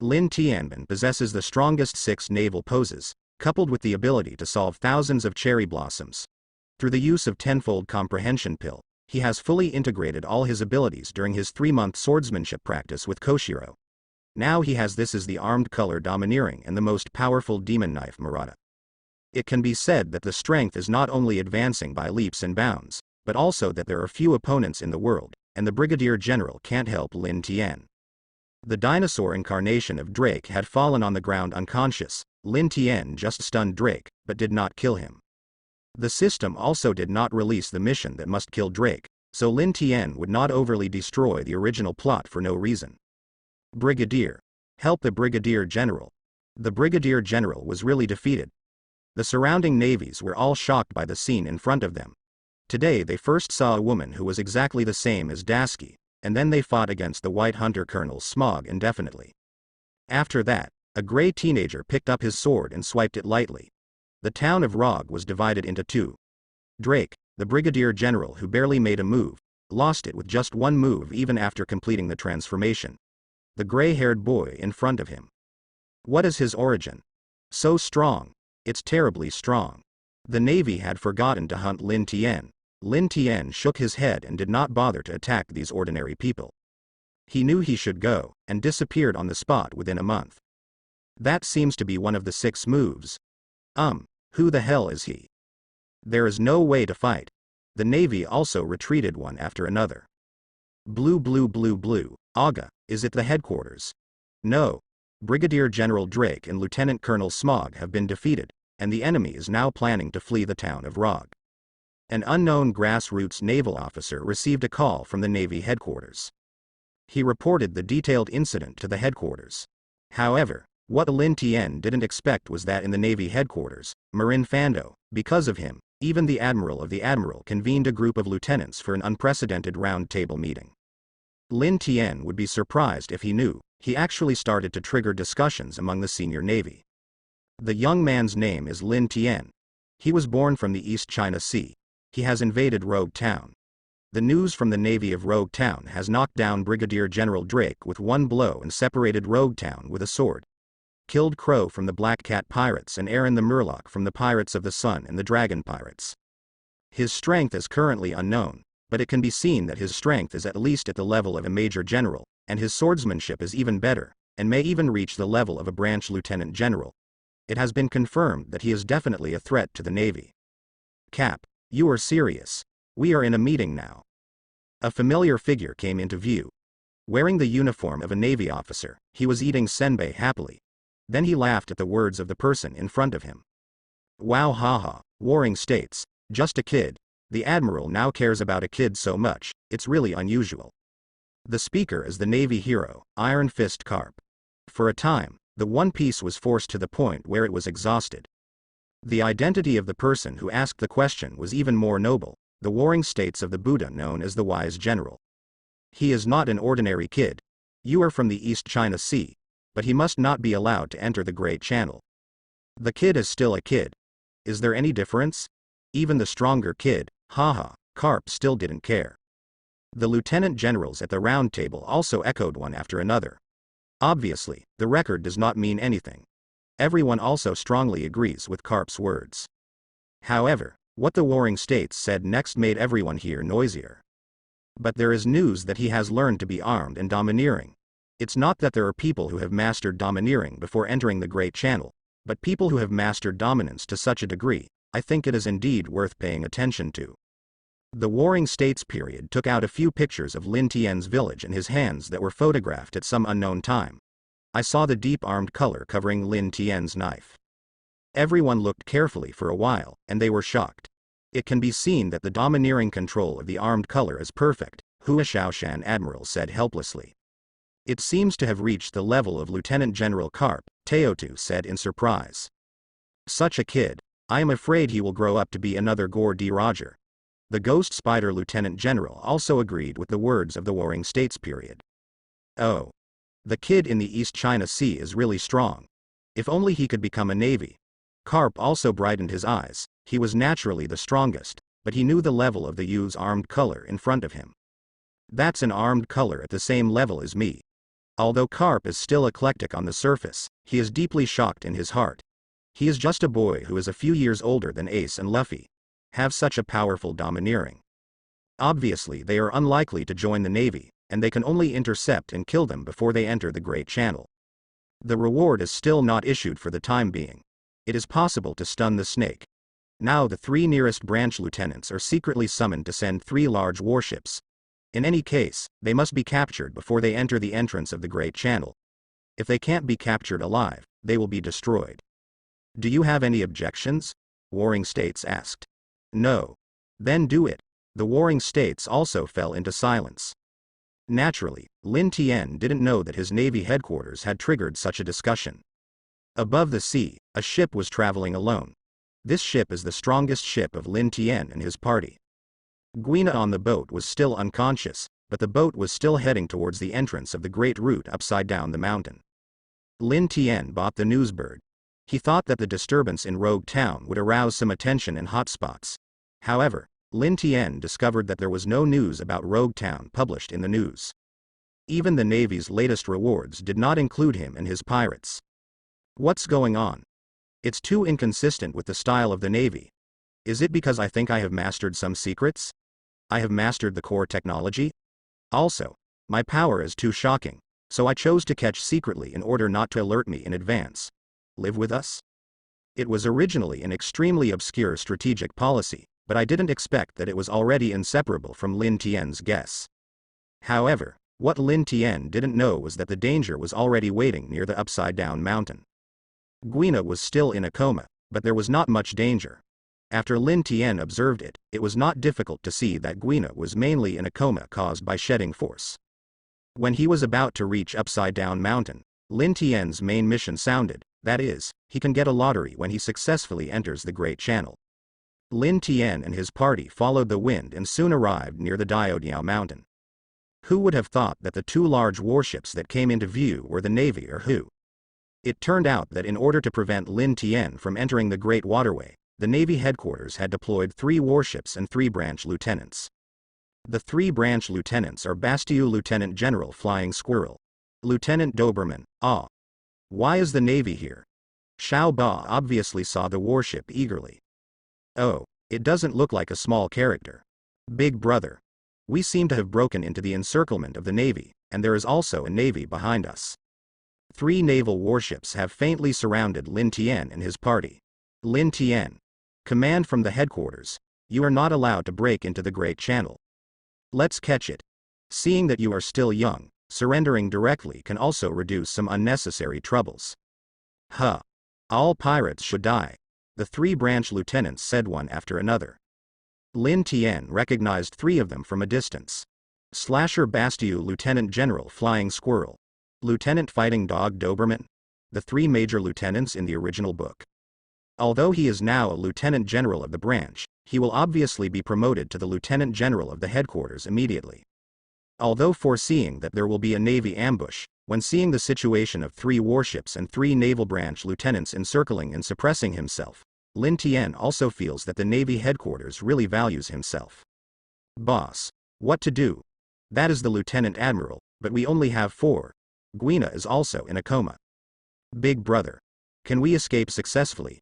Lin Tianban possesses the strongest 6 naval poses, coupled with the ability to solve thousands of cherry blossoms. Through the use of tenfold comprehension pill, He has fully integrated all his abilities during his 3-month swordsmanship practice with Koshiro. Now he has this as the armed color domineering and the most powerful demon knife Murata. It can be said that the strength is not only advancing by leaps and bounds, but also that there are few opponents in the world, and the Brigadier General can't help Lin Tian. The dinosaur incarnation of Drake had fallen on the ground unconscious. Lin Tian just stunned Drake, but did not kill him. The system also did not release the mission that must kill Drake, so Lin Tian would not overly destroy the original plot for no reason. Brigadier. Help the Brigadier General. The Brigadier General was really defeated. The surrounding navies were all shocked by the scene in front of them. Today they first saw a woman who was exactly the same as Dasky, and then they fought against the White Hunter Colonel Smog indefinitely. After that, a gray teenager picked up his sword and swiped it lightly. The town of Rog was divided into two. Drake, the Brigadier General who barely made a move, lost it with just one move even after completing the transformation. The gray-haired boy in front of him. What is his origin? So strong. It's terribly strong. The Navy had forgotten to hunt Lin Tian. Lin Tian shook his head and did not bother to attack these ordinary people. He knew he should go, and disappeared on the spot within a month. That seems to be one of the 6 moves. Who the hell is he? There is no way to fight. The Navy also retreated one after another. Blue blue blue blue, Aga, is it the headquarters? No. Brigadier General Drake and Lieutenant Colonel Smog have been defeated, and the enemy is now planning to flee the town of Rog. An unknown grassroots naval officer received a call from the Navy headquarters. He reported the detailed incident to the headquarters. However, what Lin Tian didn't expect was that in the Navy headquarters, Marin Fando, because of him, even the Admiral of the Admiral convened a group of lieutenants for an unprecedented round-table meeting. Lin Tian would be surprised if he knew, he actually started to trigger discussions among the senior Navy. The young man's name is Lin Tian. He was born from the East China Sea. He has invaded Rogue Town. The news from the Navy of Rogue Town has knocked down Brigadier General Drake with one blow and separated Rogue Town with a sword. Killed Crow from the Black Cat Pirates and Aaron the Murloc from the Pirates of the Sun and the Dragon Pirates. His strength is currently unknown, but it can be seen that his strength is at least at the level of a Major General, and his swordsmanship is even better, and may even reach the level of a Branch Lieutenant General. It has been confirmed that he is definitely a threat to the Navy. Cap, you are serious. We are in a meeting now. A familiar figure came into view. Wearing the uniform of a Navy officer, he was eating senbei happily. Then he laughed at the words of the person in front of him. Wow, haha, Warring States, just a kid. The Admiral now cares about a kid so much, it's really unusual. The speaker is the Navy hero, Iron Fist Carp. For a time, the One Piece was forced to the point where it was exhausted. The identity of the person who asked the question was even more noble, the Warring States of the Buddha known as the Wise General. He is not an ordinary kid. You are from the East China Sea, but he must not be allowed to enter the Great Channel. The kid is still a kid. Is there any difference? Even the stronger kid, haha, Carp still didn't care. The lieutenant generals at the round table also echoed one after another. Obviously, the record does not mean anything. Everyone also strongly agrees with Carp's words. However, what the Warring States said next made everyone here noisier. But there is news that he has learned to be armed and domineering. It's not that there are people who have mastered domineering before entering the Great Channel, but people who have mastered dominance to such a degree, I think it is indeed worth paying attention to. The Warring States period took out a few pictures of Lin Tian's village in his hands that were photographed at some unknown time. I saw the deep armed color covering Lin Tian's knife. Everyone looked carefully for a while, and they were shocked. It can be seen that the domineering control of the armed color is perfect, Hua Shaoshan Admiral said helplessly. It seems to have reached the level of Lieutenant General Carp, Teotu said in surprise. Such a kid. I am afraid he will grow up to be another Gore D. Roger. The Ghost Spider Lieutenant General also agreed with the words of the Warring States period. Oh. The kid in the East China Sea is really strong. If only he could become a navy. Carp also brightened his eyes. He was naturally the strongest, but he knew the level of the Yu's armed color in front of him. That's an armed color at the same level as me. Although Carp is still eclectic on the surface, he is deeply shocked in his heart. He is just a boy who is a few years older than Ace and Luffy. Have such a powerful domineering. Obviously they are unlikely to join the navy, and they can only intercept and kill them before they enter the Great Channel. The reward is still not issued for the time being. It is possible to stun the snake. Now the 3 nearest branch lieutenants are secretly summoned to send 3 large warships. In any case, they must be captured before they enter the entrance of the Great Channel. If they can't be captured alive, they will be destroyed. Do you have any objections? Warring States asked. No. Then do it. The Warring States also fell into silence. Naturally, Lin Tian didn't know that his Navy headquarters had triggered such a discussion. Above the sea, a ship was traveling alone. This ship is the strongest ship of Lin Tian and his party. Guina on the boat was still unconscious, but the boat was still heading towards the entrance of the great route upside down the mountain. Lin Tian bought the newsbird. He thought that the disturbance in Rogue Town would arouse some attention in hotspots. However, Lin Tian discovered that there was no news about Rogue Town published in the news. Even the Navy's latest rewards did not include him and his pirates. What's going on? It's too inconsistent with the style of the Navy. Is it because I think I have mastered some secrets? I have mastered the core technology? Also, my power is too shocking, so I chose to catch secretly in order not to alert me in advance. Live with us? It was originally an extremely obscure strategic policy, but I didn't expect that it was already inseparable from Lin Tian's guess. However, what Lin Tian didn't know was that the danger was already waiting near the upside-down mountain. Guina was still in a coma, but there was not much danger. After Lin Tian observed it, it was not difficult to see that Guina was mainly in a coma caused by shedding force. When he was about to reach upside-down mountain, Lin Tian's main mission sounded, that is, he can get a lottery when he successfully enters the Great Channel. Lin Tian and his party followed the wind and soon arrived near the Diodiao mountain. Who would have thought that the 2 large warships that came into view were the Navy or who? It turned out that in order to prevent Lin Tian from entering the Great Waterway, the Navy headquarters had deployed 3 warships and 3 branch lieutenants. The 3 branch lieutenants are Bastiu Lieutenant General Flying Squirrel, Lieutenant Doberman, Ah. Why is the Navy here? Xiao Ba obviously saw the warship eagerly. Oh, it doesn't look like a small character. Big brother. We seem to have broken into the encirclement of the Navy, and there is also a Navy behind us. 3 naval warships have faintly surrounded Lin Tian and his party. Lin Tian. Command from the headquarters. You are not allowed to break into the Great Channel. Let's catch it. Seeing that you are still young, surrendering directly can also reduce some unnecessary troubles. Huh. All pirates should die. The 3 branch lieutenants said one after another. Lin Tian recognized 3 of them from a distance. Slasher Bastiu Lieutenant General Flying Squirrel. Lieutenant Fighting Dog Doberman. The 3 major lieutenants in the original book. Although he is now a lieutenant general of the branch, he will obviously be promoted to the lieutenant general of the headquarters immediately. Although foreseeing that there will be a Navy ambush, when seeing the situation of 3 warships and 3 naval branch lieutenants encircling and suppressing himself, Lin Tian also feels that the Navy headquarters really values himself. Boss. What to do? That is the Lieutenant Admiral, but we only have 4. Guina is also in a coma. Big brother. Can we escape successfully?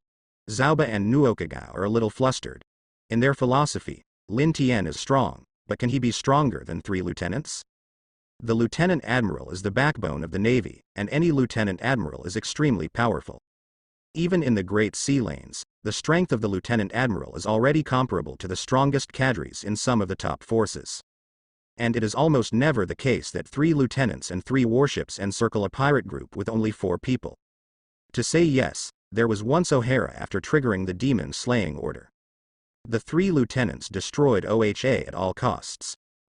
Zhaoba and Nuoqigao are a little flustered. In their philosophy, Lin Tian is strong, but can he be stronger than 3 lieutenants? The Lieutenant Admiral is the backbone of the Navy, and any Lieutenant Admiral is extremely powerful. Even in the Great Sea Lanes, the strength of the Lieutenant Admiral is already comparable to the strongest cadres in some of the top forces. And it is almost never the case that 3 lieutenants and 3 warships encircle a pirate group with only 4 people. To say yes, there was once O'Hara after triggering the demon slaying order. The 3 lieutenants destroyed OHA at all costs.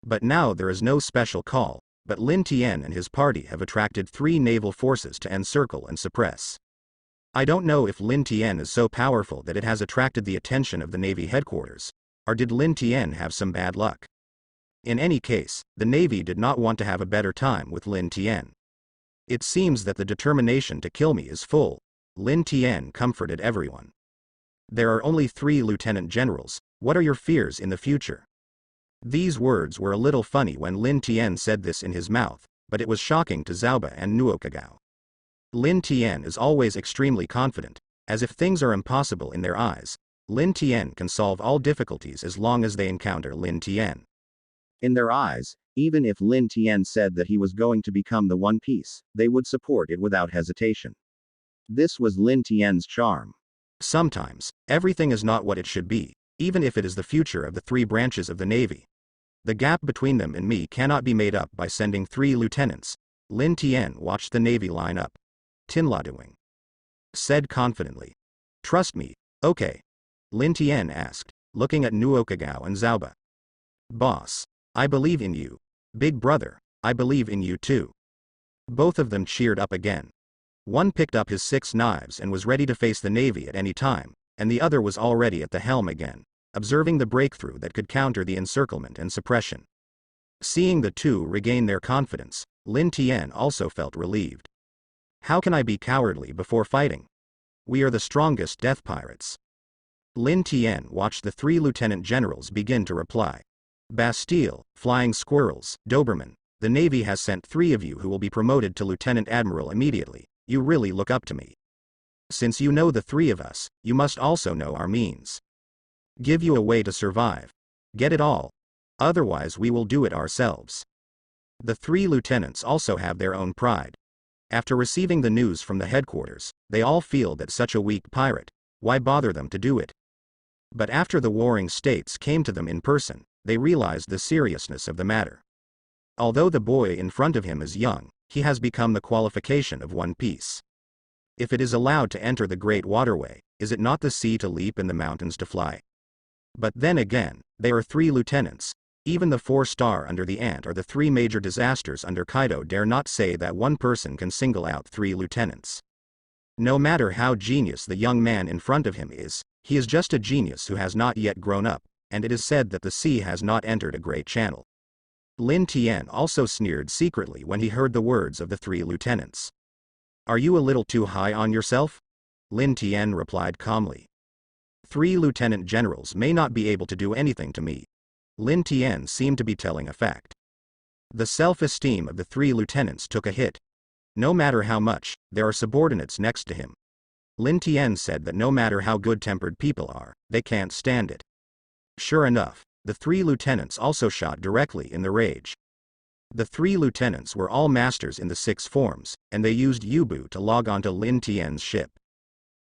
But now there is no special call, but Lin Tian and his party have attracted 3 naval forces to encircle and suppress. I don't know if Lin Tian is so powerful that it has attracted the attention of the Navy headquarters, or did Lin Tian have some bad luck? In any case, the Navy did not want to have a better time with Lin Tian. It seems that the determination to kill me is full. Lin Tian comforted everyone. There are only 3 lieutenant generals. What are your fears in the future? These words were a little funny when Lin Tian said this in his mouth, but it was shocking to Zhaoba and Nuoqigao. Lin Tian is always extremely confident, as if things are impossible in their eyes. Lin Tian can solve all difficulties as long as they encounter Lin Tian. In their eyes, even if Lin Tian said that he was going to become the One Piece, they would support it without hesitation. This was Lin Tian's charm. Sometimes, everything is not what it should be, even if it is the future of the three branches of the Navy. The gap between them and me cannot be made up by sending 3 lieutenants. Lin Tian watched the Navy line up. Tinladoing. Said confidently. Trust me, okay? Lin Tian asked, looking at Nuoqigao and Zauba. Boss, I believe in you. Big brother, I believe in you too. Both of them cheered up again. One picked up his 6 knives and was ready to face the Navy at any time, and the other was already at the helm again, observing the breakthrough that could counter the encirclement and suppression. Seeing the two regain their confidence, Lin Tian also felt relieved. How can I be cowardly before fighting? We are the strongest death pirates. Lin Tian watched the 3 lieutenant generals begin to reply. Bastille, Flying Squirrels, Doberman, the Navy has sent 3 of you who will be promoted to Lieutenant Admiral immediately. You really look up to me. Since you know the 3 of us, you must also know our means. Give you a way to survive. Get it all. Otherwise we will do it ourselves. The 3 lieutenants also have their own pride. After receiving the news from the headquarters, they all feel that such a weak pirate, why bother them to do it? But after the warring states came to them in person, they realized the seriousness of the matter. Although the boy in front of him is young, he has become the qualification of One Piece. If it is allowed to enter the Great Waterway, is it not the sea to leap and the mountains to fly? But then again, they are 3 lieutenants. Even the 4-star under the ant or the 3 major disasters under Kaido dare not say that one person can single out 3 lieutenants. No matter how genius the young man in front of him is, he is just a genius who has not yet grown up, and it is said that the sea has not entered a great channel. Lin Tian also sneered secretly when he heard the words of the 3 lieutenants. Are you a little too high on yourself? Lin Tian replied calmly. 3 lieutenant generals may not be able to do anything to me. Lin Tian seemed to be telling a fact. The self-esteem of the 3 lieutenants took a hit. No matter how much, there are subordinates next to him. Lin Tian said that no matter how good-tempered people are, they can't stand it. Sure enough, the 3 lieutenants also shot directly in the rage. The 3 lieutenants were all masters in the 6 forms, and they used Yubu to log onto Lin Tian's ship.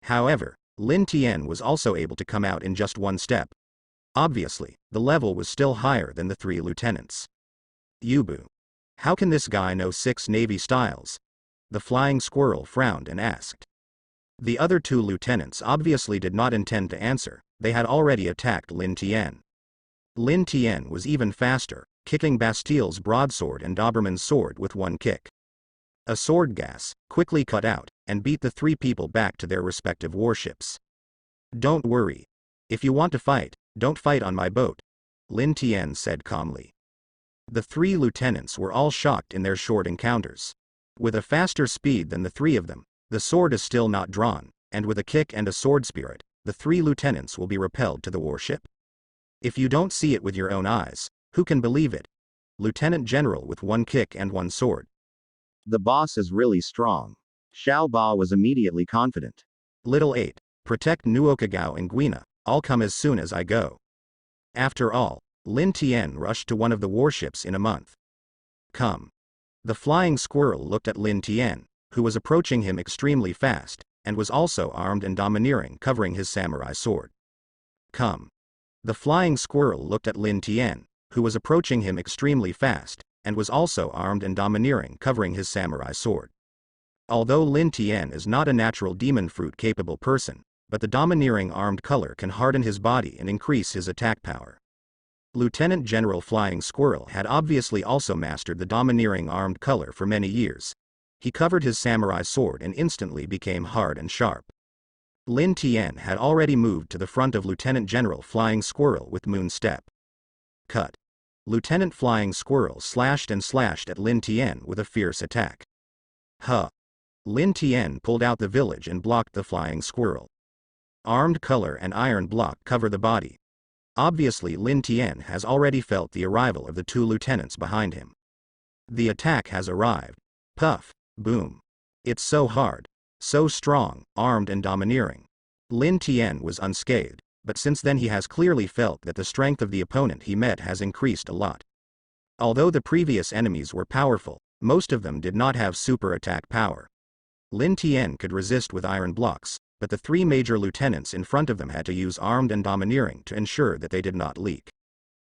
However, Lin Tian was also able to come out in just 1 step. Obviously, the level was still higher than the 3 lieutenants. Yubu. How can this guy know 6 Navy styles? The Flying Squirrel frowned and asked. The other 2 lieutenants obviously did not intend to answer, they had already attacked Lin Tian. Lin Tian was even faster, kicking Bastille's broadsword and Doberman's sword with 1 kick. A sword gas quickly cut out, and beat the 3 people back to their respective warships. Don't worry. If you want to fight, don't fight on my boat, Lin Tian said calmly. The 3 lieutenants were all shocked in their short encounters. With a faster speed than the 3 of them, the sword is still not drawn, and with a kick and a sword spirit, the 3 lieutenants will be repelled to the warship. If you don't see it with your own eyes, who can believe it? Lieutenant General with 1 kick and 1 sword. The boss is really strong. Xiao Ba was immediately confident. Little 8, protect Nuoqigao and Guina, I'll come as soon as I go. After all, Lin Tian rushed to one of the warships in a month. Come. The Flying Squirrel looked at Lin Tian, who was approaching him extremely fast, and was also armed and domineering, covering his samurai sword. Come. The Flying Squirrel looked at Lin Tian, who was approaching him extremely fast, and was also armed and domineering, covering his samurai sword. Although Lin Tian is not a natural demon fruit capable person, but the domineering armed color can harden his body and increase his attack power. Lieutenant General Flying Squirrel had obviously also mastered the domineering armed color for many years. He covered his samurai sword and instantly became hard and sharp. Lin Tian had already moved to the front of Lieutenant General Flying Squirrel with Moon Step. Cut. Lieutenant Flying Squirrel slashed and slashed at Lin Tian with a fierce attack. Huh. Lin Tian pulled out the village and blocked the Flying Squirrel. Armed color and iron block cover the body. Obviously Lin Tian has already felt the arrival of the 2 lieutenants behind him. The attack has arrived. Puff. Boom. It's so hard. So strong, armed and domineering. Lin Tian was unscathed, but since then he has clearly felt that the strength of the opponent he met has increased a lot. Although the previous enemies were powerful, most of them did not have super attack power. Lin Tian could resist with iron blocks, but the three major lieutenants in front of them had to use armed and domineering to ensure that they did not leak.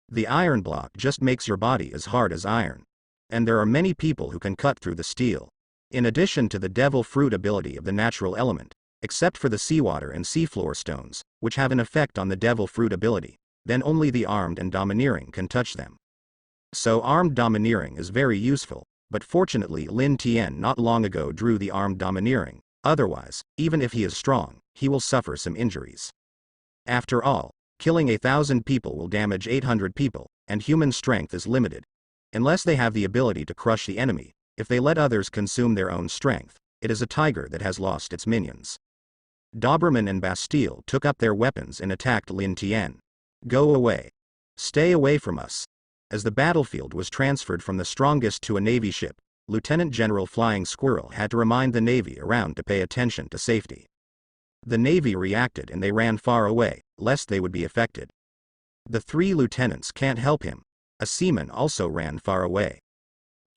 The iron block just makes your body as hard as iron. And there are many people who can cut through the steel. In addition to the devil fruit ability of the natural element, except for the seawater and seafloor stones, which have an effect on the devil fruit ability, then only the armed and domineering can touch them. So armed domineering is very useful, but fortunately Lin Tian not long ago drew the armed domineering, otherwise, even if he is strong, he will suffer some injuries. After all, killing 1,000 people will damage 800 people, and human strength is limited. Unless they have the ability to crush the enemy, if they let others consume their own strength, it is a tiger that has lost its minions. Doberman and Bastille took up their weapons and attacked Lin Tian. Go away. Stay away from us. As the battlefield was transferred from the strongest to a Navy ship, Lieutenant General Flying Squirrel had to remind the Navy around to pay attention to safety. The Navy reacted and they ran far away, lest they would be affected. The three lieutenants can't help him. A seaman also ran far away.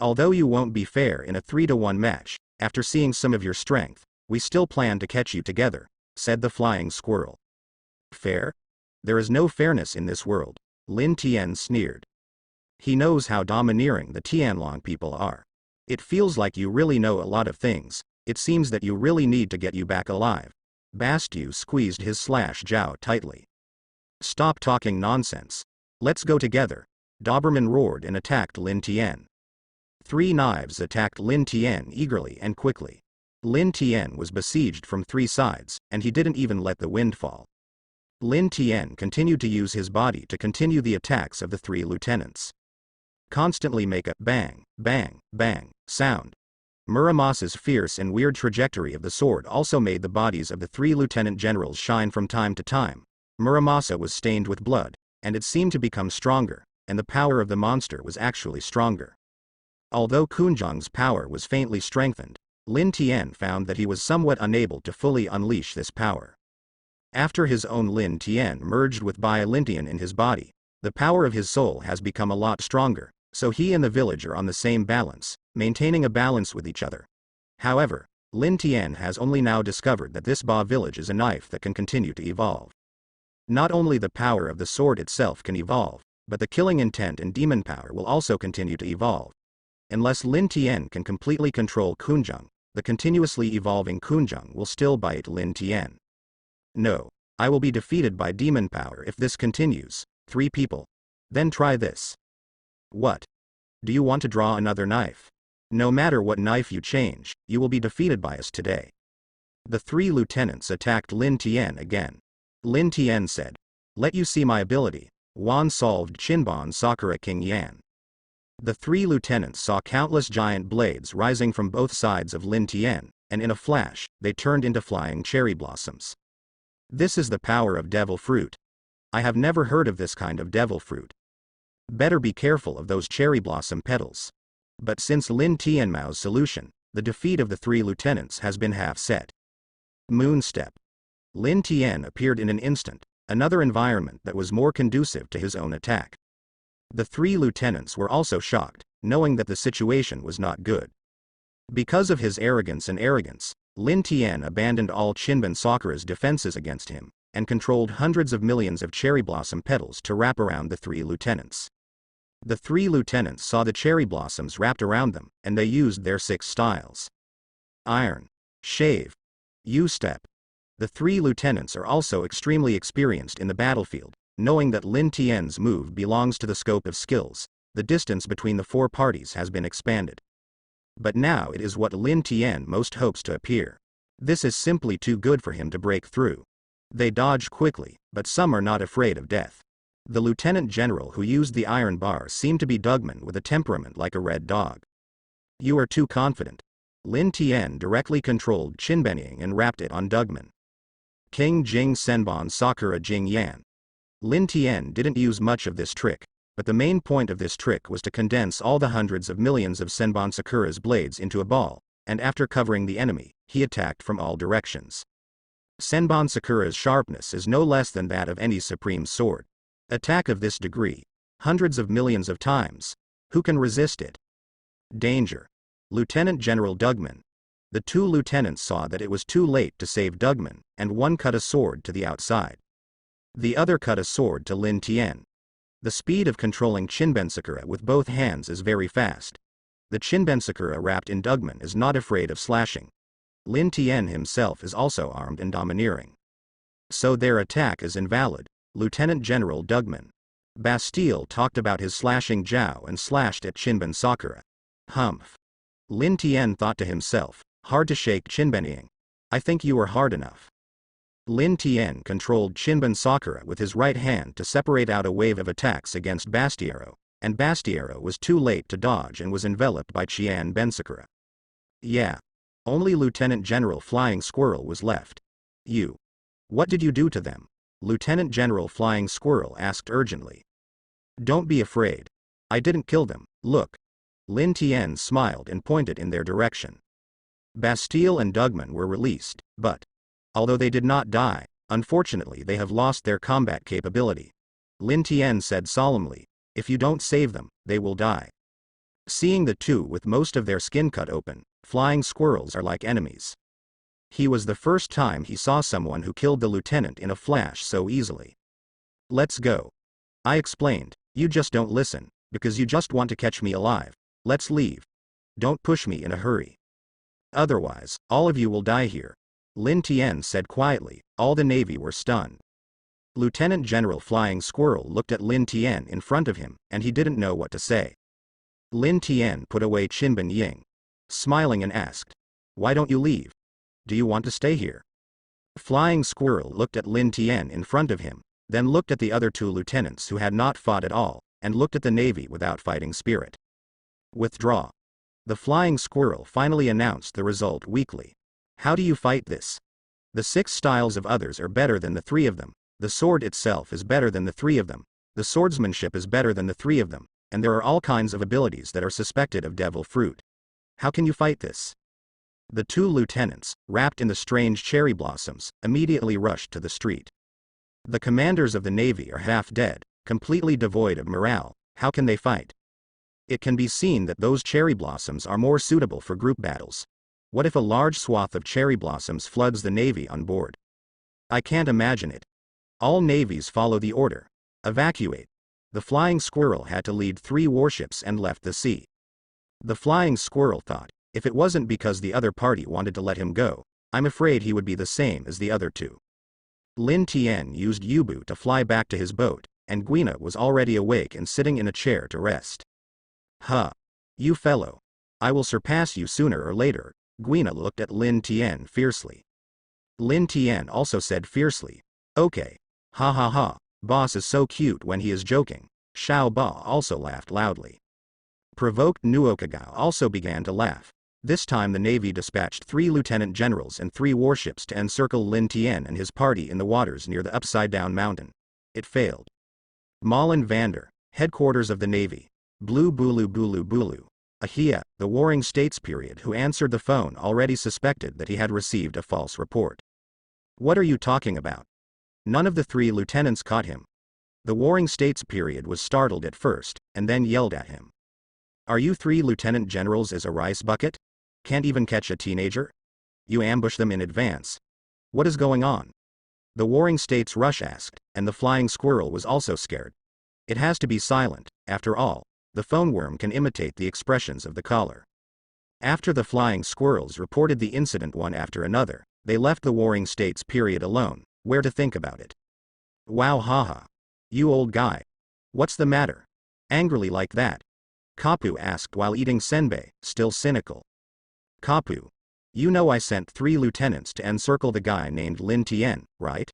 Although you won't be fair in a 3-to-1 match, after seeing some of your strength, we still plan to catch you together, said the Flying Squirrel. Fair? There is no fairness in this world, Lin Tian sneered. He knows how domineering the Tianlong people are. It feels like you really know a lot of things. It seems that you really need to get you back alive. Bastille squeezed his jaw tightly. Stop talking nonsense. Let's go together. Doberman roared and attacked Lin Tian. Three knives attacked Lin Tian eagerly and quickly. Lin Tian was besieged from three sides, and he didn't even let the wind fall. Lin Tian continued to use his body to continue the attacks of the three lieutenants. Constantly make a bang, bang, bang sound. Muramasa's fierce and weird trajectory of the sword also made the bodies of the three lieutenant generals shine from time to time. Muramasa was stained with blood, and it seemed to become stronger, and the power of the monster was actually stronger. Although Kunjang's power was faintly strengthened, Lin Tian found that he was somewhat unable to fully unleash this power. After his own Lin Tian merged with Biolintian in his body, the power of his soul has become a lot stronger, so he and the village are on the same balance, maintaining a balance with each other. However, Lin Tian has only now discovered that this Ba village is a knife that can continue to evolve. Not only the power of the sword itself can evolve, but the killing intent and demon power will also continue to evolve. Unless Lin Tian can completely control Kunjang, the continuously evolving Kunjang will still bite Lin Tian. No, I will be defeated by demon power if this continues. 3 people. Then try this. What? Do you want to draw another knife? No matter what knife you change, you will be defeated by us today. The 3 lieutenants attacked Lin Tian again. Lin Tian said, "Let you see my ability." Wan solved Chinbon Sakura King Yan. The 3 lieutenants saw countless giant blades rising from both sides of Lin Tian, and in a flash, they turned into flying cherry blossoms. This is the power of devil fruit. I have never heard of this kind of devil fruit. Better be careful of those cherry blossom petals. But since Lin Tianmao's solution, the defeat of the 3 lieutenants has been half set. Moonstep. Lin Tian appeared in an instant, another environment that was more conducive to his own attack. The 3 lieutenants were also shocked, knowing that the situation was not good. Because of his arrogance, Lin Tian abandoned all Chinbon Sakura's defenses against him, and controlled hundreds of millions of cherry blossom petals to wrap around the 3 lieutenants. The 3 lieutenants saw the cherry blossoms wrapped around them, and they used their 6 styles. Iron, Shave, U-Step. The 3 lieutenants are also extremely experienced in the battlefield, knowing that Lin Tian's move belongs to the scope of skills. The distance between the 4 parties has been expanded. But now it is what Lin Tian most hopes to appear. This is simply too good for him to break through. They dodge quickly, but some are not afraid of death. The lieutenant general who used the iron bar seemed to be Dugman with a temperament like a red dog. You are too confident. Lin Tian directly controlled Chinbenying and wrapped it on Dugman. King Jing Senbon Sakura Jing Yan. Lin Tian didn't use much of this trick, but the main point of this trick was to condense all the hundreds of millions of Senbon Sakura's blades into a ball, and after covering the enemy, he attacked from all directions. Senbon Sakura's sharpness is no less than that of any supreme sword. Attack of this degree, hundreds of millions of times. Who can resist it? Danger. Lieutenant General Dugman. The two lieutenants saw that it was too late to save Dugman, and one cut a sword to the outside. The other cut a sword to Lin Tian. The speed of controlling Shinbensakura with both hands is very fast. The Shinbensakura wrapped in Dugman is not afraid of slashing. Lin Tian himself is also armed and domineering. So their attack is invalid. Lieutenant General Dugman. Bastille talked about his slashing Xiao and slashed at Shinbensakura. Humph. Lin Tian thought to himself, hard to shake Shinbenying. I think you are hard enough. Lin Tian controlled Shinbensakura with his right hand to separate out a wave of attacks against Bastille, and Bastille was too late to dodge and was enveloped by Shinbensakura. Yeah. Only Lieutenant General Flying Squirrel was left. You. What did you do to them? Lieutenant General Flying Squirrel asked urgently. Don't be afraid. I didn't kill them, look. Lin Tian smiled and pointed in their direction. Bastille and Dugman were released, but, although they did not die, unfortunately they have lost their combat capability. Lin Tian said solemnly, if you don't save them, they will die. Seeing the two with most of their skin cut open, flying squirrels are like enemies. He was the first time he saw someone who killed the lieutenant in a flash so easily. Let's go. I explained, you just don't listen, because you just want to catch me alive. Let's leave. Don't push me in a hurry. Otherwise, all of you will die here. Lin Tian said quietly. All the Navy were stunned. Lieutenant General Flying Squirrel looked at Lin Tian in front of him, and he didn't know what to say. Lin Tian put away Qinben Ying, smiling and asked, why don't you leave? Do you want to stay here? Flying Squirrel looked at Lin Tian in front of him, then looked at the other two lieutenants who had not fought at all, and looked at the Navy without fighting spirit. Withdraw. The Flying Squirrel finally announced the result weakly. How do you fight this? The 6 styles of others are better than the 3 of them, the sword itself is better than the 3 of them, the swordsmanship is better than the 3 of them, and there are all kinds of abilities that are suspected of devil fruit. How can you fight this? The 2 lieutenants, wrapped in the strange cherry blossoms, immediately rushed to the street. The commanders of the Navy are half dead, completely devoid of morale. How can they fight? It can be seen that those cherry blossoms are more suitable for group battles. What if a large swath of cherry blossoms floods the Navy on board? I can't imagine it. All navies follow the order. Evacuate. The Flying Squirrel had to lead 3 warships and left the sea. The Flying Squirrel thought, if it wasn't because the other party wanted to let him go, I'm afraid he would be the same as the other 2. Lin Tian used Yubu to fly back to his boat, and Guina was already awake and sitting in a chair to rest. Huh. You fellow. I will surpass you sooner or later. Guina looked at Lin Tian fiercely. Lin Tian also said fiercely, okay. Ha ha ha, boss is so cute when he is joking. Xiao Ba also laughed loudly. Provoked Nuoqigao also began to laugh. This time the Navy dispatched 3 lieutenant generals and 3 warships to encircle Lin Tian and his party in the waters near the upside-down mountain. It failed. Malin Vander, headquarters of the Navy. Blue Bulu Bulu Bulu. Ahia, the Warring States period who answered the phone already suspected that he had received a false report. What are you talking about? None of the 3 lieutenants caught him. The Warring States period was startled at first, and then yelled at him. Are you 3 lieutenant generals as a rice bucket? Can't even catch a teenager? You ambush them in advance. What is going on? The Warring States Rush asked, and the Flying Squirrel was also scared. It has to be silent, after all. The phone worm can imitate the expressions of the caller. After the Flying Squirrels reported the incident one after another, they left the Warring States period alone, where to think about it. Wow haha. You old guy. What's the matter? Angrily like that? Kapu asked while eating senbei, still cynical. Kapu. You know I sent 3 lieutenants to encircle the guy named Lin Tian, right?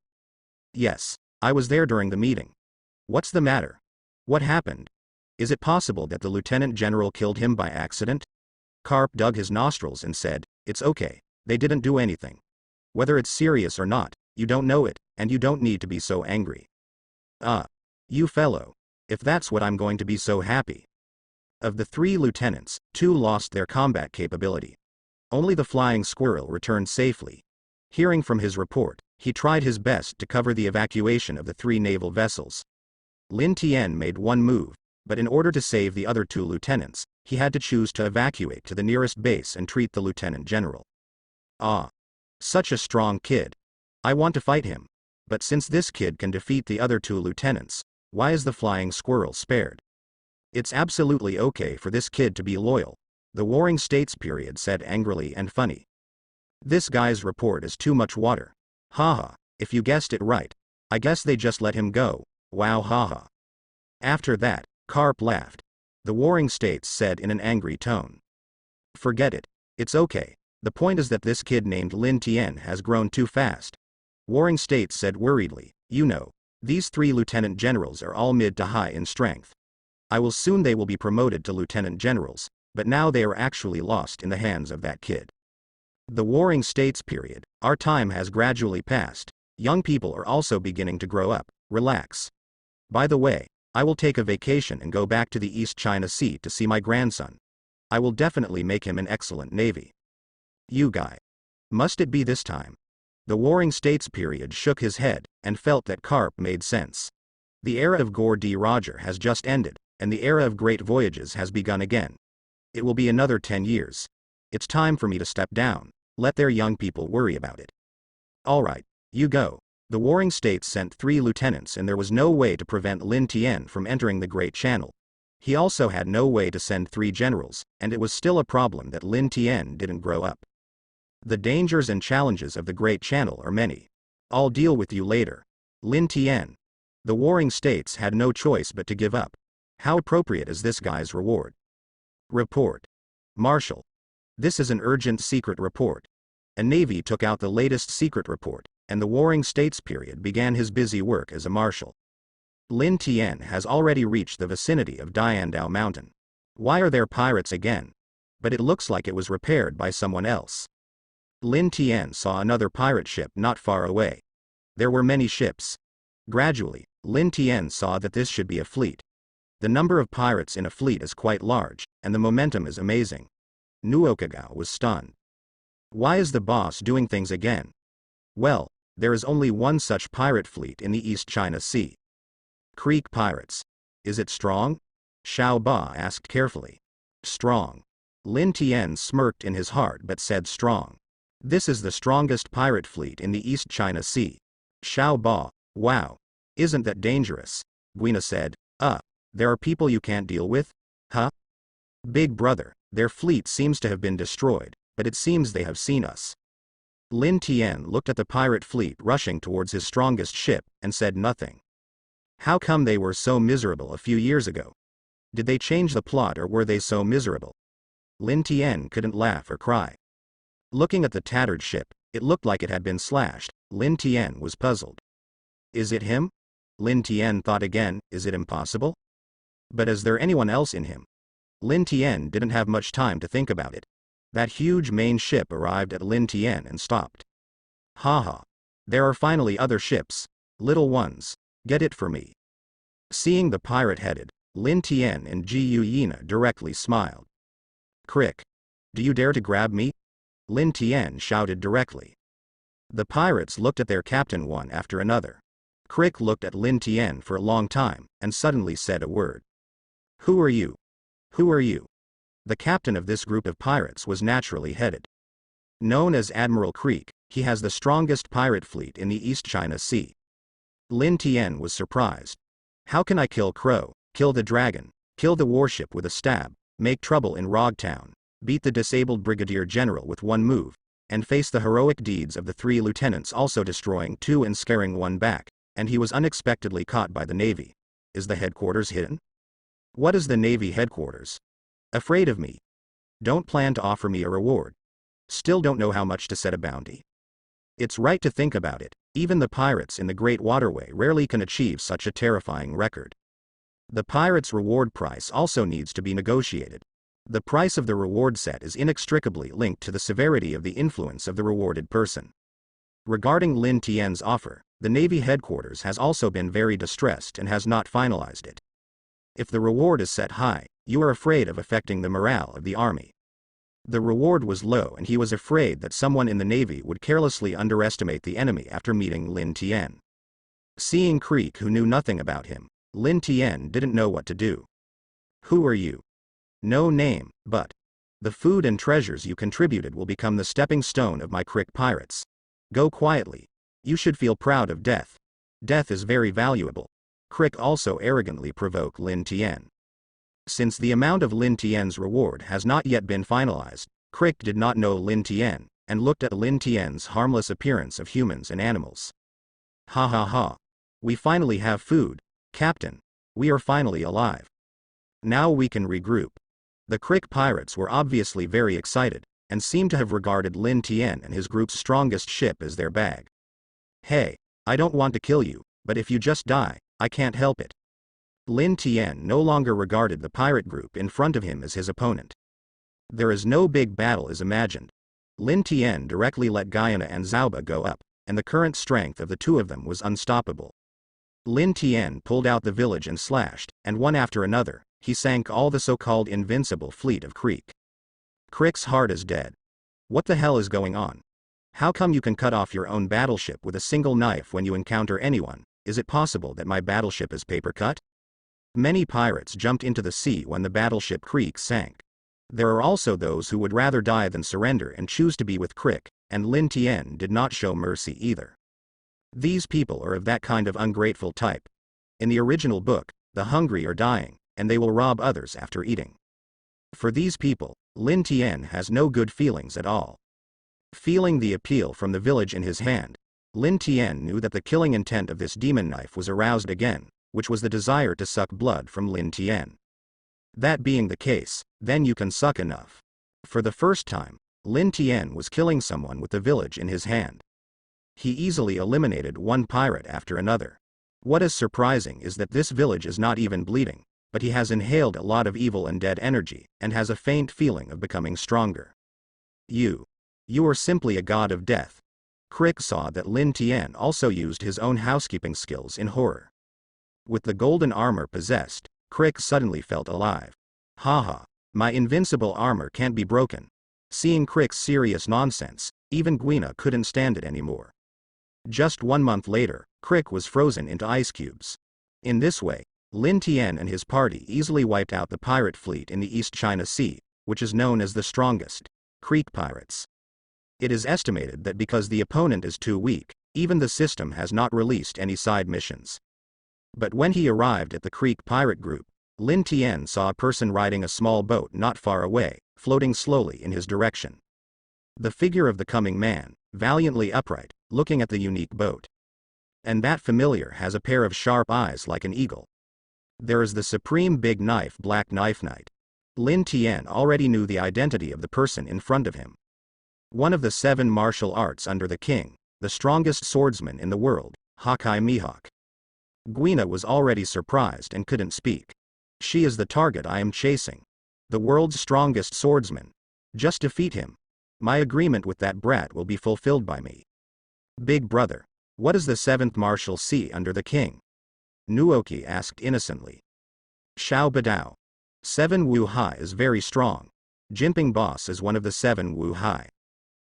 Yes, I was there during the meeting. What's the matter? What happened? Is it possible that the lieutenant general killed him by accident? Karp dug his nostrils and said, it's okay, they didn't do anything. Whether it's serious or not, you don't know it, and you don't need to be so angry. You fellow. If that's what I'm going to be so happy. Of the 3 lieutenants, 2 lost their combat capability. Only the Flying Squirrel returned safely. Hearing from his report, he tried his best to cover the evacuation of the 3 naval vessels. Lin Tian made one move, but in order to save the other 2 lieutenants, he had to choose to evacuate to the nearest base and treat the lieutenant general. Ah. Such a strong kid. I want to fight him. But since this kid can defeat the other 2 lieutenants, why is the flying squirrel spared? It's absolutely okay for this kid to be loyal, the Warring States period said angrily and funny. This guy's report is too much water. Haha, if you guessed it right. I guess they just let him go. Wow, haha. After that, Carp laughed. The Warring States said in an angry tone. Forget it. It's okay. The point is that this kid named Lin Tian has grown too fast. Warring States said worriedly, you know, these 3 lieutenant generals are all mid to high in strength. They will be promoted to lieutenant generals, but now they are actually lost in the hands of that kid. The Warring States period, our time has gradually passed. Young people are also beginning to grow up. Relax. By the way, I will take a vacation and go back to the East China Sea to see my grandson. I will definitely make him an excellent navy. You guy. Must it be this time? The Warring States period shook his head, and felt that Carp made sense. The era of Gore D. Roger has just ended, and the era of great voyages has begun again. It will be another 10 years. It's time for me to step down. Let their young people worry about it. Alright, you go. The Warring States sent 3 lieutenants and there was no way to prevent Lin Tian from entering the Great Channel. He also had no way to send 3 generals, and it was still a problem that Lin Tian didn't grow up. The dangers and challenges of the Great Channel are many. I'll deal with you later. Lin Tian. The Warring States had no choice but to give up. How appropriate is this guy's reward? Report. Marshal. This is an urgent secret report. A Navy took out the latest secret report, and the Warring States period began his busy work as a marshal. Lin Tian has already reached the vicinity of Diandao Mountain. Why are there pirates again? But it looks like it was repaired by someone else. Lin Tian saw another pirate ship not far away. There were many ships. Gradually, Lin Tian saw that this should be a fleet. The number of pirates in a fleet is quite large, and the momentum is amazing. Nuoqigao was stunned. Why is the boss doing things again? Well, there is only one such pirate fleet in the East China Sea. Creek Pirates. Is it strong? Xiao Ba asked carefully. Strong. Lin Tian smirked in his heart but said strong. This is the strongest pirate fleet in the East China Sea. Xiao Ba, wow. Isn't that dangerous? Guina said, there are people you can't deal with? Huh? Big brother, their fleet seems to have been destroyed, but it seems they have seen us. Lin Tian looked at the pirate fleet rushing towards his strongest ship, and said nothing. How come they were so miserable a few years ago? Did they change the plot or were they so miserable? Lin Tian couldn't laugh or cry. Looking at the tattered ship, it looked like it had been slashed. Lin Tian was puzzled. Is it him? Lin Tian thought again, is it impossible? But is there anyone else in him? Lin Tian didn't have much time to think about it. That huge main ship arrived at Lin Tian and stopped. Haha. There are finally other ships. Little ones. Get it for me. Seeing the pirate-headed, Lin Tian and Qiwuhai directly smiled. Crick. Do you dare to grab me? Lin Tian shouted directly. The pirates looked at their captain one after another. Crick looked at Lin Tian for a long time, and suddenly said a word. Who are you? Who are you? The captain of this group of pirates was naturally headed. Known as Admiral Creek, he has the strongest pirate fleet in the East China Sea. Lin Tian was surprised. How can I kill Crow, kill the dragon, kill the warship with a stab, make trouble in Rogtown, beat the disabled brigadier general with one move, and face the heroic deeds of the 3 lieutenants also destroying 2 and scaring 1 back, and he was unexpectedly caught by the Navy? Is the headquarters hidden? What is the Navy headquarters? Afraid of me? Don't plan to offer me a reward. Still don't know how much to set a bounty. It's right to think about it, even the pirates in the Great Waterway rarely can achieve such a terrifying record. The pirate's reward price also needs to be negotiated. The price of the reward set is inextricably linked to the severity of the influence of the rewarded person. Regarding Lin Tian's offer, the Navy headquarters has also been very distressed and has not finalized it. If the reward is set high, you are afraid of affecting the morale of the army. The reward was low and he was afraid that someone in the Navy would carelessly underestimate the enemy after meeting Lin Tian. Seeing Creek who knew nothing about him, Lin Tian didn't know what to do. Who are you? No name, but the food and treasures you contributed will become the stepping stone of my Crick pirates. Go quietly. You should feel proud of death. Death is very valuable. Crick also arrogantly provoked Lin Tian. Since the amount of Lin Tian's reward has not yet been finalized, Crick did not know Lin Tian, and looked at Lin Tian's harmless appearance of humans and animals. Ha ha ha. We finally have food, Captain. We are finally alive. Now we can regroup. The Crick pirates were obviously very excited, and seemed to have regarded Lin Tian and his group's strongest ship as their bag. Hey, I don't want to kill you, but if you just die, I can't help it. Lin Tian no longer regarded the pirate group in front of him as his opponent. There is no big battle as imagined. Lin Tian directly let Guyana and Zauba go up, and the current strength of the two of them was unstoppable. Lin Tian pulled out the village and slashed, and one after another, he sank all the so-called invincible fleet of Crick. Crick's heart is dead. What the hell is going on? How come you can cut off your own battleship with a single knife when you encounter anyone? Is it possible that my battleship is paper cut? Many pirates jumped into the sea when the battleship Crick sank. There are also those who would rather die than surrender and choose to be with Crick, and Lin Tian did not show mercy either. These people are of that kind of ungrateful type. In the original book, the hungry are dying, and they will rob others after eating. For these people, Lin Tian has no good feelings at all. Feeling the appeal from the village in his hand, Lin Tian knew that the killing intent of this demon knife was aroused again, which was the desire to suck blood from Lin Tian. That being the case, then you can suck enough. For the first time, Lin Tian was killing someone with the village in his hand. He easily eliminated one pirate after another. What is surprising is that this village is not even bleeding, but he has inhaled a lot of evil and dead energy, and has a faint feeling of becoming stronger. You are simply a god of death. Crick saw that Lin Tian also used his own housekeeping skills in horror. With the golden armor possessed, Crick suddenly felt alive. Haha, my invincible armor can't be broken. Seeing Crick's serious nonsense, even Guina couldn't stand it anymore. Just 1 month later, Crick was frozen into ice cubes. In this way, Lin Tian and his party easily wiped out the pirate fleet in the East China Sea, which is known as the strongest, Crick pirates. It is estimated that because the opponent is too weak, even the system has not released any side missions. But when he arrived at the Crick pirate group, Lin Tian saw a person riding a small boat not far away, floating slowly in his direction. The figure of the coming man, valiantly upright, looking at the unique boat. And that familiar has a pair of sharp eyes like an eagle. There is the supreme big knife Black Knife Knight. Lin Tian already knew the identity of the person in front of him. One of the 7 martial arts under the king, the strongest swordsman in the world, Hakai Mihawk. Guina was already surprised and couldn't speak. She is the target I am chasing. The world's strongest swordsman. Just defeat him. My agreement with that brat will be fulfilled by me. Big brother, what is the 7th martial sea under the king? Nuoqi asked innocently. Xiao Badao. 7 Qiwuhai is very strong. Jimping Boss is one of the 7 Qiwuhai.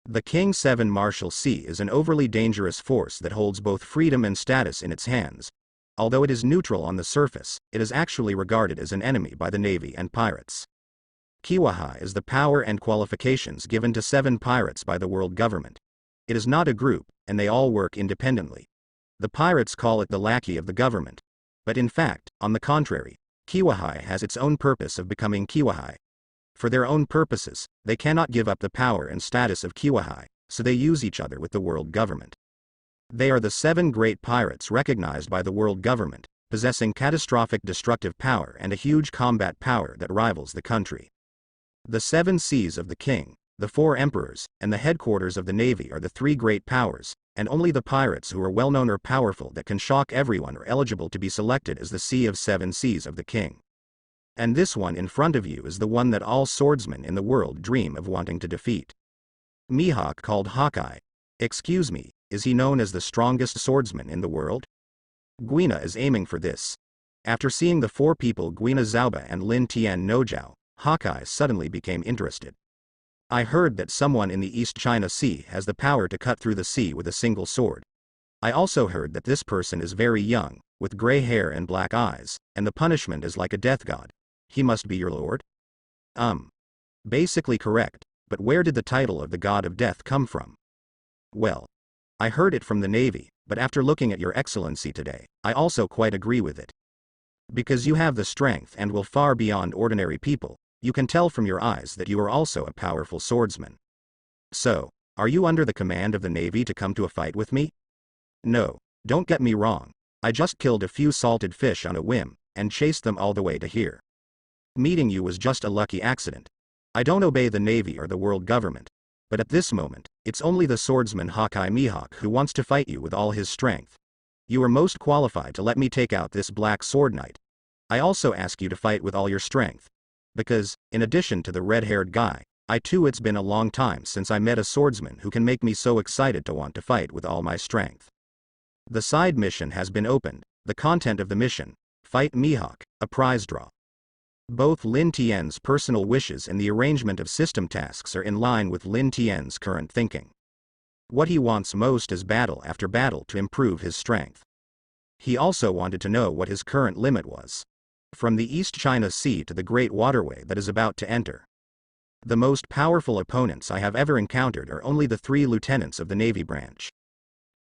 The King's 7 martial sea is an overly dangerous force that holds both freedom and status in its hands. Although it is neutral on the surface, it is actually regarded as an enemy by the navy and pirates. Qiwuhai is the power and qualifications given to 7 pirates by the world government. It is not a group, and they all work independently. The pirates call it the lackey of the government. But in fact, on the contrary, Qiwuhai has its own purpose of becoming Qiwuhai. For their own purposes, they cannot give up the power and status of Qiwuhai, so they use each other with the world government. They are the 7 great pirates recognized by the world government, possessing catastrophic destructive power and a huge combat power that rivals the country. The 7 seas of the king, the 4 emperors, and the headquarters of the navy are the 3 great powers, and only the pirates who are well-known or powerful that can shock everyone are eligible to be selected as the Sea of 7 Seas of the king. And this one in front of you is the one that all swordsmen in the world dream of wanting to defeat. Mihawk called Hawkeye. Excuse me, is he known as the strongest swordsman in the world? Guina is aiming for this. After seeing the 4 people Guina Zauba and Lin Tian Nojao, Hawkeye suddenly became interested. I heard that someone in the East China Sea has the power to cut through the sea with a single sword. I also heard that this person is very young, with gray hair and black eyes, and the punishment is like a death god. He must be your lord? Basically correct, but where did the title of the god of death come from? Well, I heard it from the Navy, but after looking at your excellency today, I also quite agree with it. Because you have the strength and will far beyond ordinary people, you can tell from your eyes that you are also a powerful swordsman. So, are you under the command of the Navy to come to a fight with me? No, don't get me wrong, I just killed a few salted fish on a whim, and chased them all the way to here. Meeting you was just a lucky accident. I don't obey the Navy or the world government. But at this moment, it's only the swordsman Hakai Mihawk who wants to fight you with all his strength. You are most qualified to let me take out this black sword knight. I also ask you to fight with all your strength. Because, in addition to the red-haired guy, it's been a long time since I met a swordsman who can make me so excited to want to fight with all my strength. The side mission has been opened. The content of the mission: fight Mihawk, a prize draw. Both Lin Tian's personal wishes and the arrangement of system tasks are in line with Lin Tian's current thinking. What he wants most is battle after battle to improve his strength. He also wanted to know what his current limit was. From the East China Sea to the Great Waterway that is about to enter. The most powerful opponents I have ever encountered are only the 3 lieutenants of the Navy branch.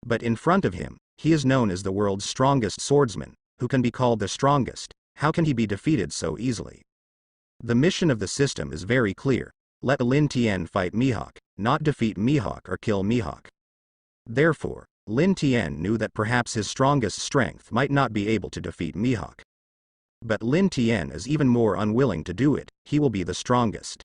But in front of him, he is known as the world's strongest swordsman, who can be called the strongest. How can he be defeated so easily? The mission of the system is very clear: let Lin Tian fight Mihawk, not defeat Mihawk or kill Mihawk. Therefore, Lin Tian knew that perhaps his strongest strength might not be able to defeat Mihawk. But Lin Tian is even more unwilling to do it. He will be the strongest.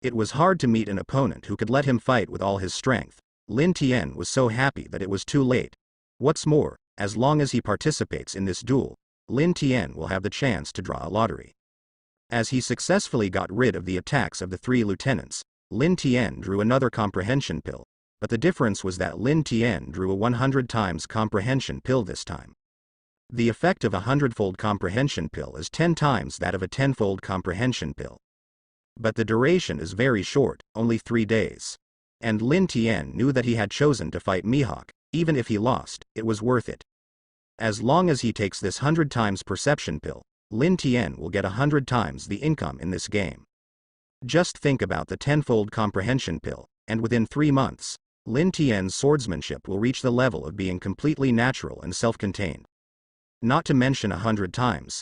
It was hard to meet an opponent who could let him fight with all his strength. Lin Tian was so happy that it was too late. What's more, as long as he participates in this duel, Lin Tian will have the chance to draw a lottery. As he successfully got rid of the attacks of the 3 lieutenants, Lin Tian drew another comprehension pill, but the difference was that Lin Tian drew a 100 times comprehension pill this time. The effect of a 100-fold comprehension pill is 10 times that of a 10-fold comprehension pill. But the duration is very short, only 3 days. And Lin Tian knew that he had chosen to fight Mihawk. Even if he lost, it was worth it. As long as he takes this 100 times perception pill, Lin Tian will get 100 times the income in this game. Just think about the 10-fold comprehension pill, and within 3 months, Lin Tian's swordsmanship will reach the level of being completely natural and self-contained. Not to mention 100 times.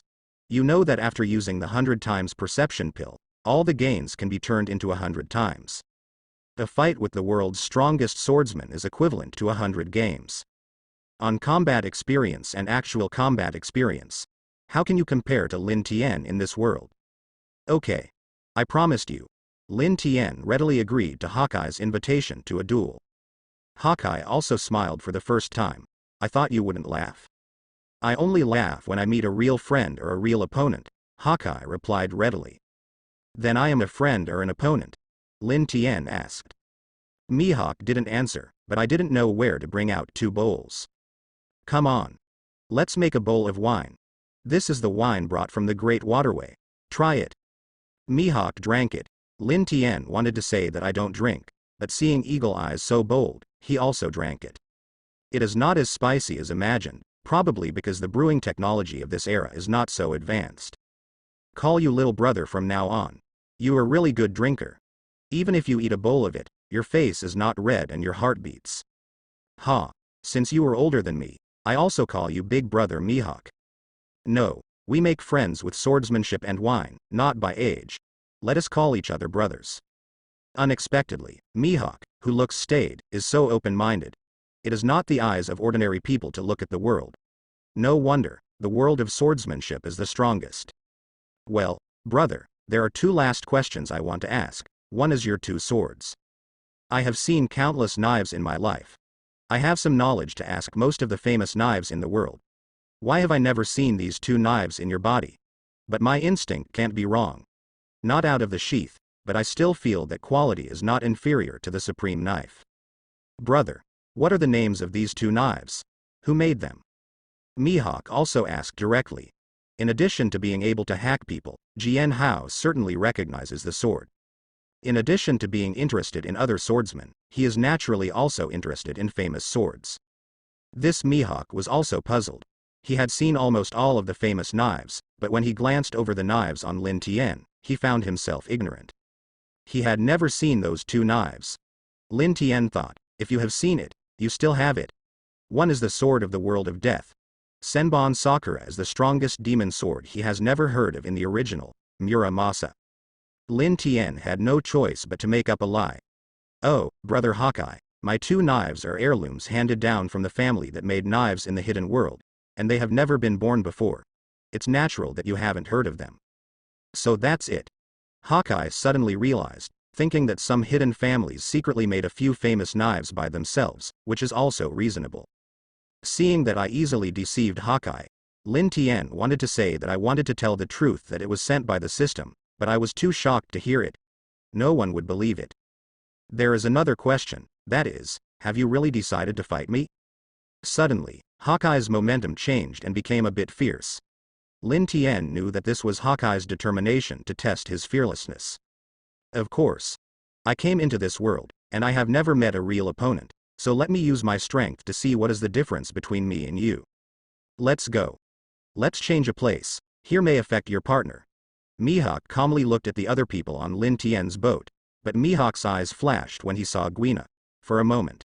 You know that after using the 100 times perception pill, all the gains can be turned into 100 times. A fight with the world's strongest swordsman is equivalent to 100 games. On combat experience and actual combat experience, how can you compare to Lin Tian in this world? Okay. I promised you. Lin Tian readily agreed to Hawkeye's invitation to a duel. Hawkeye also smiled for the first time. I thought you wouldn't laugh. I only laugh when I meet a real friend or a real opponent, Hawkeye replied readily. Then I am a friend or an opponent? Lin Tian asked. Mihawk didn't answer, but I didn't know where to bring out 2 bowls. Come on. Let's make a bowl of wine. This is the wine brought from the Great Waterway. Try it. Mihawk drank it. Lin Tian wanted to say that I don't drink, but seeing Eagle Eyes so bold, he also drank it. It is not as spicy as imagined, probably because the brewing technology of this era is not so advanced. Call you little brother from now on. You are really good drinker. Even if you eat a bowl of it, your face is not red and your heart beats. Ha, since you are older than me, I also call you Big Brother Mihawk. No, we make friends with swordsmanship and wine, not by age. Let us call each other brothers. Unexpectedly, Mihawk, who looks staid, is so open-minded. It is not the eyes of ordinary people to look at the world. No wonder, the world of swordsmanship is the strongest. Well, brother, there are 2 last questions I want to ask. One is your 2 swords. I have seen countless knives in my life. I have some knowledge to ask most of the famous knives in the world. Why have I never seen these 2 knives in your body? But my instinct can't be wrong. Not out of the sheath, but I still feel that quality is not inferior to the supreme knife. Brother, what are the names of these 2 knives? Who made them? Mihawk also asked directly. In addition to being able to hack people, Jhin Hao certainly recognizes the sword. In addition to being interested in other swordsmen, he is naturally also interested in famous swords. This Mihawk was also puzzled. He had seen almost all of the famous knives, but when he glanced over the knives on Lin Tian, he found himself ignorant. He had never seen those two knives. Lin Tian thought, if you have seen it, you still have it. One is the sword of the world of death. Senbon Sakura is the strongest demon sword he has never heard of in the original, Muramasa. Lin Tian had no choice but to make up a lie. Oh, brother Hawkeye, my two knives are heirlooms handed down from the family that made knives in the hidden world, and they have never been born before. It's natural that you haven't heard of them. So that's it. Hawkeye suddenly realized, thinking that some hidden families secretly made a few famous knives by themselves, which is also reasonable. Seeing that I easily deceived Hawkeye, Lin Tian wanted to say that I wanted to tell the truth, that it was sent by the system, but I was too shocked to hear it. No one would believe it. There is another question, that is, have you really decided to fight me? Suddenly, Hawkeye's momentum changed and became a bit fierce. Lin Tian knew that this was Hawkeye's determination to test his fearlessness. Of course. I came into this world, and I have never met a real opponent, so let me use my strength to see what is the difference between me and you. Let's go. Let's change a place, here may affect your partner. Mihawk calmly looked at the other people on Lin Tian's boat, but Mihawk's eyes flashed when he saw Guina. For a moment.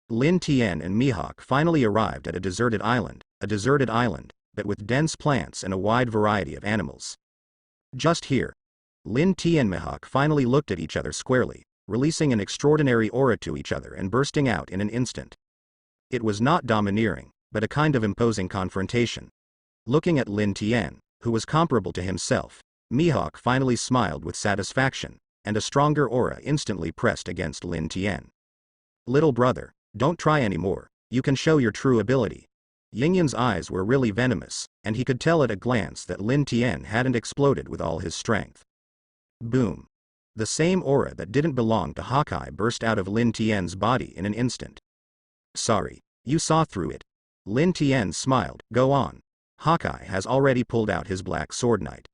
Lin Tian and Mihawk finally arrived at a deserted island, but with dense plants and a wide variety of animals. Just here. Lin Tian and Mihawk finally looked at each other squarely, releasing an extraordinary aura to each other and bursting out in an instant. It was not domineering, but a kind of imposing confrontation. Looking at Lin Tian, who was comparable to himself, Mihawk finally smiled with satisfaction, and a stronger aura instantly pressed against Lin Tian. Little brother, don't try anymore, you can show your true ability. Yinyan's eyes were really venomous, and he could tell at a glance that Lin Tian hadn't exploded with all his strength. Boom. The same aura that didn't belong to Hawkeye burst out of Lin Tian's body in an instant. Sorry, you saw through it. Lin Tian smiled, go on. Hawkeye has already pulled out his black sword knight.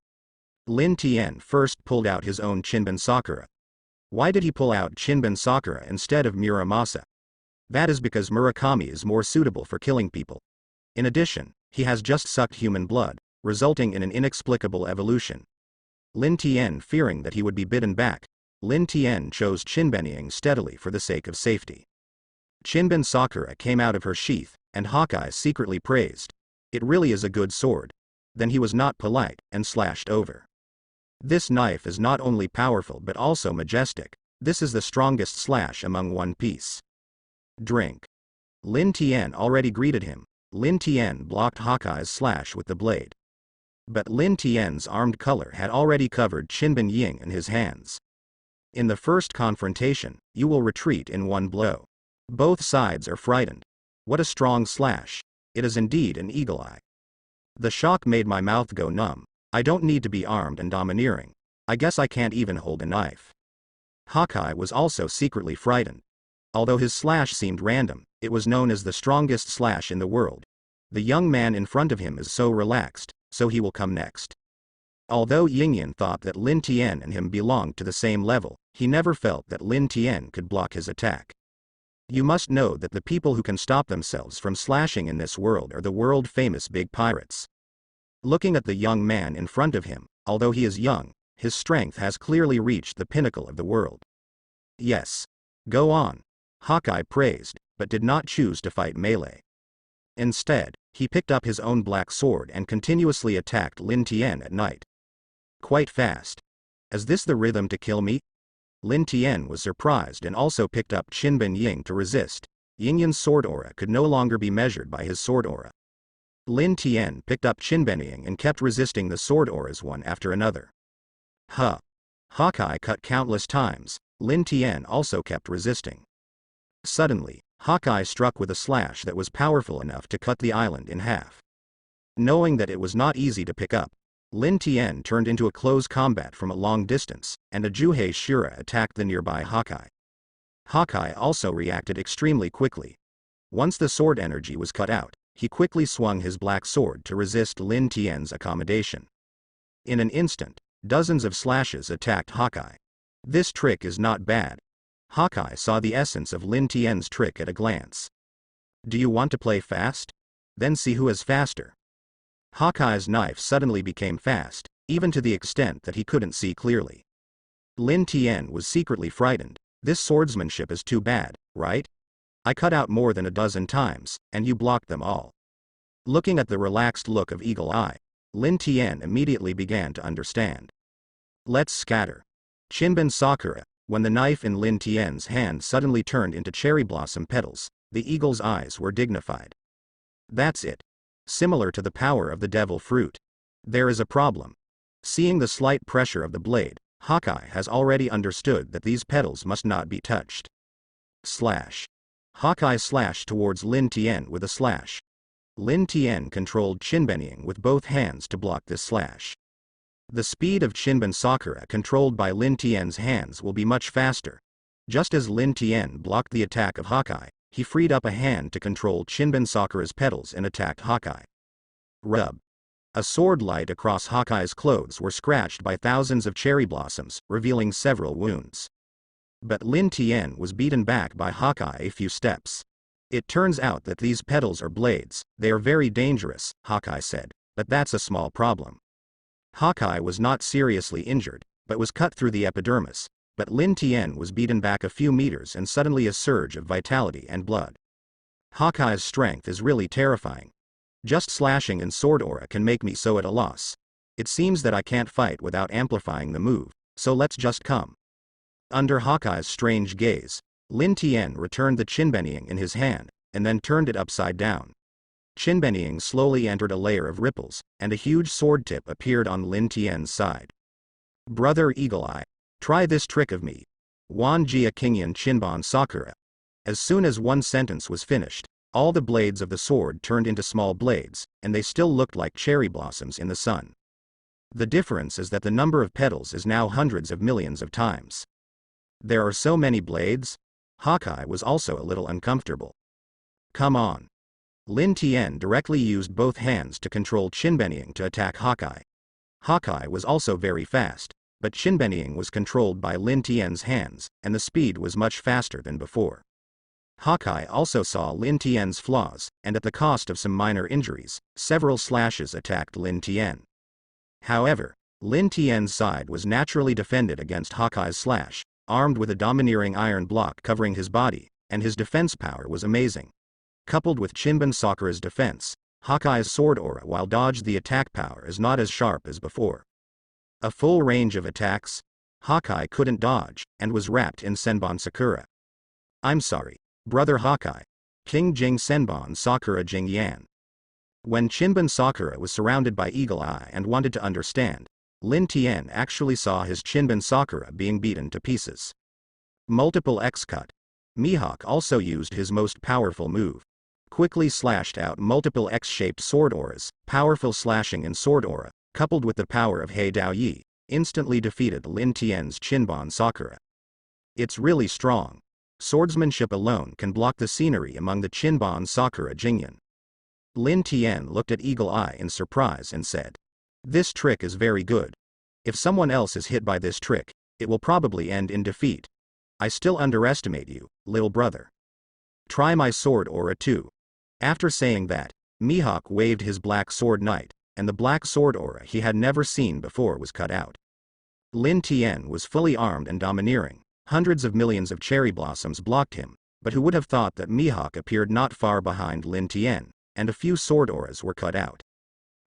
Lin Tian first pulled out his own Chinban Sakura. Why did he pull out Chinban Sakura instead of Muramasa? That is because Murakami is more suitable for killing people. In addition, he has just sucked human blood, resulting in an inexplicable evolution. Lin Tian fearing that he would be bitten back, Lin Tian chose Chinbenying steadily for the sake of safety. Chinban Sakura came out of her sheath, and Hawkeye secretly praised. It really is a good sword. Then he was not polite, and slashed over. This knife is not only powerful but also majestic. This is the strongest slash among One Piece. Drink. Lin Tian already greeted him. Lin Tian blocked Hawkeye's slash with the blade. But Lin Tian's armed color had already covered Chinban Ying in his hands. In the first confrontation, you will retreat in one blow. Both sides are frightened. What a strong slash. It is indeed an eagle eye. The shock made my mouth go numb. I don't need to be armed and domineering. I guess I can't even hold a knife. Hawkeye was also secretly frightened. Although his slash seemed random, it was known as the strongest slash in the world. The young man in front of him is so relaxed, so he will come next. Although Yingyan thought that Lin Tian and him belonged to the same level, he never felt that Lin Tian could block his attack. You must know that the people who can stop themselves from slashing in this world are the world-famous big pirates. Looking at the young man in front of him, although he is young, his strength has clearly reached the pinnacle of the world. Yes. Go on. Hawkeye praised, but did not choose to fight melee. Instead, he picked up his own black sword and continuously attacked Lin Tian at night. Quite fast. Is this the rhythm to kill me? Lin Tian was surprised and also picked up Chinban Ying to resist. Yingyan's sword aura could no longer be measured by his sword aura. Lin Tian picked up Chinban Ying and kept resisting the sword auras one after another. Hawkeye cut countless times. Lin Tian also kept resisting. Suddenly, Hawkeye struck with a slash that was powerful enough to cut the island in half. Knowing that it was not easy to pick up, Lin Tian turned into a close combat from a long distance, and a Qiwuhai Shura attacked the nearby Hawkeye. Hawkeye also reacted extremely quickly. Once the sword energy was cut out, he quickly swung his black sword to resist Lin Tian's accommodation. In an instant, dozens of slashes attacked Hawkeye. This trick is not bad. Hawkeye saw the essence of Lin Tian's trick at a glance. Do you want to play fast? then see who is faster. Hawkeye's knife suddenly became fast, even to the extent that he couldn't see clearly. Lin Tian was secretly frightened. This swordsmanship is too bad, right? I cut out more than a dozen times, and you blocked them all. Looking at the relaxed look of Eagle Eye, Lin Tian immediately began to understand. Let's scatter. Chinbin Sakura. When the knife in Lin Tian's hand suddenly turned into cherry blossom petals, the eagle's eyes were dignified. That's it. Similar to the power of the devil fruit. There is a problem. Seeing the slight pressure of the blade, Hawkeye has already understood that these petals must not be touched. Slash. Hawkeye slashed towards Lin Tian with a slash. Lin Tian controlled Chinbenying with both hands to block this slash. The speed of Chinbin Sakura controlled by Lin Tian's hands will be much faster. Just as Lin Tian blocked the attack of Hawkeye, he freed up a hand to control Chinbin Sakura's petals and attacked Hawkeye. Rub. A sword light across Hawkeye's clothes were scratched by thousands of cherry blossoms, revealing several wounds. But Lin Tian was beaten back by Hawkeye a few steps. It turns out that these petals are blades. They are very dangerous, Hawkeye said, but that's a small problem. Hawkeye was not seriously injured, but was cut through the epidermis, but Lin Tian was beaten back a few meters and suddenly a surge of vitality and blood. Hawkeye's strength is really terrifying. Just slashing in sword aura can make me so at a loss. It seems that I can't fight without amplifying the move, so let's just come. Under Hawkeye's strange gaze, Lin Tian returned the Chinbenying in his hand, and then turned it upside down. Chinbenying slowly entered a layer of ripples, and a huge sword tip appeared on Lin Tian's side. Brother Eagle Eye, try this trick of me. Wan Jia Kingyan Chinban Sakura. As soon as one sentence was finished, all the blades of the sword turned into small blades, and they still looked like cherry blossoms in the sun. The difference is that the number of petals is now hundreds of millions of times. There are so many blades? Hawkeye was also a little uncomfortable. Come on. Lin Tian directly used both hands to control Chinbenying to attack Hawkeye. Hawkeye was also very fast, but Chinbenying was controlled by Lin Tian's hands, and the speed was much faster than before. Hawkeye also saw Lin Tian's flaws, and at the cost of some minor injuries, several slashes attacked Lin Tian. However, Lin Tian's side was naturally defended against Hawkeye's slash, armed with a domineering iron block covering his body, and his defense power was amazing. Coupled with Chinbin Sakura's defense, Hawkeye's sword aura while dodged the attack power is not as sharp as before. A full range of attacks? Hawkeye couldn't dodge, and was wrapped in Senbon Sakura. I'm sorry, brother Hawkeye. King Jing Senbon Sakura Jing Yan. When Chinbin Sakura was surrounded by Eagle Eye and wanted to understand, Lin Tian actually saw his Chinbin Sakura being beaten to pieces. Multiple X-cut. Mihawk also used his most powerful move. Quickly slashed out multiple X-shaped sword auras. Powerful slashing in sword aura, coupled with the power of Hei Dao Yi, instantly defeated Lin Tian's Chinbon Sakura. It's really strong. Swordsmanship alone can block the scenery among the Chinbon Sakura Jingyan. Lin Tian looked at Eagle Eye in surprise and said, "This trick is very good. If someone else is hit by this trick, it will probably end in defeat. I still underestimate you, little brother. Try my sword aura too." After saying that, Mihawk waved his black sword knight, and the black sword aura he had never seen before was cut out. Lin Tian was fully armed and domineering. Hundreds of millions of cherry blossoms blocked him, but who would have thought that Mihawk appeared not far behind Lin Tian, and a few sword auras were cut out.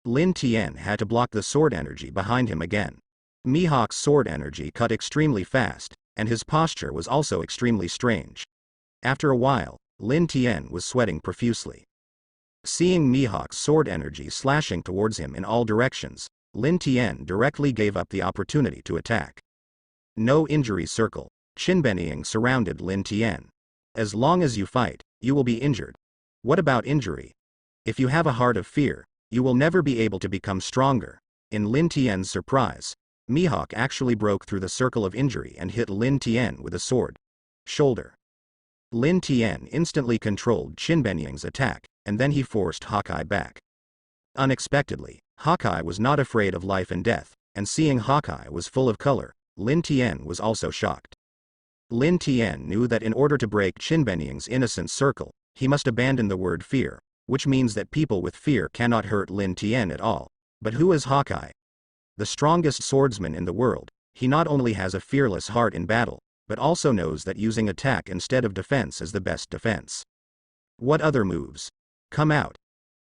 Lin Tian had to block the sword energy behind him again. Mihawk's sword energy cut extremely fast, and his posture was also extremely strange. After a while, Lin Tian was sweating profusely. Seeing Mihawk's sword energy slashing towards him in all directions, Lin Tian directly gave up the opportunity to attack. No injury circle. Chinbenying surrounded Lin Tian. As long as you fight, you will be injured. What about injury? If you have a heart of fear, you will never be able to become stronger. In Lin Tian's surprise, Mihawk actually broke through the circle of injury and hit Lin Tian with a sword. Shoulder. Lin Tian instantly controlled Chinbenying's attack, and then he forced Hawkeye back. Unexpectedly, Hawkeye was not afraid of life and death, and seeing Hawkeye was full of color, Lin Tian was also shocked. Lin Tian knew that in order to break Chinbenying's innocent circle, he must abandon the word fear, which means that people with fear cannot hurt Lin Tian at all. But who is Hawkeye? The strongest swordsman in the world. He not only has a fearless heart in battle, but also knows that using attack instead of defense is the best defense. What other moves? Come out.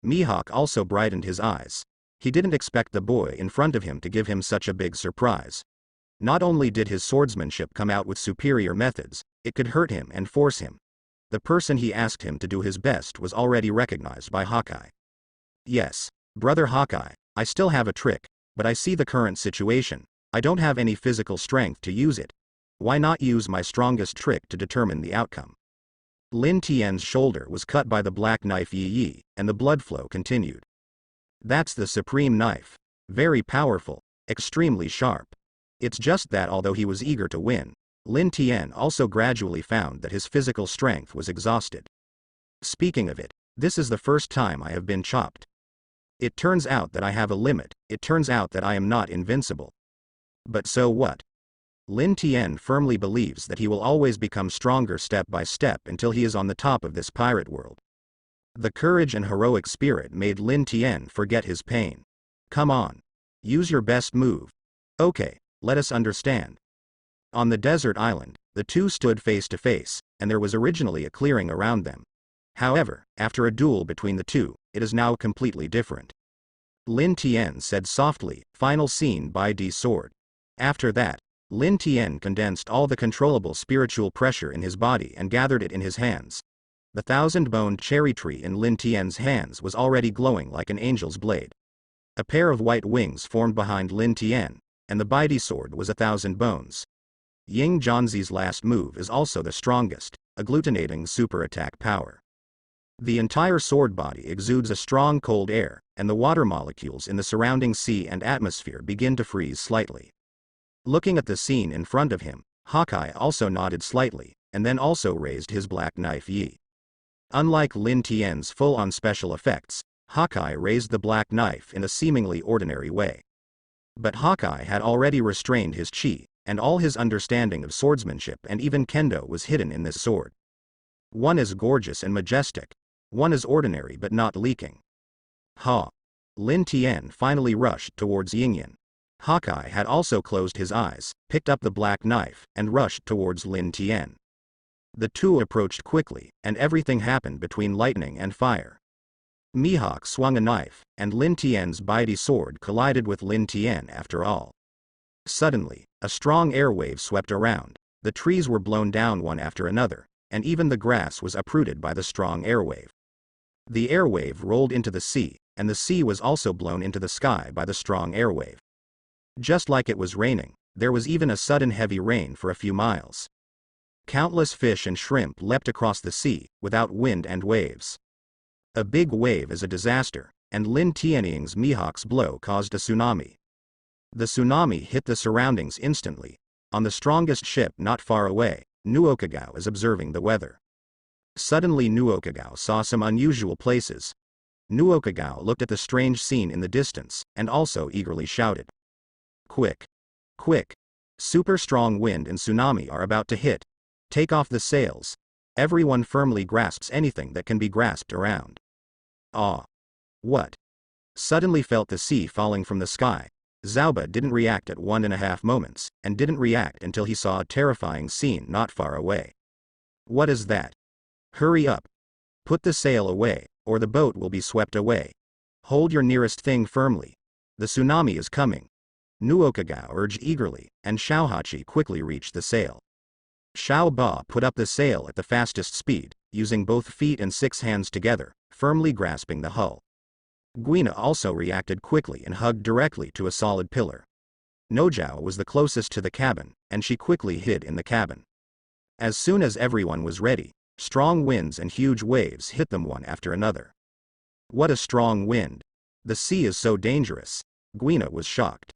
Mihawk also brightened his eyes. He didn't expect the boy in front of him to give him such a big surprise. Not only did his swordsmanship come out with superior methods, it could hurt him and force him. The person he asked him to do his best was already recognized by Hawkeye. Yes, brother Hawkeye, I still have a trick, but I see the current situation. I don't have any physical strength to use it. Why not use my strongest trick to determine the outcome? Lin Tian's shoulder was cut by the black knife Yi, and the blood flow continued. That's the supreme knife. Very powerful, extremely sharp. It's just that although he was eager to win, Lin Tian also gradually found that his physical strength was exhausted. Speaking of it, this is the first time I have been chopped. It turns out that I have a limit, it turns out that I am not invincible. But so what? Lin Tian firmly believes that he will always become stronger step by step until he is on the top of this pirate world. The courage and heroic spirit made Lin Tian forget his pain. Come on. Use your best move. Okay, let us understand. On the desert island, the two stood face to face, and there was originally a clearing around them. However, after a duel between the two, it is now completely different. Lin Tian said softly, "Final scene by D sword." After that, Lin Tian condensed all the controllable spiritual pressure in his body and gathered it in his hands. The thousand-boned cherry tree in Lin Tian's hands was already glowing like an angel's blade. A pair of white wings formed behind Lin Tian, and the Baidi sword was 1,000 bones. Ying Zhanzi's last move is also the strongest, agglutinating super attack power. The entire sword body exudes a strong cold air, and the water molecules in the surrounding sea and atmosphere begin to freeze slightly. Looking at the scene in front of him, Hawkeye also nodded slightly, and then also raised his black knife Yi. Unlike Lin Tian's full-on special effects, Hawkeye raised the black knife in a seemingly ordinary way. But Hawkeye had already restrained his chi, and all his understanding of swordsmanship and even kendo was hidden in this sword. One is gorgeous and majestic. One is ordinary but not leaking. Ha! Lin Tian finally rushed towards Yingyan. Hawkeye had also closed his eyes, picked up the black knife, and rushed towards Lin Tian. The two approached quickly, and everything happened between lightning and fire. Mihawk swung a knife, and Lin Tian's Baidi sword collided with Lin Tian after all. Suddenly, a strong air wave swept around. The trees were blown down one after another, and even the grass was uprooted by the strong air wave. The air wave rolled into the sea, and the sea was also blown into the sky by the strong air wave. Just like it was raining, there was even a sudden heavy rain for a few miles. Countless fish and shrimp leapt across the sea, without wind and waves. A big wave is a disaster, and Lin Tianying's Mihawk's blow caused a tsunami. The tsunami hit the surroundings instantly. On the strongest ship not far away, Nuoqigao is observing the weather. Suddenly Nuoqigao saw some unusual places. Nuoqigao looked at the strange scene in the distance, and also eagerly shouted. Quick! Quick! Super strong wind and tsunami are about to hit. Take off the sails. Everyone firmly grasps anything that can be grasped around. Ah! What? Suddenly felt the sea falling from the sky. Zauba didn't react at 1.5 moments, and didn't react until he saw a terrifying scene not far away. What is that? Hurry up! Put the sail away, or the boat will be swept away. Hold your nearest thing firmly. The tsunami is coming. Nuoqigao urged eagerly, and Xiaohachi quickly reached the sail. Xiao Ba put up the sail at the fastest speed, using both feet and 6 hands together, firmly grasping the hull. Guina also reacted quickly and hugged directly to a solid pillar. Nojiko was the closest to the cabin, and she quickly hid in the cabin. As soon as everyone was ready, strong winds and huge waves hit them one after another. What a strong wind! The sea is so dangerous. Guina was shocked.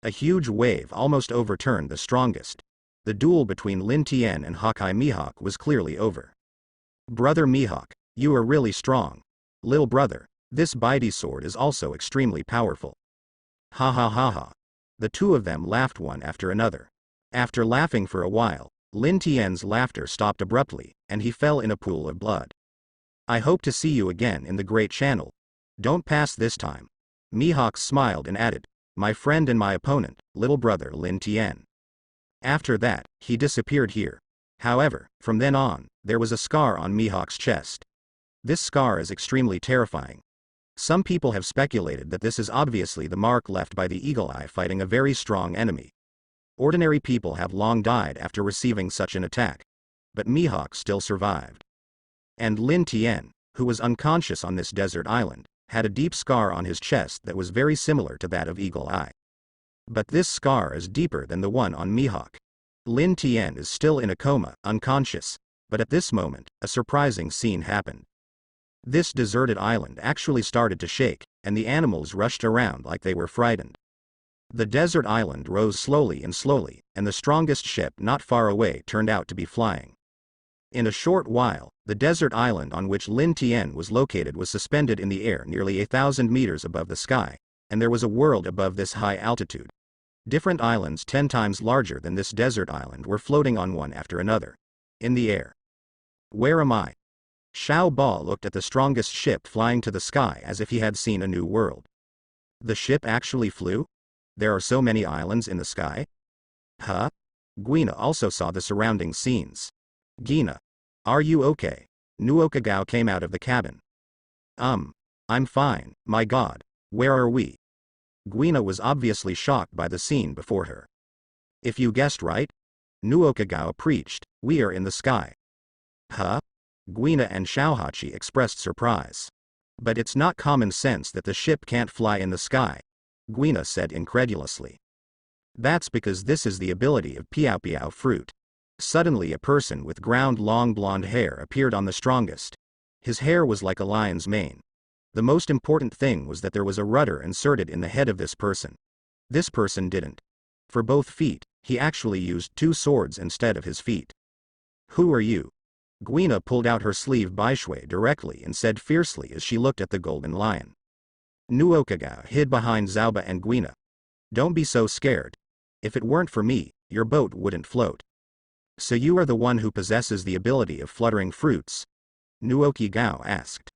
A huge wave almost overturned the strongest. The duel between Lin Tian and Hawkeye Mihawk was clearly over. Brother Mihawk, you are really strong. Lil brother, this Baidi sword is also extremely powerful. Ha ha ha ha. The two of them laughed one after another. After laughing for a while, Lin Tian's laughter stopped abruptly, and he fell in a pool of blood. I hope to see you again in the Great Channel. Don't pass this time. Mihawk smiled and added, my friend and my opponent, little brother Lin Tian. After that, he disappeared here. However, from then on, there was a scar on Mihawk's chest. This scar is extremely terrifying. Some people have speculated that this is obviously the mark left by the Eagle Eye fighting a very strong enemy. Ordinary people have long died after receiving such an attack. But Mihawk still survived. And Lin Tian, who was unconscious on this desert island, had a deep scar on his chest that was very similar to that of Eagle Eye. But this scar is deeper than the one on Mihawk. Lin Tian is still in a coma, unconscious, but at this moment, a surprising scene happened. This deserted island actually started to shake, and the animals rushed around like they were frightened. The desert island rose slowly, and the strongest ship not far away turned out to be flying. In a short while, the desert island on which Lin Tian was located was suspended in the air nearly 1,000 meters above the sky, and there was a world above this high altitude. Different islands 10 times larger than this desert island were floating on one after another. In the air. Where am I? Xiao Ba looked at the strongest ship flying to the sky as if he had seen a new world. The ship actually flew? There are so many islands in the sky? Huh? Guina also saw the surrounding scenes. Gina. Are you okay? Nuoqigao came out of the cabin. I'm fine, my god. Where are we? Guina was obviously shocked by the scene before her. If you guessed right, Nuoqigao preached, we are in the sky. Huh? Guina and Xiaohachi expressed surprise. But it's not common sense that the ship can't fly in the sky, Guina said incredulously. That's because this is the ability of Piao Piao fruit. Suddenly a person with ground long blonde hair appeared on the strongest. His hair was like a lion's mane. The most important thing was that there was a rudder inserted in the head of this person. This person didn't. For both feet, he actually used 2 swords instead of his feet. Who are you? Guina pulled out her sleeve baishui directly and said fiercely as she looked at the golden lion. Nuoqigao hid behind Zauba and Guina. Don't be so scared. If it weren't for me, your boat wouldn't float. So you are the one who possesses the ability of fluttering fruits? Nuoqigao asked.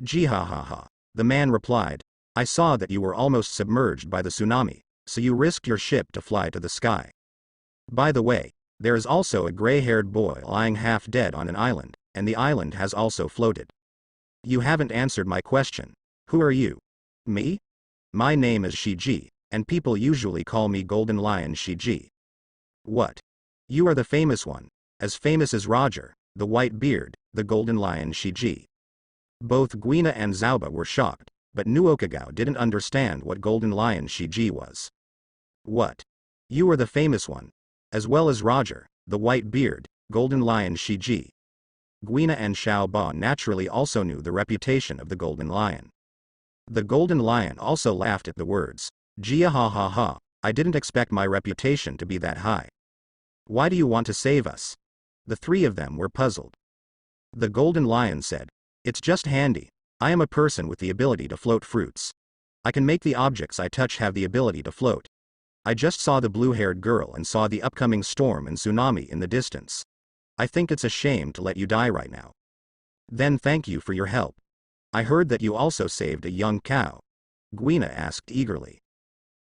Jihahaha. The man replied, I saw that you were almost submerged by the tsunami, so you risked your ship to fly to the sky. By the way, there is also a gray-haired boy lying half dead on an island, and the island has also floated. You haven't answered my question. Who are you? Me? My name is Shiji, and people usually call me Golden Lion Shiji. What? You are the famous one, as famous as Roger, the white beard, the Golden Lion Shiji. Both Guina and Zauba were shocked, but Nuoqigao didn't understand what Golden Lion Shiji was. What? You are the famous one, as well as Roger, the white beard, Golden Lion Shiji. Guina and Xiao Ba naturally also knew the reputation of the Golden Lion. The Golden Lion also laughed at the words, Jia ha ha ha, I didn't expect my reputation to be that high. Why do you want to save us? The 3 of them were puzzled. The Golden Lion said, it's just handy. I am a person with the ability to float fruits. I can make the objects I touch have the ability to float. I just saw the blue-haired girl and saw the upcoming storm and tsunami in the distance. I think it's a shame to let you die right now. Then thank you for your help. I heard that you also saved a young cow. Guina asked eagerly.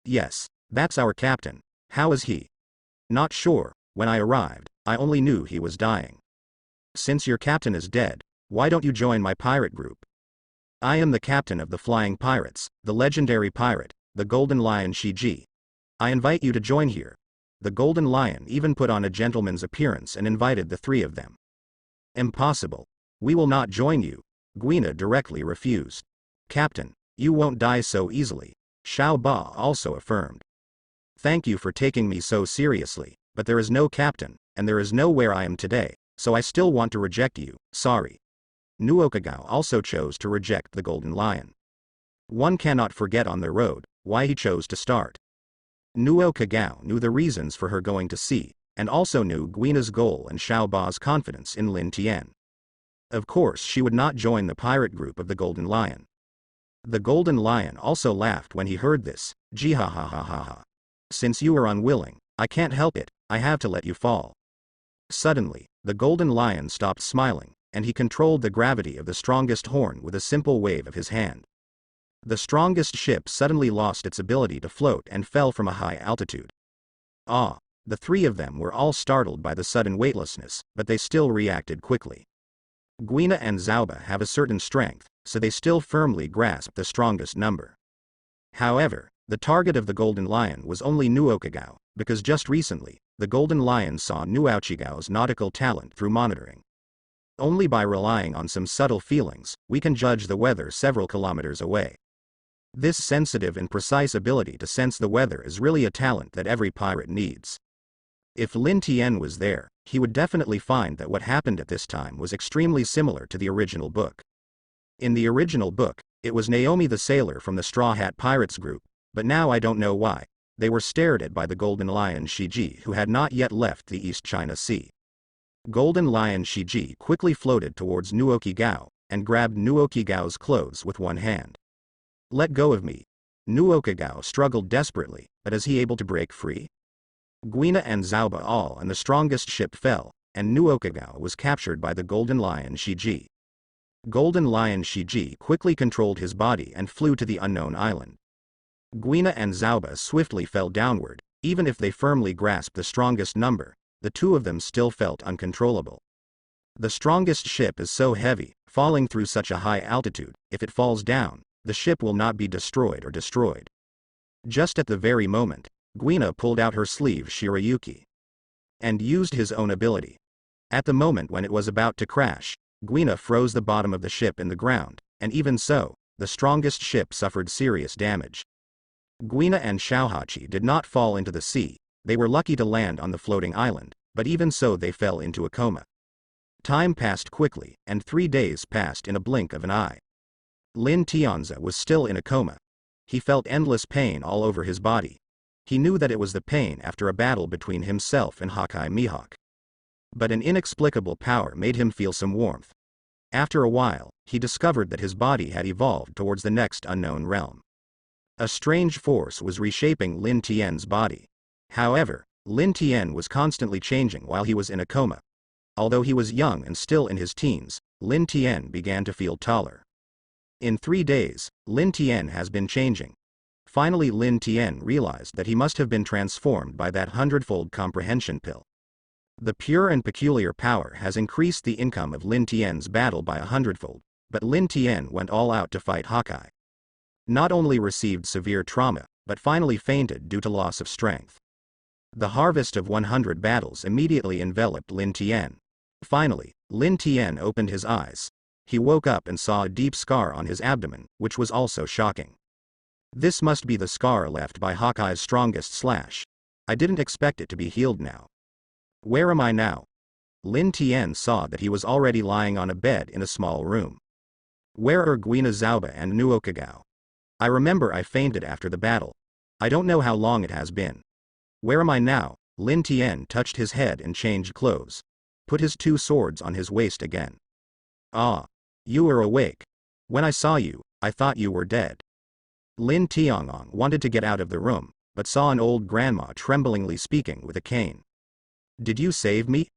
Yes, that's our captain. How is he? Not sure. When I arrived, I only knew he was dying. Since your captain is dead, why don't you join my pirate group? I am the captain of the Flying Pirates, the legendary pirate, the Golden Lion Shiji. I invite you to join here. The Golden Lion even put on a gentleman's appearance and invited the 3 of them. Impossible. We will not join you, Guina directly refused. Captain, you won't die so easily, Xiao Ba also affirmed. Thank you for taking me so seriously, but there is no captain, and there is no where I am today, so I still want to reject you, sorry. Nuoqigao also chose to reject the Golden Lion. One cannot forget on their road why he chose to start. Nuoqigao knew the reasons for her going to sea, and also knew Guina's goal and Xiao Ba's confidence in Lin Tian. Of course she would not join the pirate group of the Golden Lion. The Golden Lion also laughed when he heard this, Jihahahaha. Since you are unwilling, I can't help it, I have to let you fall. Suddenly, the Golden Lion stopped smiling, and he controlled the gravity of the strongest horn with a simple wave of his hand. The strongest ship suddenly lost its ability to float and fell from a high altitude. Ah! The three of them were all startled by the sudden weightlessness, but they still reacted quickly. Guina and Zauba have a certain strength, so they still firmly grasp the strongest number. However, the target of the Golden Lion was only Nuoqigao, because just recently, the Golden Lion saw Nuoqigao's nautical talent through monitoring. Only by relying on some subtle feelings, we can judge the weather several kilometers away. This sensitive and precise ability to sense the weather is really a talent that every pirate needs. If Lin Tian was there, he would definitely find that what happened at this time was extremely similar to the original book. In the original book, it was Naomi the sailor from the Straw Hat Pirates group, but now I don't know why, they were stared at by the Golden Lion Shiji who had not yet left the East China Sea. Golden Lion Shiji quickly floated towards Nuoqigao, and grabbed Nuoqigao's clothes with one hand. "Let go of me." Nuoqigao struggled desperately, but is he able to break free? Guina and Zauba all and the strongest ship fell, and Nuoqigao was captured by the Golden Lion Shiji. Golden Lion Shiji quickly controlled his body and flew to the unknown island. Guina and Zauba swiftly fell downward. Even if they firmly grasped the strongest number, the two of them still felt uncontrollable. The strongest ship is so heavy, falling through such a high altitude, if it falls down, the ship will not be destroyed or destroyed. Just at the very moment, Guina pulled out her sleeve Shirayuki and used his own ability. At the moment when it was about to crash, Guina froze the bottom of the ship in the ground, and even so, the strongest ship suffered serious damage. Guina and Xiaohachi did not fall into the sea, they were lucky to land on the floating island, but even so they fell into a coma. Time passed quickly, and 3 days passed in a blink of an eye. Lin Tianzi was still in a coma. He felt endless pain all over his body. He knew that it was the pain after a battle between himself and Hakai Mihawk. But an inexplicable power made him feel some warmth. After a while, he discovered that his body had evolved towards the next unknown realm. A strange force was reshaping Lin Tian's body. However, Lin Tian was constantly changing while he was in a coma. Although he was young and still in his teens, Lin Tian began to feel taller. In 3 days, Lin Tian has been changing. Finally Lin Tian realized that he must have been transformed by that 100-fold comprehension pill. The pure and peculiar power has increased the income of Lin Tian's battle by 100-fold, but Lin Tian went all out to fight Hakai. Not only received severe trauma, but finally fainted due to loss of strength. The harvest of 100 battles immediately enveloped Lin Tian. Finally, Lin Tian opened his eyes. He woke up and saw a deep scar on his abdomen, which was also shocking. This must be the scar left by Hawkeye's strongest slash. I didn't expect it to be healed now. Where am I now? Lin Tian saw that he was already lying on a bed in a small room. Where are Guina Zauba and Nuoqigao? I remember I fainted after the battle. I don't know how long it has been. Where am I now? Lin Tian touched his head and changed clothes. Put his 2 swords on his waist again. Ah. You are awake. When I saw you, I thought you were dead. Lin Tianong wanted to get out of the room, but saw an old grandma tremblingly speaking with a cane. Did you save me?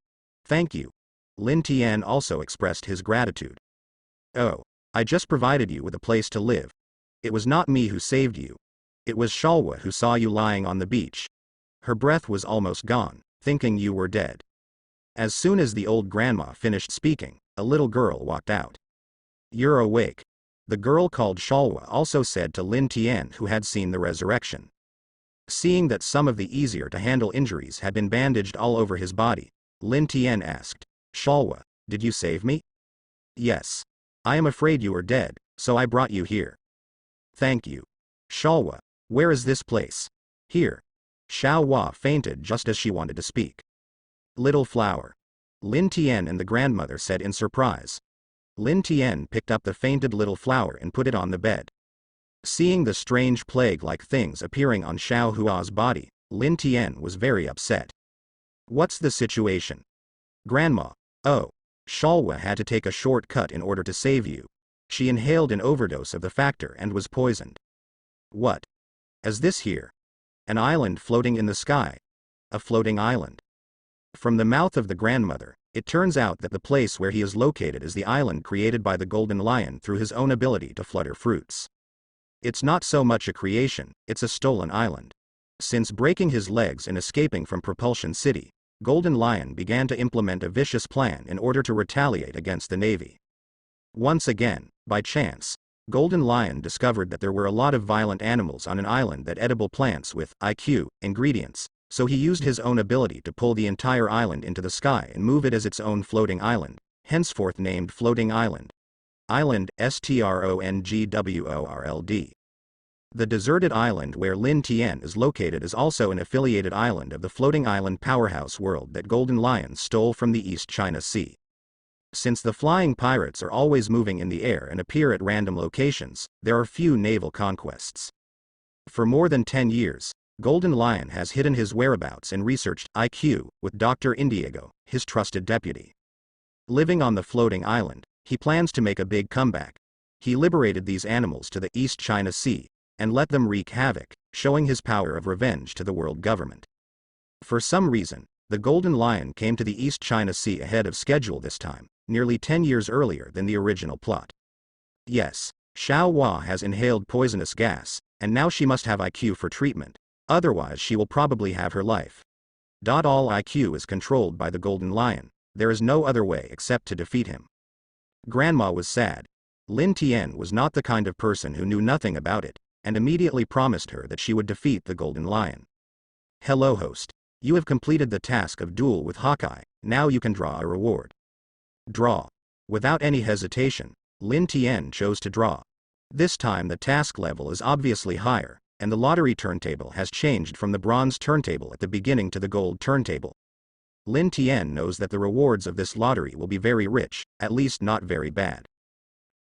Thank you. Lin Tian also expressed his gratitude. Oh, I just provided you with a place to live. It was not me who saved you. It was Shalwa who saw you lying on the beach. Her breath was almost gone, thinking you were dead. As soon as the old grandma finished speaking, a little girl walked out. You're awake. The girl called Shalwa also said to Lin Tian who had seen the resurrection. Seeing that some of the easier to handle injuries had been bandaged all over his body, Lin Tian asked, Shalwa, did you save me? Yes. I am afraid you are dead, so I brought you here. Thank you. Shalwa, where is this place? Here. Xiao Hua fainted just as she wanted to speak. Little flower. Lin Tian and the grandmother said in surprise. Lin Tian picked up the fainted little flower and put it on the bed. Seeing the strange plague-like things appearing on Xiao Hua's body, Lin Tian was very upset. What's the situation? Grandma. Oh. Shalwa had to take a shortcut in order to save you. She inhaled an overdose of the factor and was poisoned. What? Is this here? An island floating in the sky? A floating island? From the mouth of the grandmother, It turns out that the place where he is located is the island created by the Golden Lion through his own ability to flutter fruits. It's not so much a creation, it's a stolen island. Since breaking his legs and escaping from Propulsion City, Golden Lion began to implement a vicious plan in order to retaliate against the Navy. Once again, by chance, Golden Lion discovered that there were a lot of violent animals on an island that edible plants with IQ ingredients, so he used his own ability to pull the entire island into the sky and move it as its own floating island, henceforth named Floating Island. Island Strongworld. The deserted island where Lin Tian is located is also an affiliated island of the floating island powerhouse world that Golden Lion stole from the East China Sea. Since the flying pirates are always moving in the air and appear at random locations, there are few naval conquests. For more than 10 years, Golden Lion has hidden his whereabouts and researched IQ with Dr. Indigo, his trusted deputy. Living on the floating island, he plans to make a big comeback. He liberated these animals to the East China Sea and let them wreak havoc, showing his power of revenge to the world government. For some reason, the Golden Lion came to the East China Sea ahead of schedule this time, nearly 10 years earlier than the original plot. Yes, Xiao has inhaled poisonous gas, and now she must have IQ for treatment, otherwise she will probably have her life. All IQ is controlled by the Golden Lion, there is no other way except to defeat him. Grandma was sad. Lin Tian was not the kind of person who knew nothing about it, and immediately promised her that she would defeat the Golden Lion. Hello host. You have completed the task of duel with Hawkeye, now you can draw a reward. Draw. Without any hesitation, Lin Tian chose to draw. This time the task level is obviously higher, and the lottery turntable has changed from the bronze turntable at the beginning to the gold turntable. Lin Tian knows that the rewards of this lottery will be very rich, at least not very bad.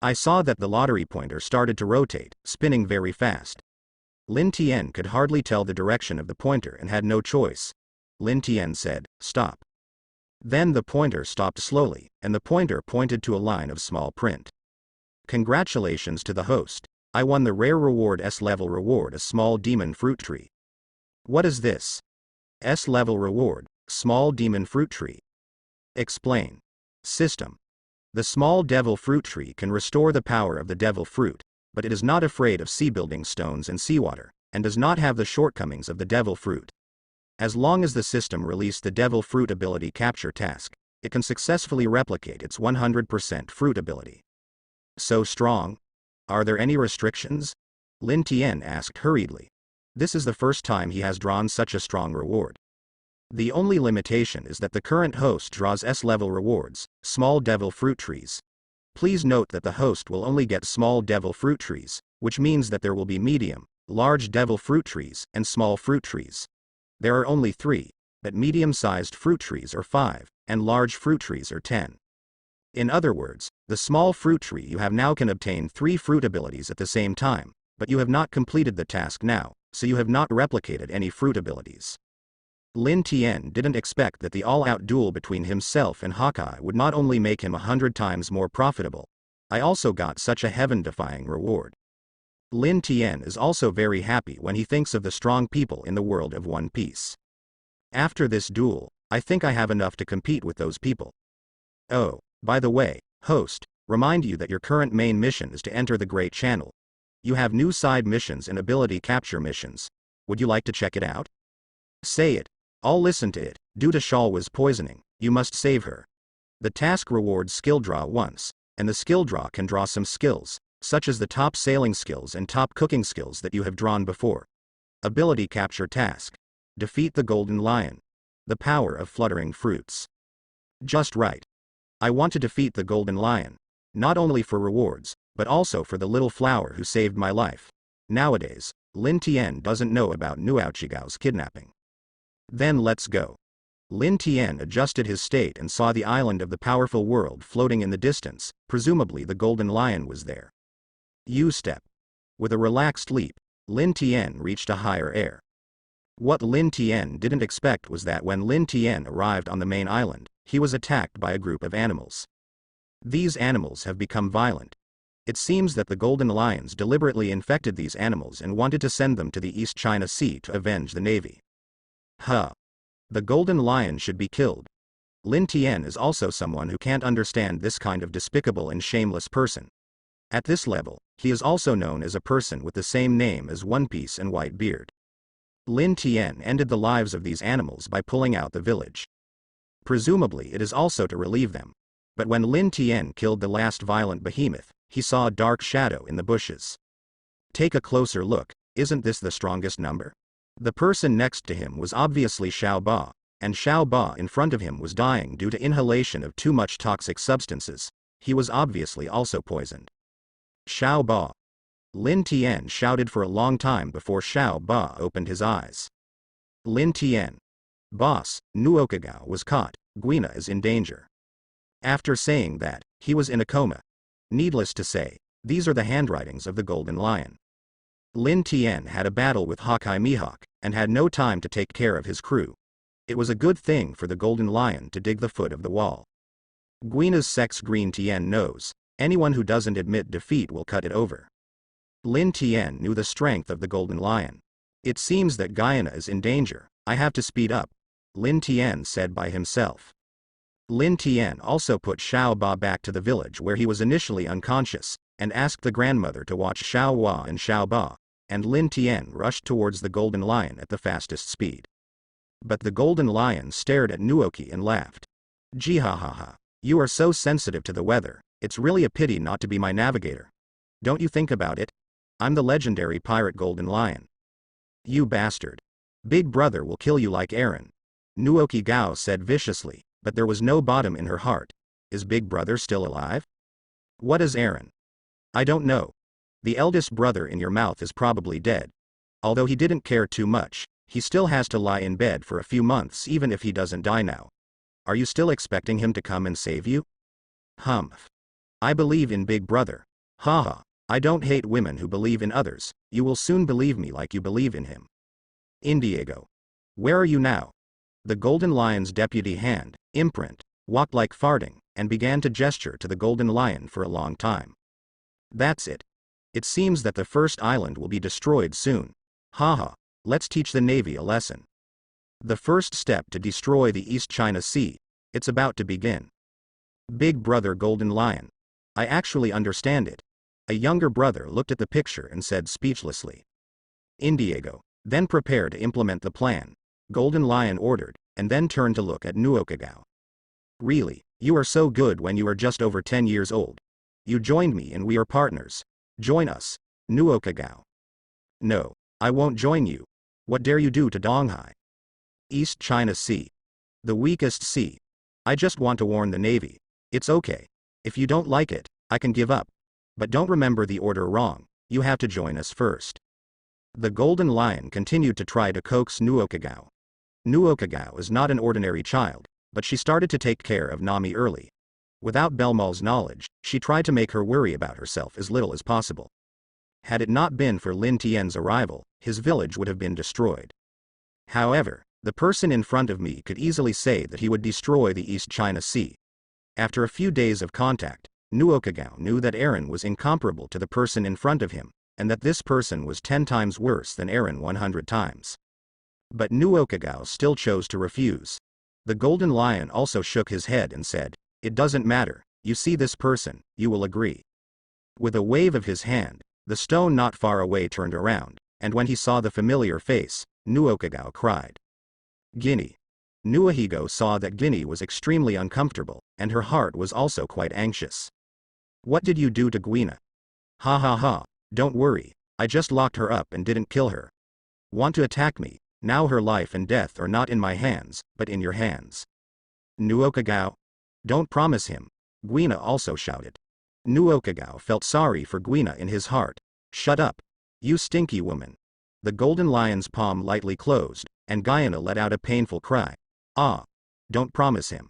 I saw that the lottery pointer started to rotate, spinning very fast. Lin Tian could hardly tell the direction of the pointer and had no choice. Lin Tian said, "Stop." Then the pointer stopped slowly, and the pointer pointed to a line of small print. Congratulations to the host. I won the rare reward S-level reward, a small demon fruit tree. What is this? S-level reward, small demon fruit tree. Explain. System. The small devil fruit tree can restore the power of the devil fruit, but it is not afraid of sea building stones and seawater, and does not have the shortcomings of the devil fruit. As long as the system released the devil fruit ability capture task, it can successfully replicate its 100% fruit ability. So strong? Are there any restrictions? Lin Tian asked hurriedly. This is the first time he has drawn such a strong reward. The only limitation is that the current host draws S-level rewards, small devil fruit trees. Please note that the host will only get small devil fruit trees, which means that there will be medium, large devil fruit trees, and small fruit trees. There are only 3, but medium-sized fruit trees are 5, and large fruit trees are 10. In other words, the small fruit tree you have now can obtain 3 fruit abilities at the same time, but you have not completed the task now, so you have not replicated any fruit abilities. Lin Tian didn't expect that the all-out duel between himself and Hawkeye would not only make him 100 times more profitable, I also got such a heaven-defying reward. Lin Tian is also very happy when he thinks of the strong people in the world of One Piece. After this duel, I think I have enough to compete with those people. Oh, by the way, host, remind you that your current main mission is to enter the Great Channel. You have new side missions and ability capture missions. Would you like to check it out? Say it. I'll listen to it. Due to Xiao's poisoning, you must save her. The task rewards skill draw once, and the skill draw can draw some skills, such as the top sailing skills and top cooking skills that you have drawn before. Ability capture task. Defeat the Golden Lion. The power of fluttering fruits. Just right. I want to defeat the Golden Lion, not only for rewards, but also for the little flower who saved my life. Nowadays, Lin Tian doesn't know about Nuoqigao's kidnapping. Then let's go. Lin Tian adjusted his state and saw the island of the powerful world floating in the distance, presumably the Golden Lion was there. U-step. With a relaxed leap, Lin Tian reached a higher air. What Lin Tian didn't expect was that when Lin Tian arrived on the main island, he was attacked by a group of animals. These animals have become violent. It seems that the Golden Lions deliberately infected these animals and wanted to send them to the East China Sea to avenge the Navy. The Golden Lion should be killed. Lin Tian is also someone who can't understand this kind of despicable and shameless person. At this level, he is also known as a person with the same name as One Piece and White Beard. Lin Tian ended the lives of these animals by pulling out the village. Presumably it is also to relieve them. But when Lin Tian killed the last violent behemoth, he saw a dark shadow in the bushes. Take a closer look, isn't this the strongest number? The person next to him was obviously Xiao Ba, and Xiao Ba in front of him was dying due to inhalation of too much toxic substances. He was obviously also poisoned. Xiao Ba. Lin Tian shouted for a long time before Xiao Ba opened his eyes. Lin Tian. Boss, Nuoqigao was caught, Guina is in danger. After saying that, he was in a coma. Needless to say, these are the handwritings of the Golden Lion. Lin Tian had a battle with Hawkeye Mihawk, and had no time to take care of his crew. It was a good thing for the Golden Lion to dig the foot of the wall. Guina's sex Green Tian knows, anyone who doesn't admit defeat will cut it over. Lin Tian knew the strength of the Golden Lion. It seems that Guina is in danger, I have to speed up, Lin Tian said by himself. Lin Tian also put Xiao Ba back to the village where he was initially unconscious, and asked the grandmother to watch Xiao Hua and Xiao Ba, and Lin Tian rushed towards the Golden Lion at the fastest speed. But the Golden Lion stared at Nuoqi and laughed. Jihahaha, you are so sensitive to the weather, it's really a pity not to be my navigator. Don't you think about it? I'm the legendary pirate Golden Lion. You bastard. Big brother will kill you like Eren. Nuoqigao said viciously, but there was no bottom in her heart. Is Big Brother still alive? What is Eren? I don't know. The eldest brother in your mouth is probably dead. Although he didn't care too much, he still has to lie in bed for a few months even if he doesn't die now. Are you still expecting him to come and save you? Humph. I believe in Big Brother. Haha, I don't hate women who believe in others, you will soon believe me like you believe in him. Indiego. Where are you now? The Golden Lion's deputy hand, imprint, walked like farting, and began to gesture to the Golden Lion for a long time. That's it. It seems that the first island will be destroyed soon. Haha, let's teach the Navy a lesson. The first step to destroy the East China Sea, it's about to begin. Big Brother Golden Lion. I actually understand it. A younger brother looked at the picture and said speechlessly. Indiego, then prepare to implement the plan, Golden Lion ordered, and then turned to look at Nuoqigao. Really, you are so good when you are just over 10 years old. You joined me and we are partners. Join us, Nuoqigao. No, I won't join you. What dare you do to Donghai? East China Sea. The weakest sea. I just want to warn the Navy. It's okay. If you don't like it, I can give up. But don't remember the order wrong, you have to join us first. The Golden Lion continued to try to coax Nuoqigao. Nuoqigao is not an ordinary child, but she started to take care of Nami early. Without Belmal's knowledge, she tried to make her worry about herself as little as possible. Had it not been for Lin Tian's arrival, his village would have been destroyed. However, the person in front of me could easily say that he would destroy the East China Sea. After a few days of contact, Nuoqigao knew that Eren was incomparable to the person in front of him, and that this person was 10 times worse than Eren 100 times. But Nuoqigao still chose to refuse. The Golden Lion also shook his head and said, "It doesn't matter, you see this person, you will agree." With a wave of his hand, the stone not far away turned around, and when he saw the familiar face, Nuoqigao cried. Guinea. Nuoqigao saw that Guinea was extremely uncomfortable, and her heart was also quite anxious. What did you do to Guina? Ha ha ha, don't worry, I just locked her up and didn't kill her. Want to attack me? Now her life and death are not in my hands, but in your hands. Nuoqigao? Don't promise him. Guina also shouted. Nuoqigao felt sorry for Guina in his heart. Shut up. You stinky woman. The Golden Lion's palm lightly closed, and Guina let out a painful cry. Ah. Don't promise him.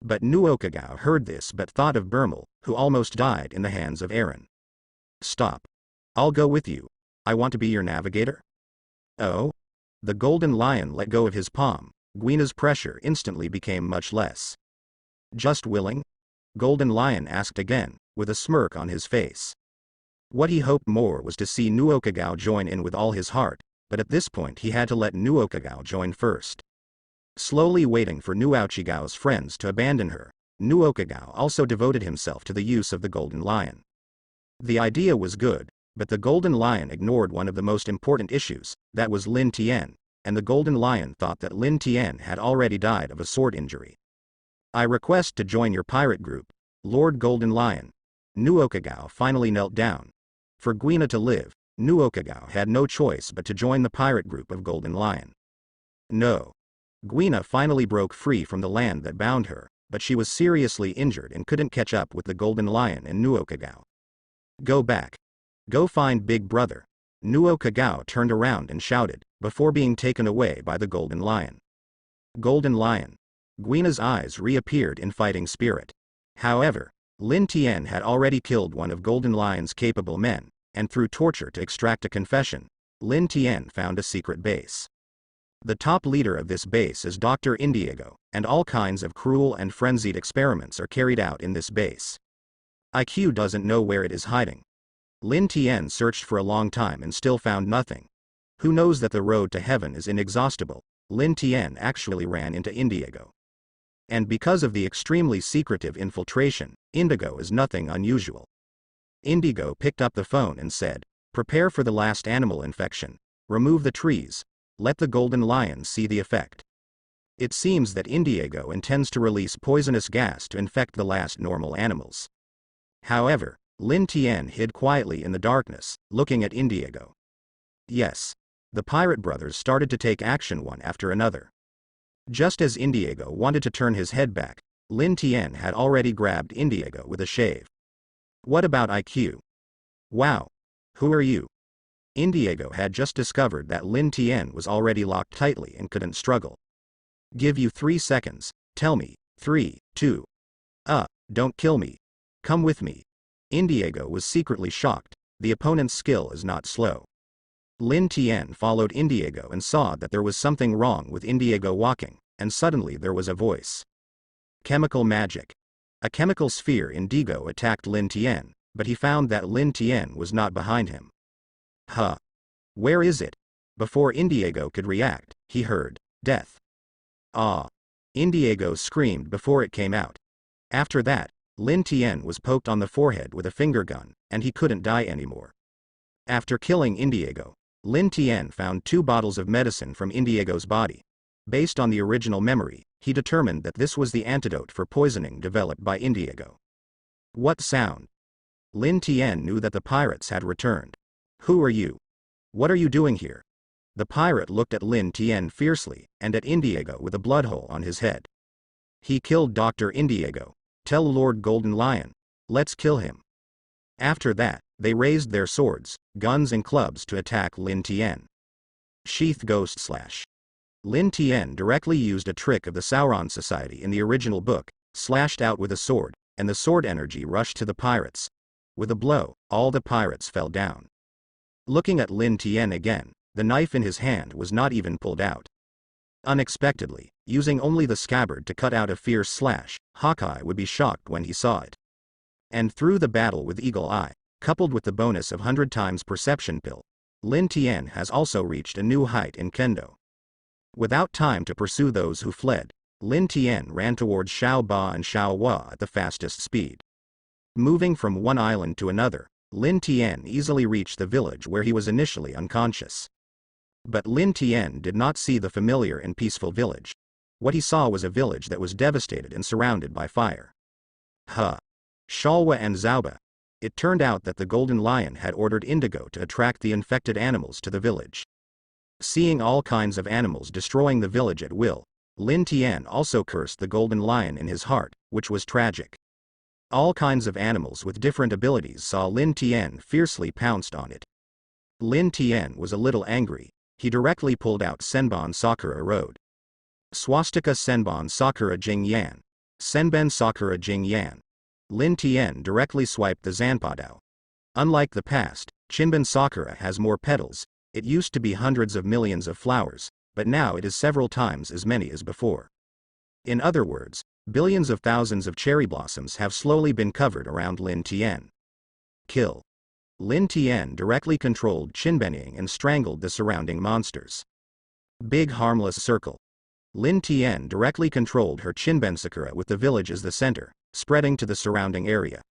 But Nuoqigao heard this but thought of Bermal, who almost died in the hands of Eren. Stop. I'll go with you. I want to be your navigator. Oh? The Golden Lion let go of his palm. Guina's pressure instantly became much less. Just willing? Golden Lion asked again, with a smirk on his face. What he hoped more was to see Nuoqigao join in with all his heart, but at this point he had to let Nuoqigao join first. Slowly waiting for Nuoqigao's friends to abandon her, Nuoqigao also devoted himself to the use of the Golden Lion. The idea was good, but the Golden Lion ignored one of the most important issues, that was Lin Tian, and the Golden Lion thought that Lin Tian had already died of a sword injury. I request to join your pirate group, Lord Golden Lion. Nuoqigao finally knelt down. For Guina to live, Nuoqigao had no choice but to join the pirate group of Golden Lion. No. Guina finally broke free from the land that bound her, but she was seriously injured and couldn't catch up with the Golden Lion and Nuoqigao. Go back. Go find Big Brother. Nuoqigao turned around and shouted, before being taken away by the Golden Lion. Golden Lion. Guina's eyes reappeared in fighting spirit. However, Lin Tian had already killed one of Golden Lion's capable men, and through torture to extract a confession, Lin Tian found a secret base. The top leader of this base is Dr. Indigo, and all kinds of cruel and frenzied experiments are carried out in this base. IQ doesn't know where it is hiding. Lin Tian searched for a long time and still found nothing. Who knows that the road to heaven is inexhaustible? Lin Tian actually ran into Indigo. And because of the extremely secretive infiltration, Indigo is nothing unusual. Indigo picked up the phone and said, "Prepare for the last animal infection. Remove the trees. Let the Golden Lion see the effect." It seems that Indigo intends to release poisonous gas to infect the last normal animals. However, Lin Tian hid quietly in the darkness, looking at Indigo. Yes. The pirate brothers started to take action one after another. Just as Indigo wanted to turn his head back, Lin Tian had already grabbed Indigo with a shave. What about IQ? Wow. Who are you? Indigo had just discovered that Lin Tian was already locked tightly and couldn't struggle. Give you 3 seconds, tell me, 3, 2. Don't kill me. Come with me. Indigo was secretly shocked, the opponent's skill is not slow. Lin Tian followed Indigo and saw that there was something wrong with Indigo walking, and suddenly there was a voice. Chemical magic. A chemical sphere Indigo attacked Lin Tian, but he found that Lin Tian was not behind him. Huh. Where is it? Before Indigo could react, he heard, death. Ah. Indigo screamed before it came out. After that, Lin Tian was poked on the forehead with a finger gun, and he couldn't die anymore. After killing Indigo, Lin Tian found 2 bottles of medicine from Indigo's body. Based on the original memory, he determined that this was the antidote for poisoning developed by Indigo. What sound? Lin Tian knew that the pirates had returned. Who are you? What are you doing here? The pirate looked at Lin Tian fiercely, and at Indigo with a blood hole on his head. He killed Dr. Indigo. Tell Lord Golden Lion. Let's kill him. After that, they raised their swords, guns and clubs to attack Lin Tian. Sheath Ghost Slash. Lin Tian directly used a trick of the Sauron Society in the original book, slashed out with a sword, and the sword energy rushed to the pirates. With a blow, all the pirates fell down. Looking at Lin Tian again, the knife in his hand was not even pulled out. Unexpectedly, using only the scabbard to cut out a fierce slash, Hawkeye would be shocked when he saw it. And through the battle with Eagle Eye, coupled with the bonus of 100 times perception pill, Lin Tian has also reached a new height in Kendo. Without time to pursue those who fled, Lin Tian ran towards Xiao Ba and Xiao Hua at the fastest speed. Moving from one island to another, Lin Tian easily reached the village where he was initially unconscious. But Lin Tian did not see the familiar and peaceful village. What he saw was a village that was devastated and surrounded by fire. Shalwa and Zauba. It turned out that the Golden Lion had ordered Indigo to attract the infected animals to the village. Seeing all kinds of animals destroying the village at will, Lin Tian also cursed the Golden Lion in his heart, which was tragic. All kinds of animals with different abilities saw Lin Tian fiercely pounced on it. Lin Tian was a little angry. He directly pulled out Senbon Sakura Road. Swastika Senbon Sakura Jing Yan. Senben Sakura Jing Yan. Lin Tian directly swiped the Zanpadao. Unlike the past, Chinben Sakura has more petals. It used to be hundreds of millions of flowers, but now it is several times as many as before. In other words, billions of thousands of cherry blossoms have slowly been covered around Lin Tian. Kill. Lin Tian directly controlled Chinbenying and strangled the surrounding monsters. Big harmless circle. Lin Tian directly controlled her Shinbensakura with the village as the center, spreading to the surrounding area.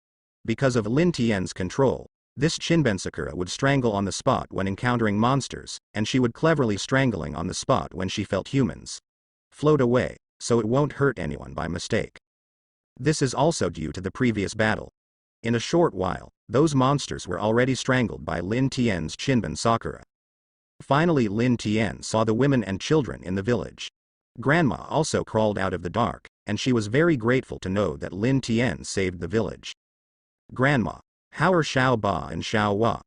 Because of Lin Tian's control, this Shinbensakura would strangle on the spot when encountering monsters, and she would cleverly strangling on the spot when she felt humans float away, so it won't hurt anyone by mistake. This is also due to the previous battle. In a short while, those monsters were already strangled by Lin Tian's Shinbensakura. Finally, Lin Tian saw the women and children in the village. Grandma also crawled out of the dark, and she was very grateful to know that Lin Tian saved the village. Grandma, how are Xiao Ba and Xiao Hua?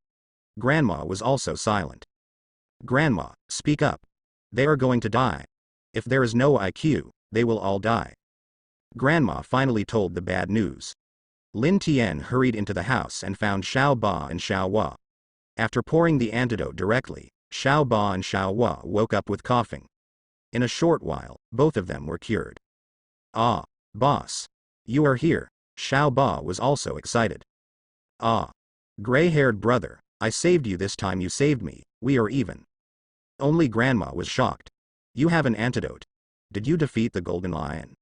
Grandma was also silent. Grandma, speak up. They are going to die. If there is no IQ, they will all die. Grandma finally told the bad news. Lin Tian hurried into the house and found Xiao Ba and Xiao Hua. After pouring the antidote directly, Xiao Ba and Xiao Hua woke up with coughing. In a short while, both of them were cured. Ah, boss. You are here. Xiao Ba was also excited. Ah. Gray-haired brother, I saved you this time, you saved me, we are even. Only Grandma was shocked. You have an antidote. Did you defeat the Golden Lion?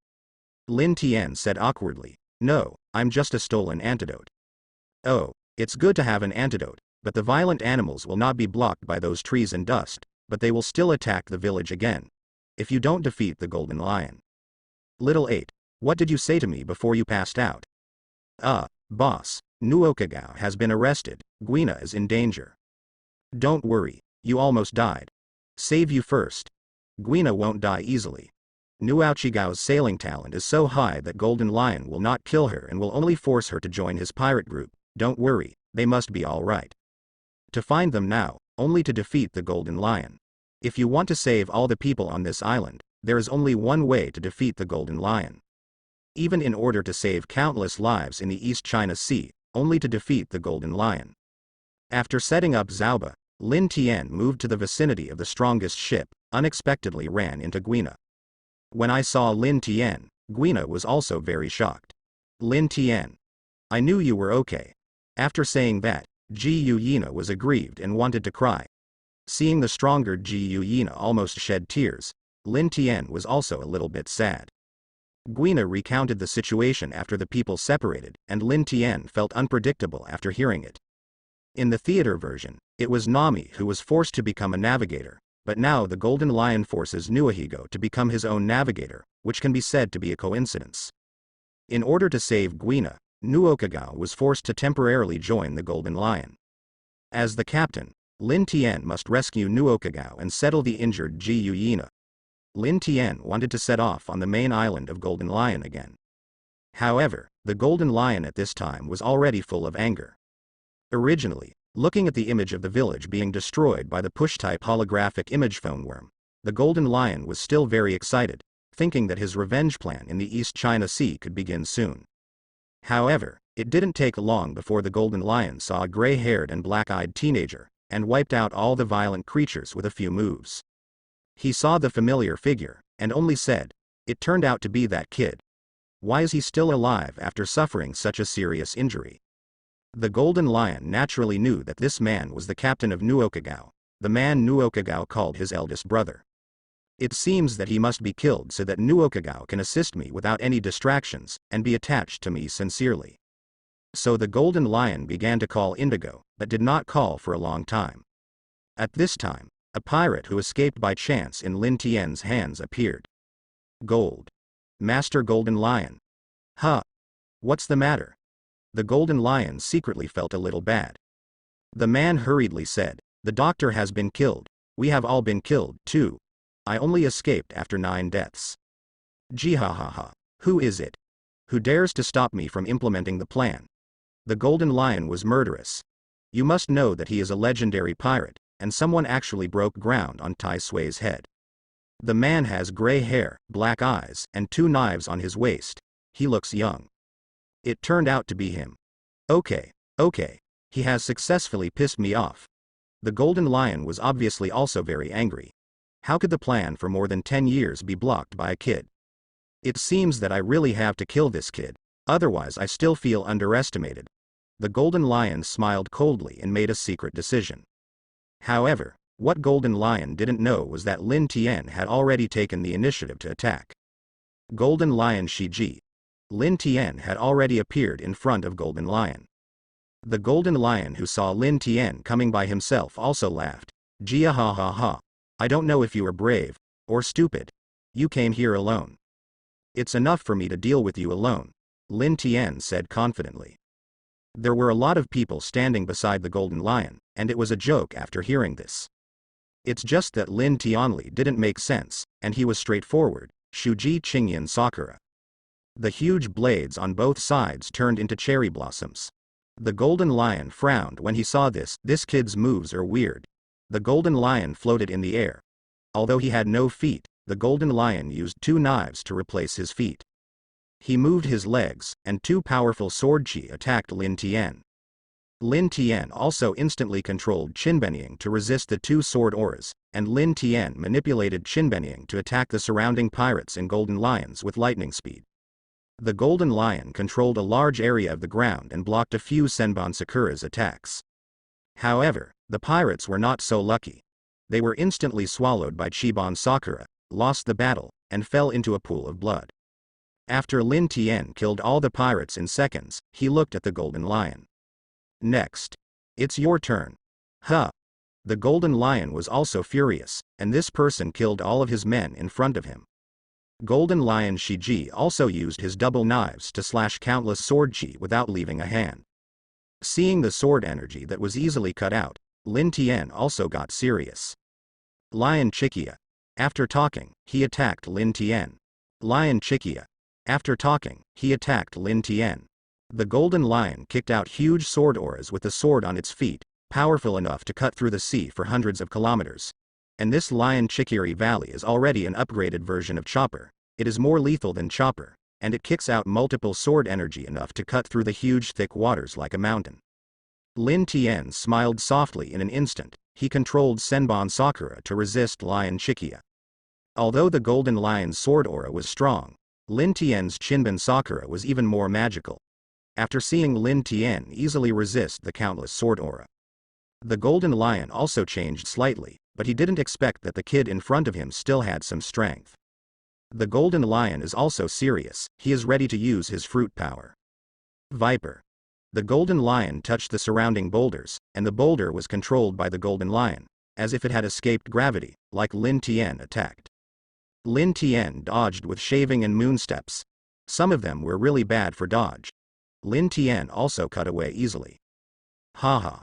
Lin Tian said awkwardly. No, I'm just a stolen antidote. Oh, it's good to have an antidote, but the violent animals will not be blocked by those trees and dust, but they will still attack the village again. If you don't defeat the Golden Lion. Little 8, what did you say to me before you passed out? Boss, Nuoqigao has been arrested, Guina is in danger. Don't worry, you almost died. Save you first. Guina won't die easily. Nuoqigao's sailing talent is so high that Golden Lion will not kill her and will only force her to join his pirate group. Don't worry, they must be all right. To find them now, only to defeat the Golden Lion. If you want to save all the people on this island, there is only one way to defeat the Golden Lion. Even in order to save countless lives in the East China Sea, only to defeat the Golden Lion. After setting up Zhaoba, Lin Tian moved to the vicinity of the strongest ship, unexpectedly ran into Guina. When I saw Lin Tian, Guina was also very shocked. Lin Tian. I knew you were okay. After saying that, Qiwuhai was aggrieved and wanted to cry. Seeing the stronger Qiwuhai almost shed tears, Lin Tian was also a little bit sad. Guina recounted the situation after the people separated, and Lin Tian felt unpredictable after hearing it. In the theater version, it was Nami who was forced to become a navigator, but now the Golden Lion forces Nuoqigao to become his own navigator, which can be said to be a coincidence. In order to save Guina, Nuoqigao was forced to temporarily join the Golden Lion. As the captain, Lin Tian must rescue Nuoqigao and settle the injured Qiwuhai. Lin Tian wanted to set off on the main island of Golden Lion again. However, the Golden Lion at this time was already full of anger. Originally, looking at the image of the village being destroyed by the push-type holographic image phone worm, the Golden Lion was still very excited, thinking that his revenge plan in the East China Sea could begin soon. However, it didn't take long before the Golden Lion saw a gray-haired and black-eyed teenager, and wiped out all the violent creatures with a few moves. He saw the familiar figure, and only said, "It turned out to be that kid. Why is he still alive after suffering such a serious injury?" The Golden Lion naturally knew that this man was the captain of Nuoqigao, the man Nuoqigao called his eldest brother. It seems that he must be killed so that Nuoqigao can assist me without any distractions, and be attached to me sincerely. So the Golden Lion began to call Indigo, but did not call for a long time. At this time, a pirate who escaped by chance in Lin Tian's hands appeared. Gold. Master Golden Lion. Huh. What's the matter? The Golden Lion secretly felt a little bad. The man hurriedly said, "The doctor has been killed. We have all been killed, too. I only escaped after 9 deaths. Jihahaha. Who is it? Who dares to stop me from implementing the plan?" The Golden Lion was murderous. You must know that he is a legendary pirate, and someone actually broke ground on Tai Sui's head. The man has gray hair, black eyes, and 2 knives on his waist. He looks young. It turned out to be him. Okay. He has successfully pissed me off. The Golden Lion was obviously also very angry. How could the plan for more than 10 years be blocked by a kid? It seems that I really have to kill this kid, otherwise I still feel underestimated. The Golden Lion smiled coldly and made a secret decision. However, What Golden Lion didn't know was that Lin Tian had already taken the initiative to attack. Golden Lion Shiji. Lin Tian had already appeared in front of Golden Lion. The Golden Lion who saw Lin Tian coming by himself also laughed. Jia ha ha ha. I don't know if you are brave, or stupid. You came here alone. It's enough for me to deal with you alone, Lin Tian said confidently. There were a lot of people standing beside the Golden Lion, and it was a joke after hearing this. It's just that Lin Tianli didn't make sense, and he was straightforward, Shuji Qingyan Sakura. The huge blades on both sides turned into cherry blossoms. The Golden Lion frowned when he saw this. This kid's moves are weird. The Golden Lion floated in the air. Although he had no feet, the Golden Lion used 2 knives to replace his feet. He moved his legs, and 2 powerful sword chi attacked Lin Tian. Lin Tian also instantly controlled Qinbenying to resist the 2 sword auras, and Lin Tian manipulated Qinbenying to attack the surrounding pirates and Golden Lions with lightning speed. The Golden Lion controlled a large area of the ground and blocked a few Senbon Sakura's attacks. However, the pirates were not so lucky. They were instantly swallowed by Chiban Sakura, lost the battle, and fell into a pool of blood. After Lin Tian killed all the pirates in seconds, he looked at the Golden Lion. Next. It's your turn. Huh. The Golden Lion was also furious, and this person killed all of his men in front of him. Golden Lion Shiji also used his double knives to slash countless sword chi without leaving a hand. Seeing the sword energy that was easily cut out, Lin Tian also got serious. Lion Chikia. After talking, he attacked Lin Tian. Lion Chikia. After talking, he attacked Lin Tian. The Golden Lion kicked out huge sword auras with the sword on its feet, powerful enough to cut through the sea for hundreds of kilometers. And this Lion Chikiri Valley is already an upgraded version of Chopper. It is more lethal than Chopper, and it kicks out multiple sword energy enough to cut through the huge thick waters like a mountain. Lin Tian smiled softly in an instant. He controlled Senbon Sakura to resist Lion Chikia. Although the Golden Lion's sword aura was strong, Lin Tian's Chinban Sakura was even more magical. After seeing Lin Tian easily resist the countless sword aura, the Golden Lion also changed slightly, but he didn't expect that the kid in front of him still had some strength. The Golden Lion is also serious. He is ready to use his fruit power. Viper. The Golden Lion touched the surrounding boulders, and the boulder was controlled by the Golden Lion, as if it had escaped gravity, like Lin Tian attacked. Lin Tian dodged with shaving and moon steps. Some of them were really bad for dodge. Lin Tian also cut away easily. Haha.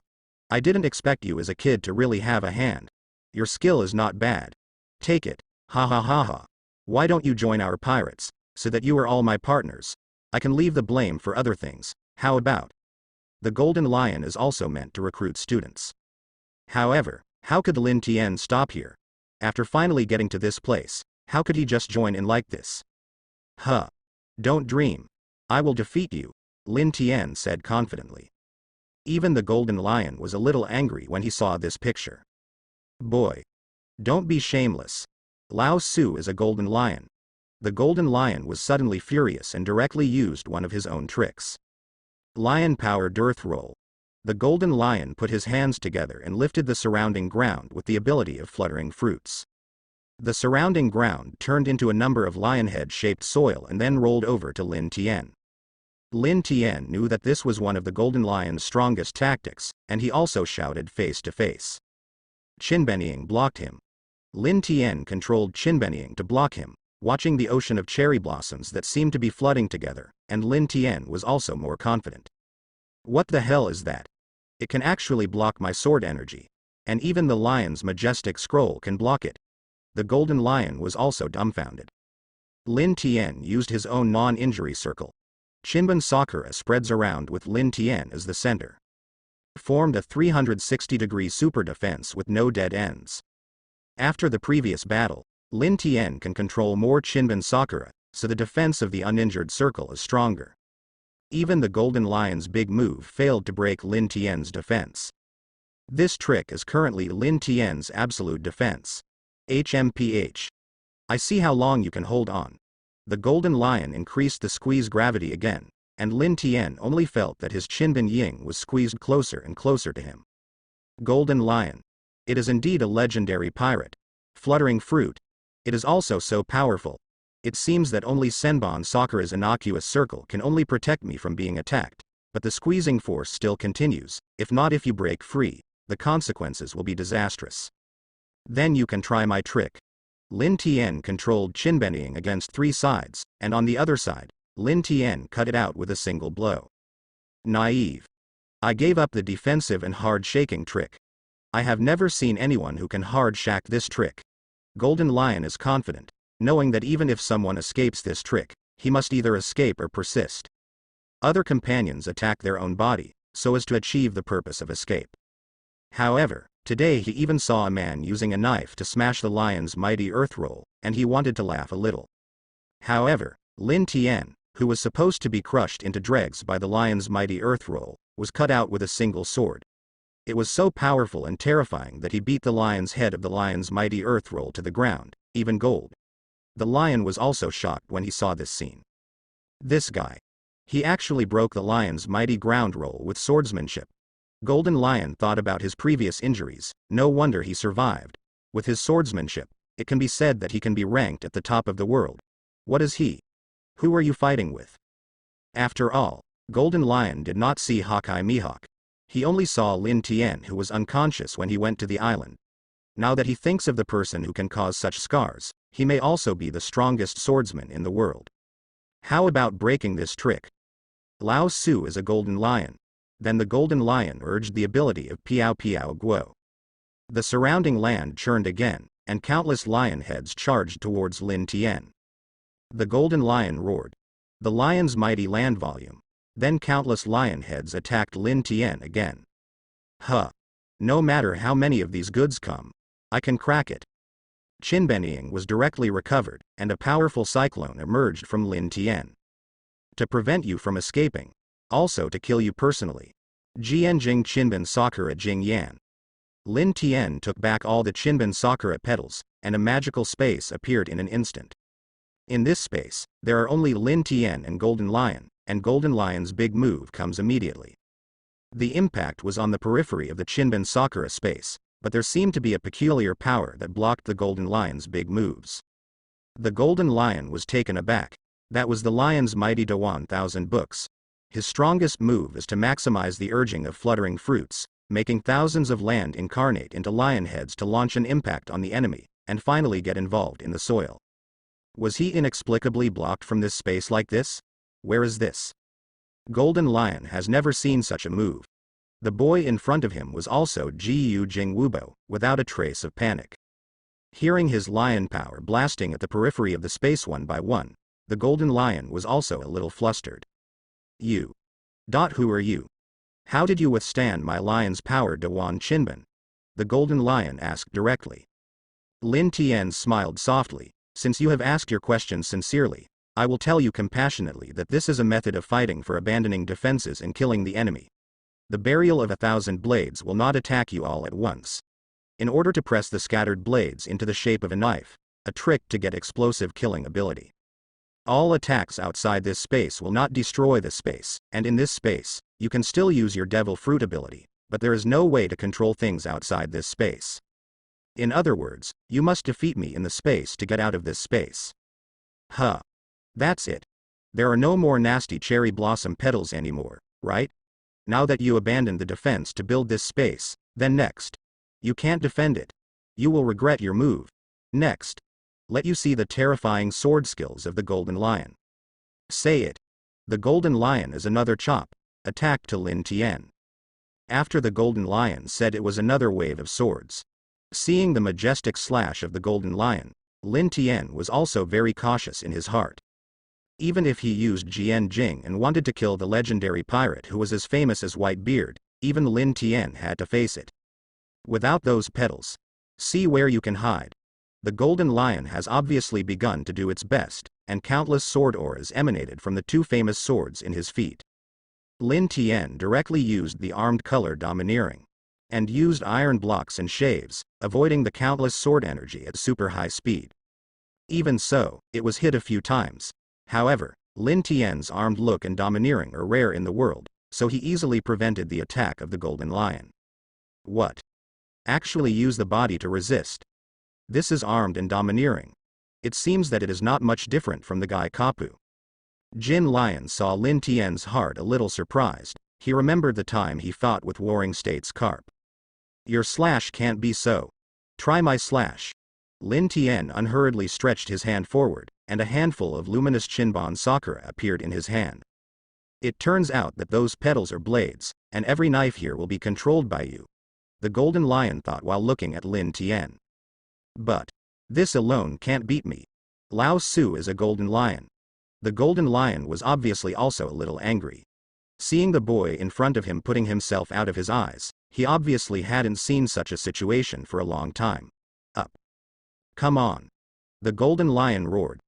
I didn't expect you as a kid to really have a hand. Your skill is not bad. Take it. Ha ha ha ha. Why don't you join our pirates, so that you are all my partners? I can leave the blame for other things. How about? The Golden Lion is also meant to recruit students. However, how could Lin Tian stop here? After finally getting to this place, how could he just join in like this? Huh. Don't dream. I will defeat you, Lin Tian said confidently. Even the Golden Lion was a little angry when he saw this picture. Boy. Don't be shameless. Lao Su is a Golden Lion. The Golden Lion was suddenly furious and directly used one of his own tricks. Lion Power Dearth Roll. The Golden Lion put his hands together and lifted the surrounding ground with the ability of fluttering fruits. The surrounding ground turned into a number of lion-head-shaped soil and then rolled over to Lin Tian. Lin Tian knew that this was one of the Golden Lion's strongest tactics, and he also shouted face to face. Qinbenying blocked him. Lin Tian controlled Qinbenying to block him, watching the ocean of cherry blossoms that seemed to be flooding together, and Lin Tian was also more confident. What the hell is that? It can actually block my sword energy, and even the lion's majestic scroll can block it. The Golden Lion was also dumbfounded. Lin Tian used his own non-injury circle. Chinban Sakura spreads around with Lin Tian as the center. Formed a 360-degree super defense with no dead ends. After the previous battle, Lin Tian can control more Chinban Sakura, so the defense of the uninjured circle is stronger. Even the Golden Lion's big move failed to break Lin Tian's defense. This trick is currently Lin Tian's absolute defense. HMPH. I see how long you can hold on. The Golden Lion increased the squeeze gravity again, and Lin Tian only felt that his Qinban Ying was squeezed closer and closer to him. Golden Lion. It is indeed a legendary pirate. Fluttering fruit. It is also so powerful. It seems that only Senbon Sakura's innocuous circle can only protect me from being attacked, but the squeezing force still continues. If you break free, the consequences will be disastrous. Then you can try my trick. Lin Tian controlled Chinbenying against 3 sides, and on the other side, Lin Tian cut it out with a single blow. Naive. I gave up the defensive and hard shaking trick. I have never seen anyone who can hard shack this trick. Golden Lion is confident, knowing that even if someone escapes this trick, he must either escape or persist. Other companions attack their own body, so as to achieve the purpose of escape. However, today he even saw a man using a knife to smash the lion's mighty earth roll, and he wanted to laugh a little. However, Lin Tian, who was supposed to be crushed into dregs by the lion's mighty earth roll, was cut out with a single sword. It was so powerful and terrifying that he beat the lion's head of the lion's mighty earth roll to the ground, even gold. The lion was also shocked when he saw this scene. This guy. He actually broke the lion's mighty ground roll with swordsmanship. Golden Lion thought about his previous injuries, no wonder he survived. With his swordsmanship, it can be said that he can be ranked at the top of the world. What is he? Who are you fighting with? After all, Golden Lion did not see Hawkeye Mihawk. He only saw Lin Tian, who was unconscious when he went to the island. Now that he thinks of the person who can cause such scars, he may also be the strongest swordsman in the world. How about breaking this trick? Lao Su is a Golden Lion. Then the Golden Lion urged the ability of Piao Piao Guo. The surrounding land churned again, and countless lion heads charged towards Lin Tian. The Golden Lion roared. The lion's mighty land volume. Then countless lion heads attacked Lin Tian again. Huh. No matter how many of these goods come, I can crack it. Chinbenying was directly recovered, and a powerful cyclone emerged from Lin Tian. To prevent you from escaping. Also to kill you personally. Jianjing Chinben Sakura Jing Yan. Lin Tian took back all the Chinben Sakura petals, and a magical space appeared in an instant. In this space, there are only Lin Tian and Golden Lion, and Golden Lion's big move comes immediately. The impact was on the periphery of the Chinben Sakura space, but there seemed to be a peculiar power that blocked the Golden Lion's big moves. The Golden Lion was taken aback. That was the lion's mighty Dawan 1000 books. His strongest move is to maximize the urging of fluttering fruits, making thousands of land incarnate into lion heads to launch an impact on the enemy, and finally get involved in the soil. Was he inexplicably blocked from this space like this? Where is this? Golden Lion has never seen such a move. The boy in front of him was also Jiu Jing Wubo, without a trace of panic. Hearing his lion power blasting at the periphery of the space one by one, the Golden Lion was also a little flustered. You. Who are you? How did you withstand my lion's power, Dawan Chinben? The Golden Lion asked directly. Lin Tian smiled softly. Since you have asked your question sincerely, I will tell you compassionately that this is a method of fighting for abandoning defenses and killing the enemy. The burial of 1,000 blades will not attack you all at once. In order to press the scattered blades into the shape of a knife, a trick to get explosive killing ability. All attacks outside this space will not destroy this space, and in this space, you can still use your devil fruit ability, but there is no way to control things outside this space. In other words, you must defeat me in the space to get out of this space. Huh. That's it. There are no more nasty cherry blossom petals anymore, right? Now that you abandoned the defense to build this space, then next. You can't defend it. You will regret your move. Next. Let you see the terrifying sword skills of the Golden Lion. Say it. The Golden Lion is another chop, attack to Lin Tian. After the Golden Lion said it was another wave of swords. Seeing the majestic slash of the Golden Lion, Lin Tian was also very cautious in his heart. Even if he used Jian Jing and wanted to kill the legendary pirate who was as famous as Whitebeard, even Lin Tian had to face it. Without those petals. See where you can hide. The Golden Lion has obviously begun to do its best, and countless sword auras emanated from the 2 famous swords in his feet. Lin Tian directly used the armed color Domineering, and used iron blocks and shaves, avoiding the countless sword energy at super high speed. Even so, it was hit a few times. However, Lin Tian's armed look and Domineering are rare in the world, so he easily prevented the attack of the Golden Lion. What? Actually use the body to resist. This is armed and domineering. It seems that it is not much different from the guy Kapu. Jhin Lion saw Lin Tian's heart a little surprised. He remembered the time he fought with Warring States Carp. Your slash can't be so. Try my slash. Lin Tian unhurriedly stretched his hand forward, and a handful of luminous Chinbon sakura appeared in his hand. It turns out that those petals are blades, and every knife here will be controlled by you. The Golden Lion thought while looking at Lin Tian. But this alone can't beat me. Lao Su is a Golden Lion. The Golden Lion was obviously also a little angry. Seeing the boy in front of him putting himself out of his eyes, he obviously hadn't seen such a situation for a long time. Up. Come on. The Golden Lion roared.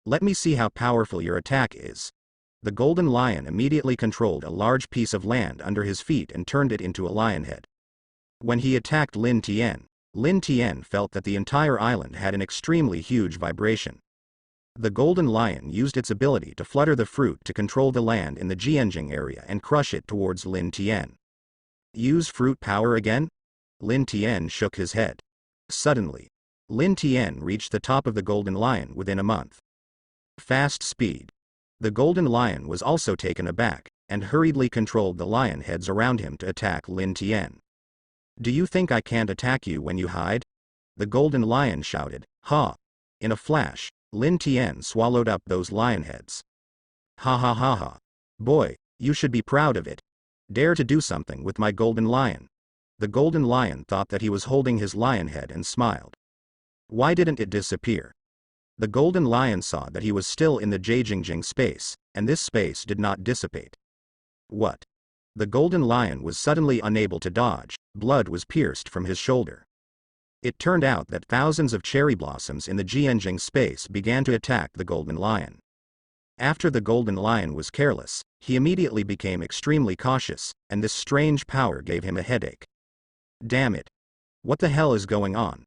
Let me see how powerful your attack is. The Golden Lion immediately controlled a large piece of land under his feet and turned it into a lion head. When he attacked Lin Tian felt that the entire island had an extremely huge vibration. The Golden Lion used its ability to flutter the fruit to control the land in the Jianjing area and crush it towards Lin Tian. Use fruit power again? Lin Tian shook his head. Suddenly, Lin Tian reached the top of the Golden Lion within a month. Fast speed. The Golden Lion was also taken aback, and hurriedly controlled the lion heads around him to attack Lin Tian. Do you think I can't attack you when you hide? The Golden Lion shouted. Ha! In a flash, Lin Tian swallowed up those lion heads. Ha ha ha ha. Boy, you should be proud of it. Dare to do something with my Golden Lion. The Golden Lion thought that he was holding his lion head and smiled. Why didn't it disappear? The Golden Lion saw that he was still in the Jianjing space, and this space did not dissipate. What? The Golden Lion was suddenly unable to dodge. Blood was pierced from his shoulder. It turned out that thousands of cherry blossoms in the Jianjing space began to attack the Golden Lion. After the Golden Lion was careless, he immediately became extremely cautious, and this strange power gave him a headache. Damn it. What the hell is going on?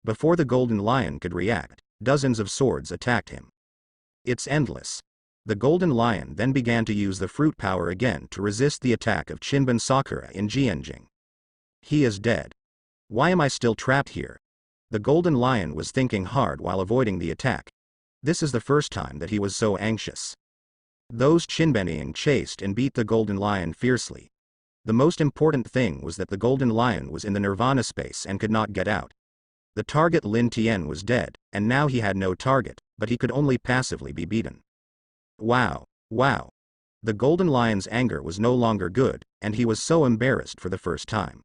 Before the Golden Lion could react, dozens of swords attacked him. It's endless. The Golden Lion then began to use the fruit power again to resist the attack of Chinbon Sakura in Jianjing. He is dead. Why am I still trapped here? The Golden Lion was thinking hard while avoiding the attack. This is the first time that he was so anxious. Those Chinbenying chased and beat the Golden Lion fiercely. The most important thing was that the Golden Lion was in the Nirvana space and could not get out. The target Lin Tian was dead, and now he had no target, but he could only passively be beaten. Wow, wow. The Golden Lion's anger was no longer good, and he was so embarrassed for the first time.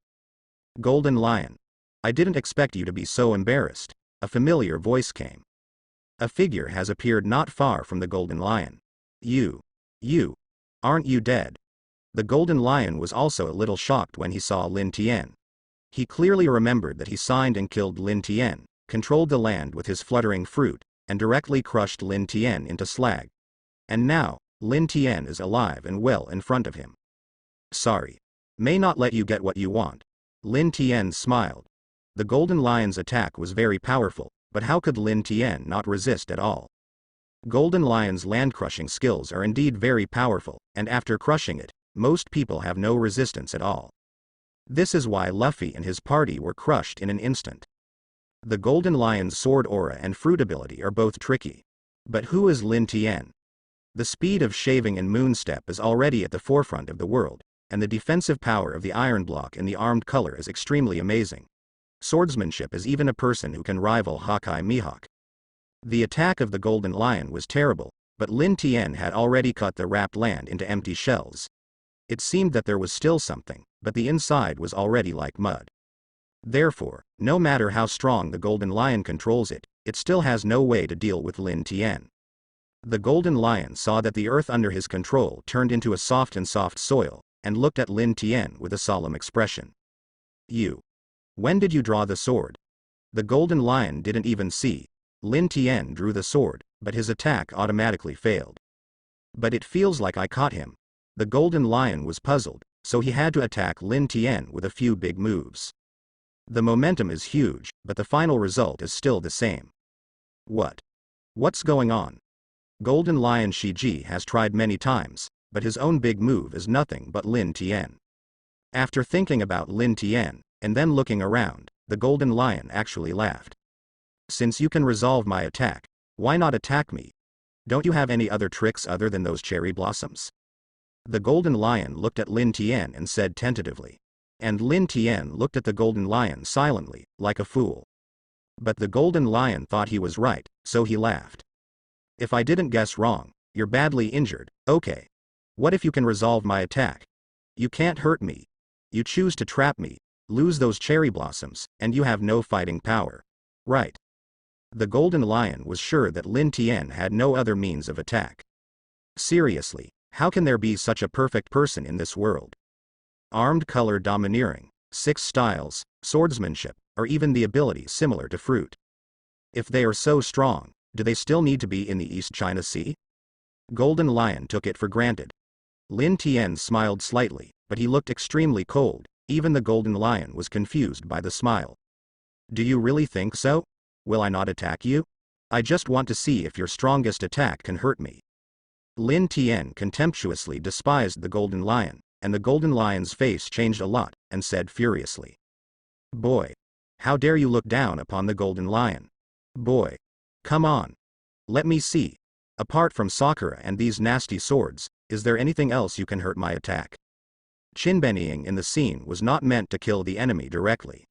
Golden Lion. I didn't expect you to be so embarrassed. A familiar voice came. A figure has appeared not far from the Golden Lion. You, aren't you dead? The Golden Lion was also a little shocked when he saw Lin Tian. He clearly remembered that he signed and killed Lin Tian, controlled the land with his fluttering fruit, and directly crushed Lin Tian into slag. And now, Lin Tian is alive and well in front of him. Sorry. May not let you get what you want. Lin Tian smiled. The Golden Lion's attack was very powerful, but how could Lin Tian not resist at all? Golden Lion's land-crushing skills are indeed very powerful, and after crushing it, most people have no resistance at all. This is why Luffy and his party were crushed in an instant. The Golden Lion's sword aura and fruit ability are both tricky. But who is Lin Tian? The speed of shaving and moonstep is already at the forefront of the world, and the defensive power of the iron block in the armed color is extremely amazing. Swordsmanship is even a person who can rival Hawkeye Mihawk. The attack of the Golden Lion was terrible, but Lin Tian had already cut the wrapped land into empty shells. It seemed that there was still something, but the inside was already like mud. Therefore, no matter how strong the Golden Lion controls it, it still has no way to deal with Lin Tian. The Golden Lion saw that the earth under his control turned into a soft soil, and looked at Lin Tian with a solemn expression. You. When did you draw the sword? The Golden Lion didn't even see. Lin Tian drew the sword, but his attack automatically failed. But it feels like I caught him. The Golden Lion was puzzled, so he had to attack Lin Tian with a few big moves. The momentum is huge, but the final result is still the same. What's going on? Golden Lion Shiji has tried many times, but his own big move is nothing but Lin Tian. After thinking about Lin Tian, And then looking around, the golden lion actually laughed. Since you can resolve my attack, why not attack me? Don't you have any other tricks other than those cherry blossoms? The golden lion looked at Lin Tian and said tentatively. And Lin Tian looked at the golden lion silently, like a fool. But the golden lion thought he was right, so he laughed. If I didn't guess wrong, you're badly injured, okay. What if you can resolve my attack? You can't hurt me. You choose to trap me, lose those cherry blossoms, and you have no fighting power. Right. The golden lion was sure that Lin Tian had no other means of attack. Seriously, how can there be such a perfect person in this world? Armed, color domineering, 6 styles, swordsmanship, or even the ability similar to fruit. If they are so strong, do they still need to be in the East China Sea? Golden Lion took it for granted. Lin Tian smiled slightly, but he looked extremely cold. Even the Golden Lion was confused by the smile. Do you really think so? Will I not attack you? I just want to see if your strongest attack can hurt me. Lin Tian contemptuously despised the Golden Lion, and the Golden Lion's face changed a lot, and said furiously. Boy. How dare you look down upon the Golden Lion? Boy. Come on. Let me see. Apart from Sakura and these nasty swords, is there anything else you can hurt my attack? Chinbennying in the scene was not meant to kill the enemy directly.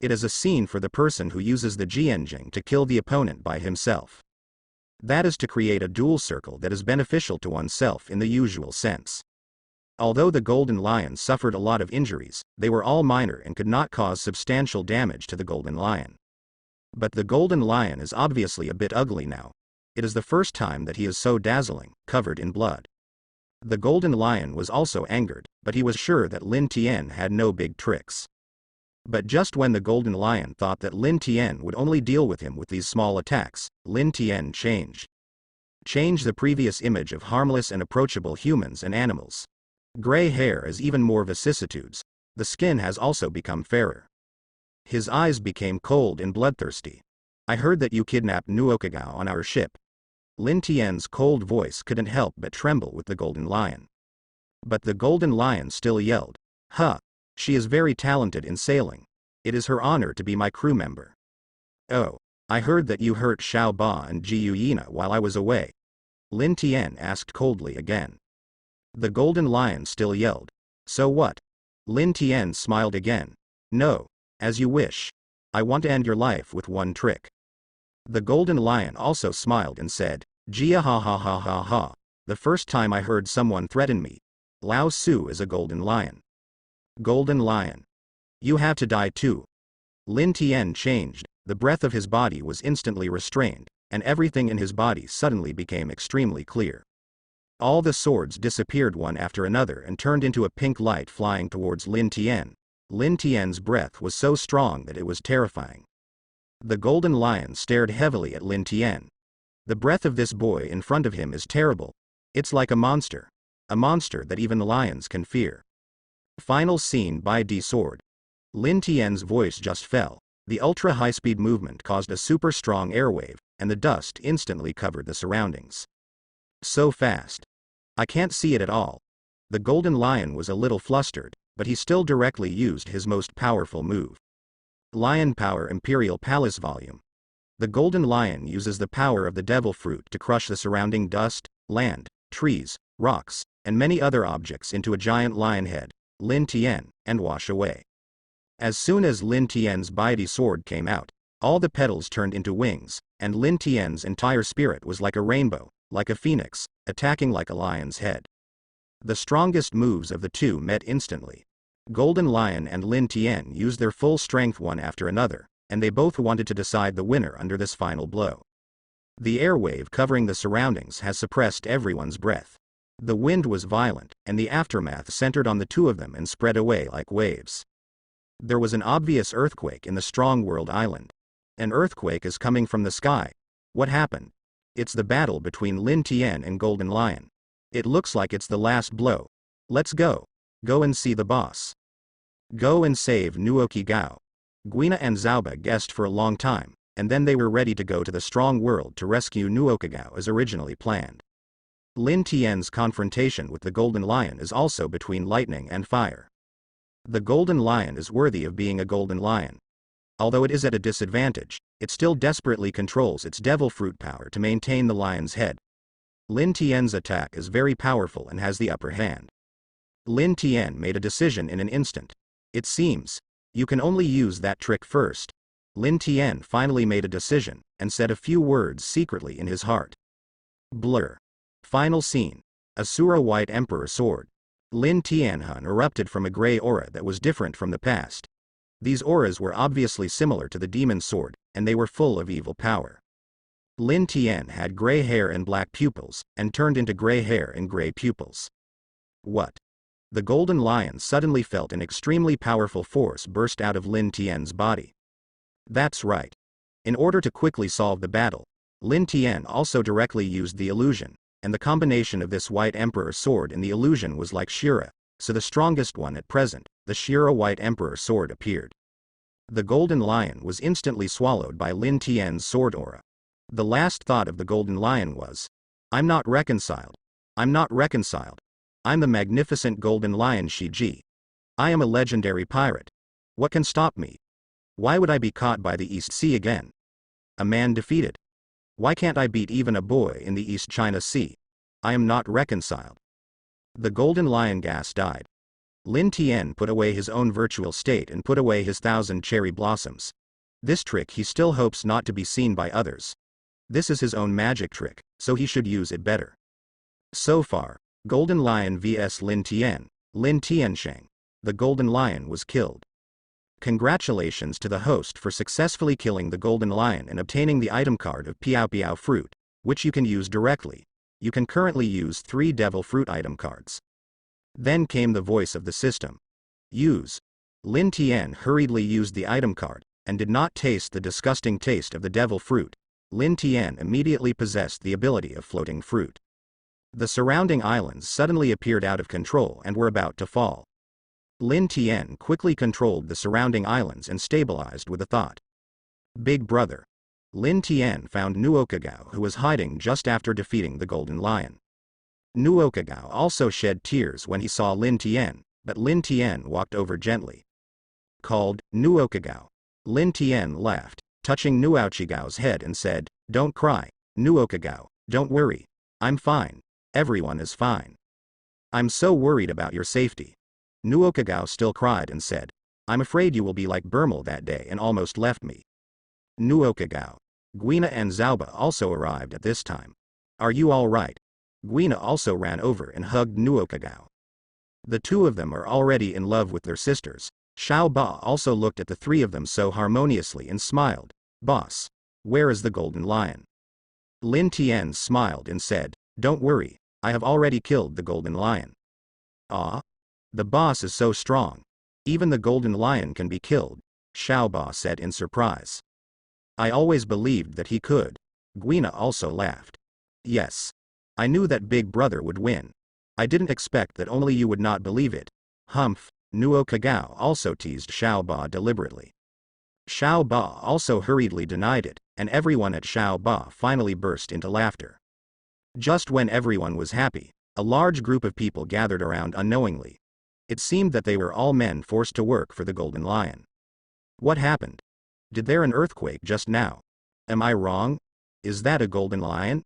It is a scene for the person who uses the Jianjing to kill the opponent by himself. That is to create a duel circle that is beneficial to oneself in the usual sense. Although the Golden Lion suffered a lot of injuries, they were all minor and could not cause substantial damage to the Golden Lion. But the Golden Lion is obviously a bit ugly now. It is the first time that he is so dazzling, covered in blood. The Golden Lion was also angered, but he was sure that Lin Tian had no big tricks. But just when the Golden Lion thought that Lin Tian would only deal with him with these small attacks, Lin Tian changed. Changed the previous image of harmless and approachable humans and animals. Gray hair is even more vicissitudes. The skin has also become fairer. His eyes became cold and bloodthirsty. I heard that you kidnapped Nuoqigao on our ship. Lin Tian's cold voice couldn't help but tremble with the Golden Lion. But the Golden Lion still yelled, Huh! She is very talented in sailing. It is her honor to be my crew member. Oh, I heard that you hurt Xiao Ba and Qiwuhai while I was away. Lin Tian asked coldly again. The Golden Lion still yelled. So what? Lin Tian smiled again. No, as you wish. I want to end your life with one trick. The Golden Lion also smiled and said, Jia ha ha ha ha ha. The first time I heard someone threaten me. Lao Su is a Golden Lion. Golden Lion. You have to die too. Lin Tian changed, the breath of his body was instantly restrained, and everything in his body suddenly became extremely clear. All the swords disappeared one after another and turned into a pink light flying towards Lin Tian. Lin Tian's breath was so strong that it was terrifying. The Golden Lion stared heavily at Lin Tian. The breath of this boy in front of him is terrible. It's like a monster. A monster that even lions can fear. Final scene by D. Sword. Lin Tian's voice just fell. The ultra-high-speed movement caused a super strong airwave, and the dust instantly covered the surroundings. So fast. I can't see it at all. The Golden Lion was a little flustered, but he still directly used his most powerful move. Lion Power Imperial Palace Volume. The Golden Lion uses the power of the Devil Fruit to crush the surrounding dust, land, trees, rocks, and many other objects into a giant lion head, Lin Tian, and wash away. As soon as Lin Tian's mighty sword came out, all the petals turned into wings, and Lin Tian's entire spirit was like a rainbow, like a phoenix, attacking like a lion's head. The strongest moves of the two met instantly. Golden Lion and Lin Tian used their full strength one after another, and they both wanted to decide the winner under this final blow. The airwave covering the surroundings has suppressed everyone's breath. The wind was violent, and the aftermath centered on the two of them and spread away like waves. There was an obvious earthquake in the Strong World Island. An earthquake is coming from the sky. What happened? It's the battle between Lin Tian and Golden Lion. It looks like it's the last blow. Let's go. Go and see the boss. Go and save Nuoqigao. Guina and Zauba guessed for a long time, and then they were ready to go to the Strong World to rescue Nuoqigao as originally planned. Lin Tian's confrontation with the Golden Lion is also between lightning and fire. The golden lion is worthy of being a golden lion. Although it is at a disadvantage, it still desperately controls its devil fruit power to maintain the lion's head. Lin Tian's attack is very powerful and has the upper hand. Lin Tian made a decision in an instant. It seems, you can only use that trick first. Lin Tian finally made a decision, and said a few words secretly in his heart. Blur. Final scene. Asura White Emperor Sword. Lin Tianhun erupted from a gray aura that was different from the past. These auras were obviously similar to the demon sword, and they were full of evil power. Lin Tian had gray hair and black pupils, and turned into gray hair and gray pupils. What? The golden lion suddenly felt an extremely powerful force burst out of Lin Tian's body. That's right. In order to quickly solve the battle, Lin Tian also directly used the illusion, and the combination of this White Emperor sword and the illusion was like Shira, so the strongest one at present, the Shira White Emperor sword appeared. The golden lion was instantly swallowed by Lin Tian's sword aura. The last thought of the golden lion was, I'm not reconciled. I'm not reconciled. I'm the magnificent golden lion Shiji. I am a legendary pirate. What can stop me? Why would I be caught by the East Sea again? A man defeated. Why can't I beat even a boy in the East China Sea? I am not reconciled. The golden lion gas died. Lin Tian put away his own virtual state and put away his 1,000 cherry blossoms. This trick he still hopes not to be seen by others. This is his own magic trick, so he should use it better. So far, Golden Lion vs Lin Tian, Lin Tiansheng. The golden lion was killed. Congratulations to the host for successfully killing the golden lion and obtaining the item card of Piao Piao fruit, which you can use directly. You can currently use 3 devil fruit item cards. Then came the voice of the system. Use. Lin Tian hurriedly used the item card, and did not taste the disgusting taste of the devil fruit. Lin Tian immediately possessed the ability of floating fruit. The surrounding islands suddenly appeared out of control and were about to fall. Lin Tian quickly controlled the surrounding islands and stabilized with a thought. Big brother. Lin Tian found Nuoqigao, who was hiding just after defeating the golden lion. Nuoqigao also shed tears when he saw Lin Tian, but Lin Tian walked over gently. Called Nuoqigao. Lin Tian laughed, touching Nuoqigao's head and said, Don't cry, Nuoqigao, don't worry. I'm fine. Everyone is fine. I'm so worried about your safety. Nuoqigao still cried and said, I'm afraid you will be like Burmel that day and almost left me. Nuoqigao. Guina and Zauba also arrived at this time. Are you all right? Guina also ran over and hugged Nuoqigao. The two of them are already in love with their sisters. Xiao Ba also looked at the three of them so harmoniously and smiled. Boss. Where is the golden lion? Lin Tian smiled and said, Don't worry, I have already killed the golden lion. Ah? The boss is so strong. Even the golden lion can be killed, Xiao Ba said in surprise. I always believed that he could. Guina also laughed. Yes. I knew that Big Brother would win. I didn't expect that only you would not believe it. Humph. Nuoqigao also teased Xiao Ba deliberately. Xiao Ba also hurriedly denied it, and everyone at Xiao Ba finally burst into laughter. Just when everyone was happy, a large group of people gathered around unknowingly. It seemed that they were all men forced to work for the golden lion. What happened? Did there an earthquake just now? Am I wrong? Is that a golden lion?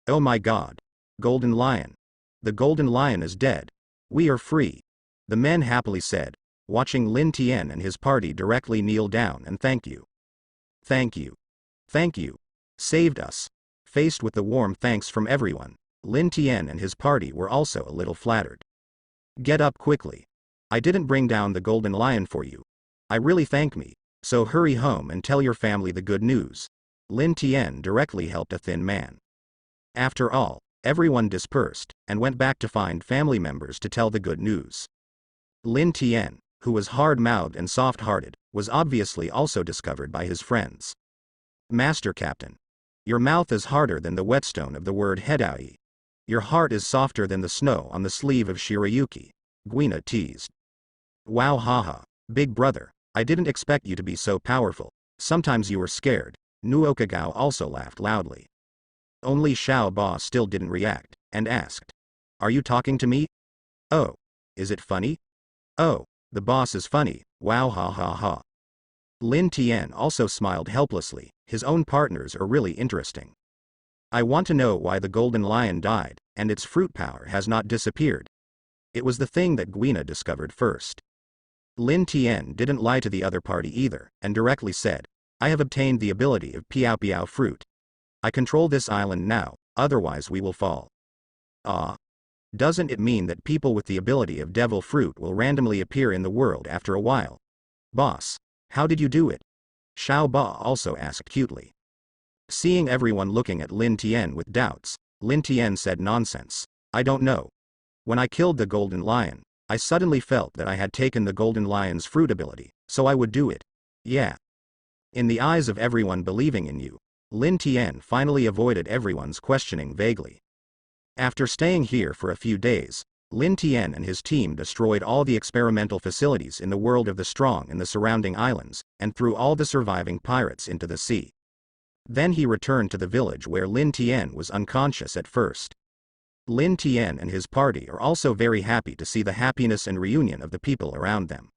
Oh my god. Golden lion. The golden lion is dead. We are free. The men happily said, watching Lin Tian and his party directly kneel down and thank you. Thank you. Thank you. Saved us. Faced with the warm thanks from everyone, Lin Tian and his party were also a little flattered. Get up quickly. I didn't bring down the golden lion for you. I really thank me, so hurry home and tell your family the good news. Lin Tian directly helped a thin man. After all, everyone dispersed, and went back to find family members to tell the good news. Lin Tian, who was hard-mouthed and soft-hearted, was obviously also discovered by his friends. Master Captain. Your mouth is harder than the whetstone of the word Hedaoi. Your heart is softer than the snow on the sleeve of Shirayuki, Guina teased. Wow haha, big brother, I didn't expect you to be so powerful. Sometimes you were scared. Nuoqigao also laughed loudly. Only Xiao Ba still didn't react, and asked. Are you talking to me? Oh. Is it funny? Oh. The boss is funny, wow ha ha ha. Lin Tian also smiled helplessly, his own partners are really interesting. I want to know why the golden lion died, and its fruit power has not disappeared. It was the thing that Guina discovered first. Lin Tian didn't lie to the other party either, and directly said, I have obtained the ability of Piao Piao fruit. I control this island now, otherwise we will fall. Ah. Doesn't it mean that people with the ability of devil fruit will randomly appear in the world after a while? Boss, how did you do it? Xiao Ba also asked cutely. Seeing everyone looking at Lin Tian with doubts, Lin Tian said nonsense. I don't know. When I killed the golden lion, I suddenly felt that I had taken the golden lion's fruit ability, so I would do it. Yeah. In the eyes of everyone believing in you, Lin Tian finally avoided everyone's questioning vaguely. After staying here for a few days, Lin Tian and his team destroyed all the experimental facilities in the world of the strong and the surrounding islands, and threw all the surviving pirates into the sea. Then he returned to the village where Lin Tian was unconscious at first. Lin Tian and his party are also very happy to see the happiness and reunion of the people around them.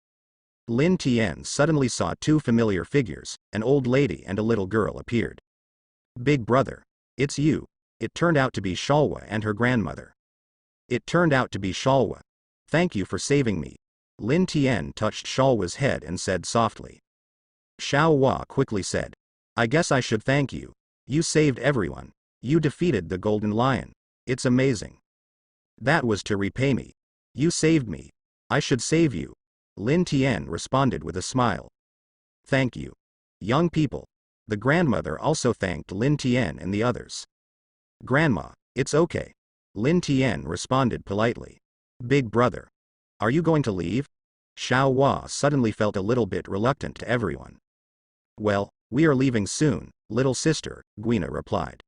Lin Tian suddenly saw two familiar figures, an old lady and a little girl appeared. Big brother, it's you. It turned out to be Shalwa and her grandmother. It turned out to be Shalwa. Thank you for saving me. Lin Tian touched Shalwa's head and said softly. Xiao Hua quickly said, I guess I should thank you. You saved everyone. You defeated the golden lion. It's amazing. That was to repay me. You saved me. I should save you. Lin Tian responded with a smile. Thank you. Young people. The grandmother also thanked Lin Tian and the others. Grandma, it's okay. Lin Tian responded politely. Big brother. Are you going to leave? Xiao Hua suddenly felt a little bit reluctant to everyone. Well, we are leaving soon, little sister, Guina replied.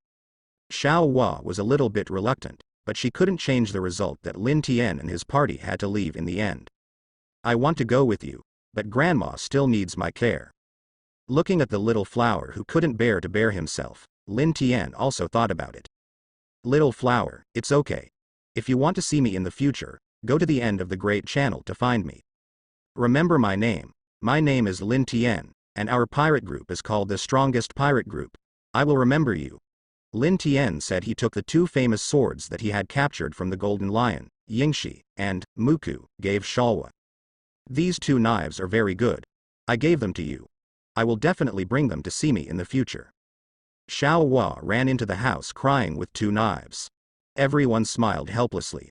Xiao Hua was a little bit reluctant, but she couldn't change the result that Lin Tian and his party had to leave in the end. I want to go with you, but grandma still needs my care. Looking at the little flower who couldn't bear to bear himself, Lin Tian also thought about it. Little flower, it's okay. If you want to see me in the future, go to the end of the Great Channel to find me. Remember my name. My name is Lin Tian, and our pirate group is called the strongest pirate group. I will remember you. Lin Tian said he took the two famous swords that he had captured from the Golden Lion, Yingshi, and, Muku, gave Shalwa. These two knives are very good. I gave them to you. I will definitely bring them to see me in the future. Xiao Hua ran into the house crying with two knives. Everyone smiled helplessly.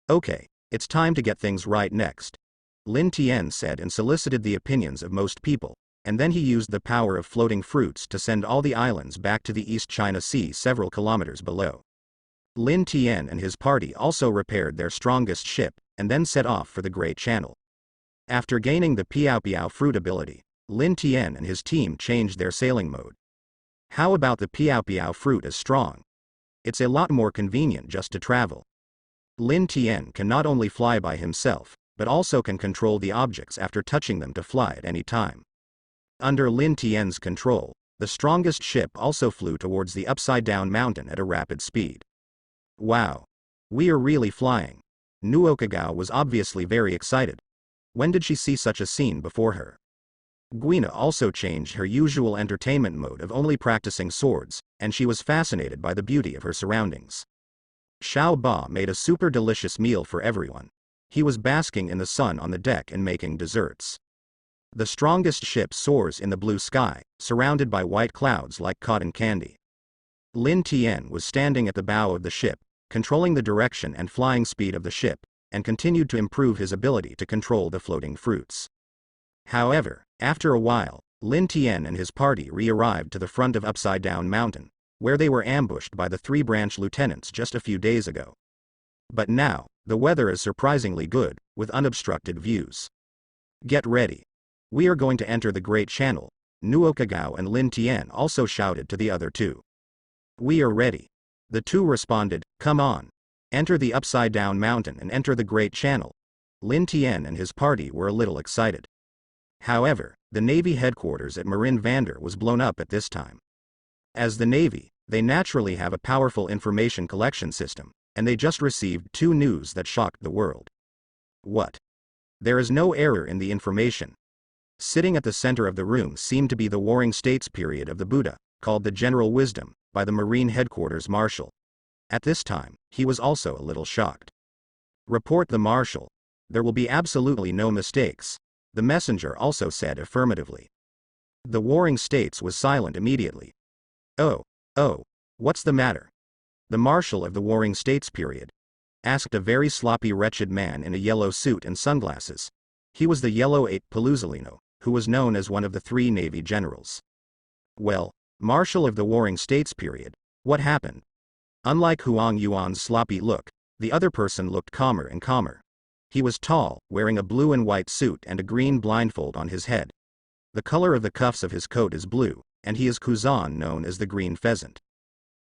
Okay, it's time to get things right next. Lin Tian said and solicited the opinions of most people, and then he used the power of floating fruits to send all the islands back to the East China Sea several kilometers below. Lin Tian and his party also repaired their strongest ship, and then set off for the Great Channel. After gaining the Piao Piao fruit ability, Lin Tian and his team changed their sailing mode. How about the Piao Piao fruit is strong? It's a lot more convenient just to travel. Lin Tian can not only fly by himself, but also can control the objects after touching them to fly at any time. Under Lin Tian's control, the strongest ship also flew towards the upside-down mountain at a rapid speed. Wow! We are really flying. Nuoqigao was obviously very excited. When did she see such a scene before her? Guina also changed her usual entertainment mode of only practicing swords, and she was fascinated by the beauty of her surroundings. Xiao Ba made a super delicious meal for everyone. He was basking in the sun on the deck and making desserts. The strongest ship soars in the blue sky, surrounded by white clouds like cotton candy. Lin Tian was standing at the bow of the ship, controlling the direction and flying speed of the ship, and continued to improve his ability to control the floating fruits. However, after a while, Lin Tian and his party re-arrived to the front of Upside Down Mountain, where they were ambushed by the three branch lieutenants just a few days ago. But now, the weather is surprisingly good, with unobstructed views. Get ready. We are going to enter the Great Channel, Nuoqigao and Lin Tian also shouted to the other two. We are ready. The two responded, come on. Enter the Upside Down Mountain and enter the Great Channel. Lin Tian and his party were a little excited. However, the Navy headquarters at Marin Vander was blown up at this time. As the Navy, they naturally have a powerful information collection system, and they just received two news that shocked the world. What? There is no error in the information. Sitting at the center of the room seemed to be the Warring States period of the Buddha, called the General Wisdom, by the Marine Headquarters Marshal. At this time, he was also a little shocked. Report the Marshal. There will be absolutely no mistakes. The messenger also said affirmatively. The Warring States was silent immediately. Oh, what's the matter? The Marshal of the Warring States period? Asked a very sloppy wretched man in a yellow suit and sunglasses. He was the Yellow 8 Paluzolino, who was known as one of the 3 Navy generals. Well, Marshal of the Warring States period, what happened? Unlike Huang Yuan's sloppy look, the other person looked calmer and calmer. He was tall, wearing a blue and white suit and a green blindfold on his head. The color of the cuffs of his coat is blue, and he is Kuzan known as the Green Pheasant.